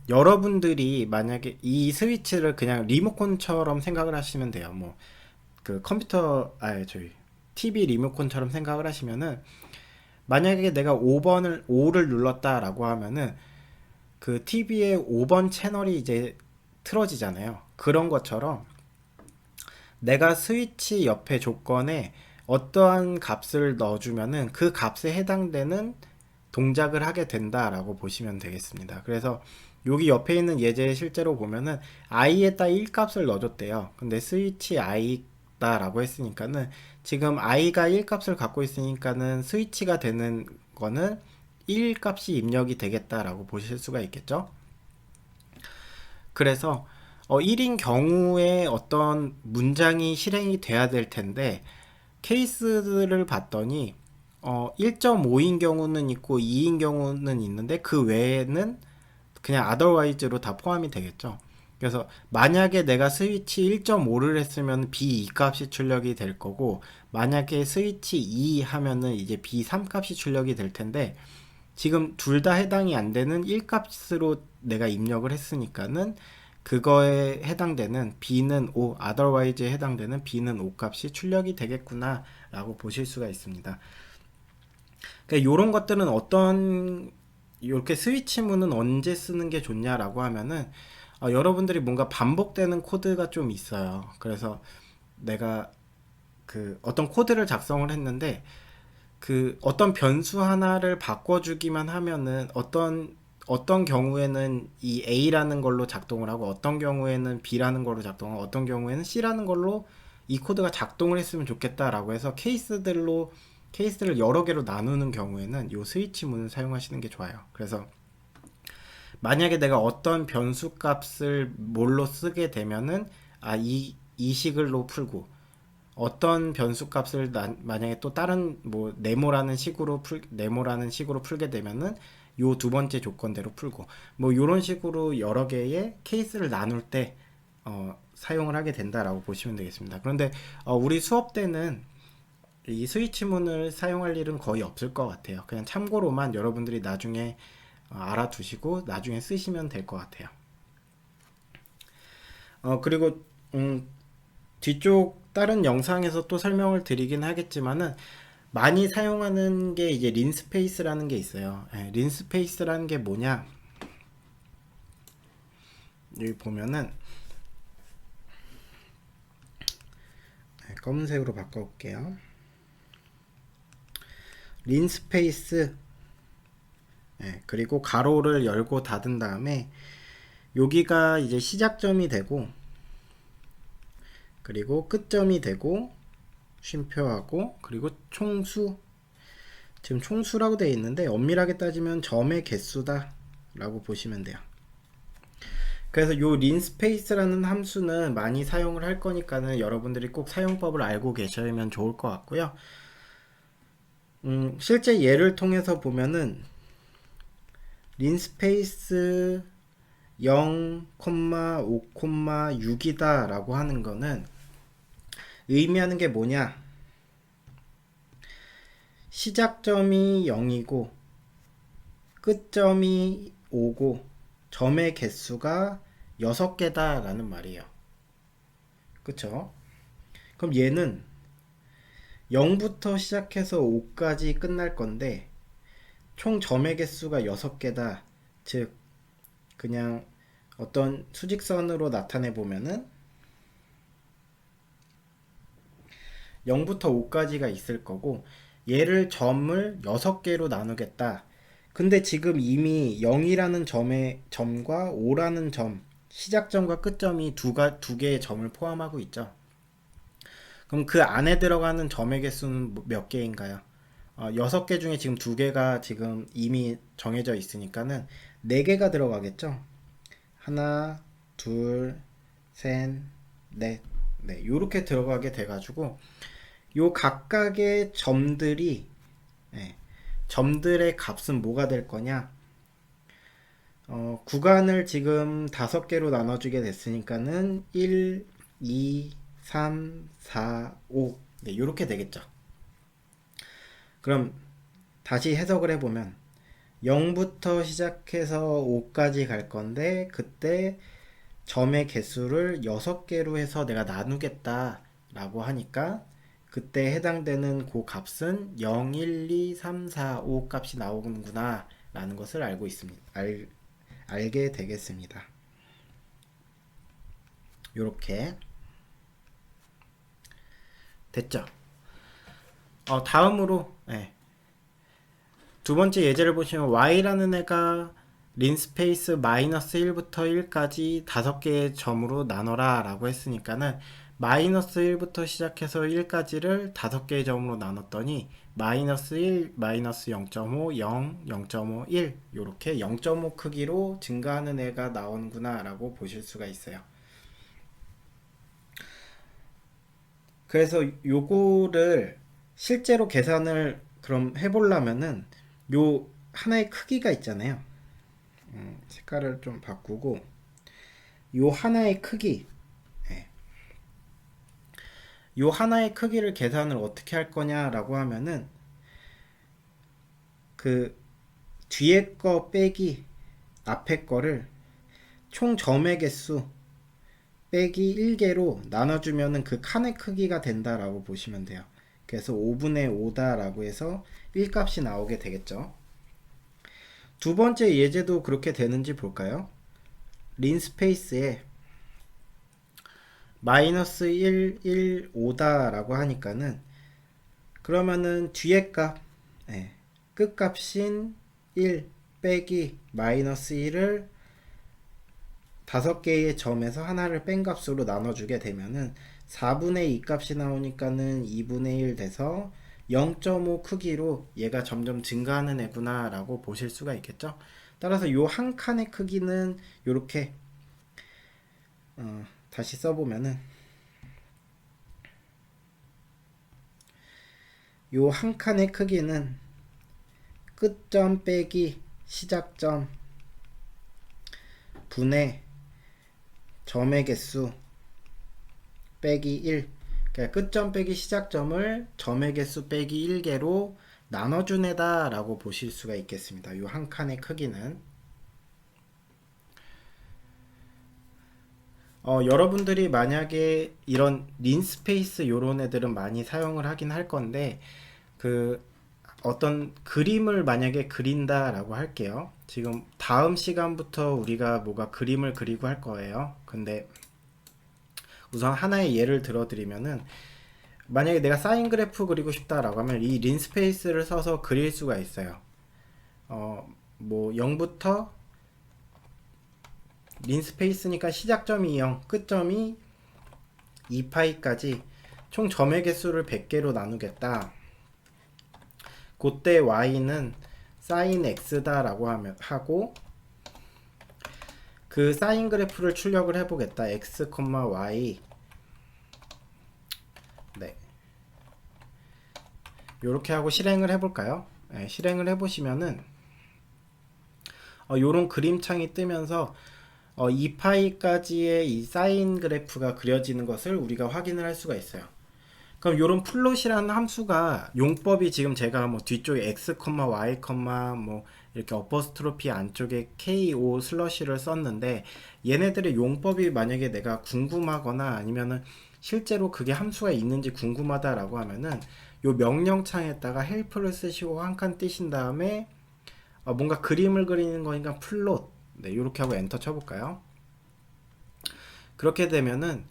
여러분들이 만약에 이 스위치를 그냥 리모컨처럼 생각을 하시면 돼요. 뭐 그 컴퓨터 저희 TV 리모컨처럼 생각을 하시면은 만약에 내가 5를 눌렀다라고 하면은 그 TV의 5번 채널이 이제 틀어지잖아요. 그런 것처럼 내가 스위치 옆에 조건에 어떠한 값을 넣어주면은 그 값에 해당되는 동작을 하게 된다라고 보시면 되겠습니다. 그래서 여기 옆에 있는 예제 실제로 보면은 i에다 1값을 넣어줬대요. 근데 스위치 i다라고 했으니까는 지금 i가 1값을 갖고 있으니까는 스위치가 되는 거는 1값이 입력이 되겠다라고 보실 수가 있겠죠. 그래서 1인 경우에 어떤 문장이 실행이 돼야 될 텐데 케이스를 봤더니 1.5인 경우는 있고 2인 경우는 있는데 그 외에는 그냥 otherwise로 다 포함이 되겠죠. 그래서 만약에 내가 스위치 1.5를 했으면 B2 값이 출력이 될 거고 만약에 스위치 2 하면은 이제 B3 값이 출력이 될 텐데 지금 둘 다 해당이 안 되는 1 값으로 내가 입력을 했으니까는 그거에 해당되는 B는 5, otherwise에 해당되는 B는 5 값이 출력이 되겠구나 라고 보실 수가 있습니다. 그러니까 이런 것들은 이렇게 스위치문은 언제 쓰는 게 좋냐라고 하면은 여러분들이 뭔가 반복되는 코드가 좀 있어요. 그래서 내가 그 어떤 코드를 작성을 했는데 그 어떤 변수 하나를 바꿔주기만 하면은 어떤 경우에는 이 A라는 걸로 작동을 하고 어떤 경우에는 B라는 걸로 작동하고 어떤 경우에는 C라는 걸로 이 코드가 작동을 했으면 좋겠다라고 해서 케이스를 여러 개로 나누는 경우에는 이 스위치문을 사용하시는 게 좋아요. 그래서 만약에 내가 어떤 변수 값을 뭘로 쓰게 되면은 이 식으로 풀고 어떤 변수 값을 만약에 또 다른 뭐 네모라는 식으로 풀게 되면은 요 두 번째 조건대로 풀고 뭐 요런 식으로 여러 개의 케이스를 나눌 때 사용을 하게 된다라고 보시면 되겠습니다. 그런데 우리 수업 때는 이 스위치문을 사용할 일은 거의 없을 것 같아요. 그냥 참고로만 여러분들이 나중에 알아두시고 나중에 쓰시면 될 것 같아요. 그리고 뒤쪽 다른 영상에서 또 설명을 드리긴 하겠지만은 많이 사용하는 게 이제 린스페이스라는 게 있어요. 예, 린스페이스라는 게 뭐냐? 여기 보면은 검은색으로 바꿔볼게요. 린스페이스, 그리고 가로를 열고 닫은 다음에 여기가 이제 시작점이 되고, 그리고 끝점이 되고, 쉼표하고, 그리고 총수. 지금 총수라고 되어 있는데 엄밀하게 따지면 점의 개수다 라고 보시면 돼요. 그래서 요 린스페이스라는 함수는 많이 사용을 할 거니까는 여러분들이 꼭 사용법을 알고 계시면 좋을 것 같고요. 실제 예를 통해서 보면은 린스페이스 0, 5, 6이다 라고 하는 거는 의미하는 게 뭐냐? 시작점이 0이고 끝점이 5고 점의 개수가 6개다 라는 말이에요. 그쵸? 그럼 얘는 0부터 시작해서 5까지 끝날 건데 총 점의 개수가 6개다. 즉 그냥 어떤 수직선으로 나타내 보면은 0부터 5까지가 있을 거고 얘를 점을 6개로 나누겠다. 근데 지금 이미 0이라는 점과 5라는 점, 시작점과 끝점이 두 개의 점을 포함하고 있죠. 그럼 그 안에 들어가는 점의 개수는 몇 개인가요? 6개 중에 지금 2개가 지금 이미 정해져 있으니까는 4개가 들어가겠죠? 하나, 둘, 셋, 넷. 네, 요렇게 들어가게 돼가지고 요 각각의 점들이 점들의 값은 뭐가 될 거냐? 구간을 지금 5개로 나눠주게 됐으니까는 1, 2, 3, 4, 5 네, 이렇게 되겠죠. 그럼 다시 해석을 해보면 0부터 시작해서 5까지 갈 건데 그때 점의 개수를 6개로 해서 내가 나누겠다 라고 하니까 그때 해당되는 그 값은 0, 1, 2, 3, 4, 5 값이 나오는구나 라는 것을 알고 있습니다. 알게 되겠습니다. 요렇게 됐죠? 다음으로 두 번째 예제를 보시면 y라는 애가 린스페이스 마이너스 1부터 1까지 5개의 점으로 나눠라 라고 했으니까는 마이너스 1부터 시작해서 1까지를 5개의 점으로 나눴더니 마이너스 1, 마이너스 0.5, 0, 0.5, 1 요렇게 0.5 크기로 증가하는 애가 나오는구나 라고 보실 수가 있어요. 그래서 요거를 실제로 계산을 그럼 해보려면은 요 하나의 크기가 있잖아요. 색깔을 좀 바꾸고 요 하나의 크기 요 하나의 크기를 계산을 어떻게 할 거냐라고 하면은 그 뒤에 거 빼기 앞에 거를 총 점의 개수 빼기 1개로 나눠주면은 그 칸의 크기가 된다라고 보시면 돼요. 그래서 5분의 5다라고 해서 1값이 나오게 되겠죠. 두 번째 예제도 그렇게 되는지 볼까요? 린스페이스에 마이너스 1, 1, 5다 라고 하니까는 그러면은 뒤에 값 끝값인 1 빼기 마이너스 1을 5개의 점에서 하나를 뺀 값으로 나눠주게 되면은 4분의 2 값이 나오니까는 2분의 1 돼서 0.5 크기로 얘가 점점 증가하는 애구나 라고 보실 수가 있겠죠. 따라서 요 한 칸의 크기는 요렇게 다시 써보면은 요 한 칸의 크기는 끝점 빼기 시작점 분의 점의 개수 빼기 1 그러니까 끝점 빼기 시작점을 점의 개수 빼기 1개로 나눠준 애다 라고 보실 수가 있겠습니다. 요 한 칸의 크기는 여러분들이 만약에 이런 린스페이스 요런 애들은 많이 사용을 하긴 할 건데, 그 어떤 그림을 만약에 그린다라고 할게요. 지금 다음 시간부터 우리가 뭐가 그림을 그리고 할 거예요. 근데 우선 하나의 예를 들어드리면은, 만약에 내가 사인 그래프 그리고 싶다라고 하면 이 린스페이스를 써서 그릴 수가 있어요. 뭐 0부터 린스페이스니까 시작점이 0, 끝점이 2파이까지 총 점의 개수를 100개로 나누겠다. 그때 y는 sin x다라고 하고, 그 사인 그래프를 출력을 해보겠다. x, y. 네. 요렇게 하고 실행을 해볼까요? 네, 실행을 해보시면은 요런 그림창이 뜨면서 2파이까지의 이 사인 그래프가 그려지는 것을 우리가 확인을 할 수가 있어요. 그럼 요런 플롯이라는 함수가 용법이 지금 제가 뭐 뒤쪽에 x, y, 뭐 이렇게 어퍼스트로피 안쪽에 ko 슬러시를 썼는데, 얘네들의 용법이 만약에 내가 궁금하거나 아니면은 실제로 그게 함수가 있는지 궁금하다라고 하면은 요 명령창에다가 help를 쓰시고 한 칸 띄신 다음에 뭔가 그림을 그리는 거니까 플롯, 네, 이렇게 하고 엔터 쳐볼까요? 그렇게 되면은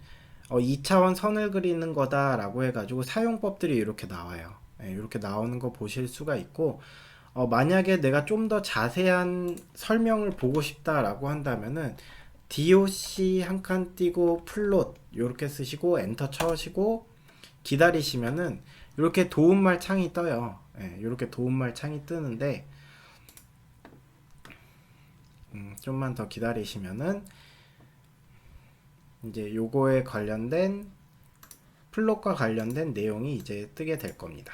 2차원 선을 그리는 거다라고 해가지고 사용법들이 이렇게 나와요. 네, 이렇게 나오는 거 보실 수가 있고, 만약에 내가 좀 더 자세한 설명을 보고 싶다라고 한다면은 doc 한 칸 띄고 플롯 이렇게 쓰시고 엔터 쳐시고 기다리시면은 이렇게 도움말 창이 떠요. 이렇게 도움말 창이 뜨는데, 좀만 더 기다리시면은 이제 요거에 관련된 플롯과 관련된 내용이 이제 뜨게 될 겁니다.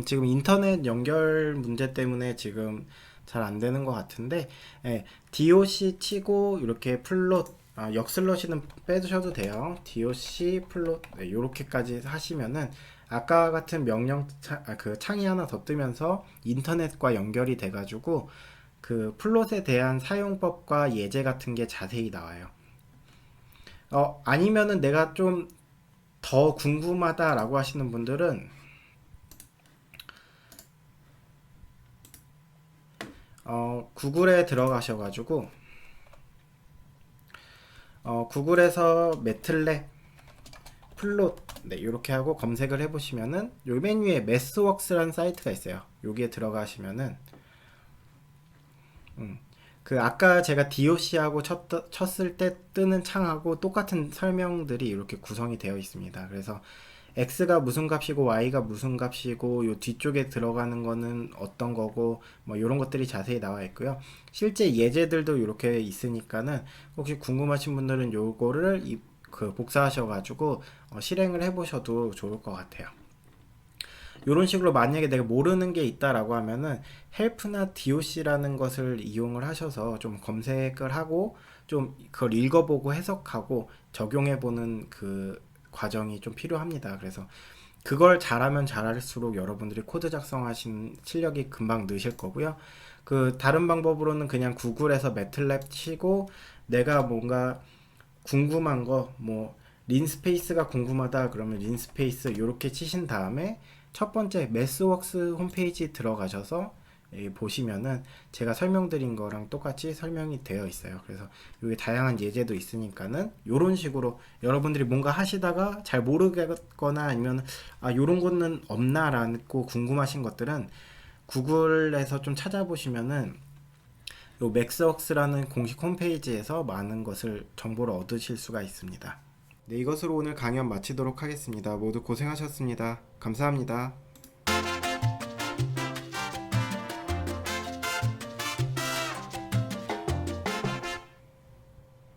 지금 인터넷 연결 문제 때문에 지금 잘 안 되는 것 같은데, doc 치고 이렇게 플롯, 역슬러시는 빼주셔도 돼요. doc 플롯, 이렇게까지 하시면은 아까 같은 명령 그 창이 하나 더 뜨면서 인터넷과 연결이 돼가지고 그 플롯에 대한 사용법과 예제 같은 게 자세히 나와요. 아니면은 내가 좀 더 궁금하다라고 하시는 분들은 구글에 들어가셔가지고 구글에서 매틀랩 플롯, 네, 이렇게 하고 검색을 해보시면은 요 맨 위에 매스웍스라는 사이트가 있어요. 여기에 들어가시면은 그 아까 제가 doc하고 쳤을 때 뜨는 창하고 똑같은 설명들이 이렇게 구성이 되어 있습니다. 그래서 x가 무슨 값이고 y가 무슨 값이고 요 뒤쪽에 들어가는 거는 어떤 거고 뭐 이런 것들이 자세히 나와 있고요. 실제 예제들도 이렇게 있으니까는 혹시 궁금하신 분들은 요거를 복사하셔가지고 실행을 해보셔도 좋을 것 같아요. 이런 식으로 만약에 내가 모르는 게 있다라고 하면은 help나 doc라는 것을 이용을 하셔서 좀 검색을 하고 좀 그걸 읽어보고 해석하고 적용해보는 그 과정이 좀 필요합니다. 그래서 그걸 잘하면 잘할수록 여러분들이 코드 작성하신 실력이 금방 느실 거고요. 그 다른 방법으로는 그냥 구글에서 매틀랩 치고 내가 뭔가 궁금한 거, 뭐 린스페이스가 궁금하다 그러면 린스페이스 이렇게 치신 다음에 첫 번째 매스웍스 홈페이지 들어가셔서 보시면은 제가 설명드린 거랑 똑같이 설명이 되어 있어요. 그래서 여기 다양한 예제도 있으니까는 이런 식으로 여러분들이 뭔가 하시다가 잘 모르겠거나 아니면 요런 거는 없나라고 궁금하신 것들은 구글에서 좀 찾아보시면은 요 맥스웍스라는 공식 홈페이지에서 많은 것을 정보를 얻으실 수가 있습니다. 네, 이것으로 오늘 강연 마치도록 하겠습니다. 모두 고생하셨습니다. 감사합니다.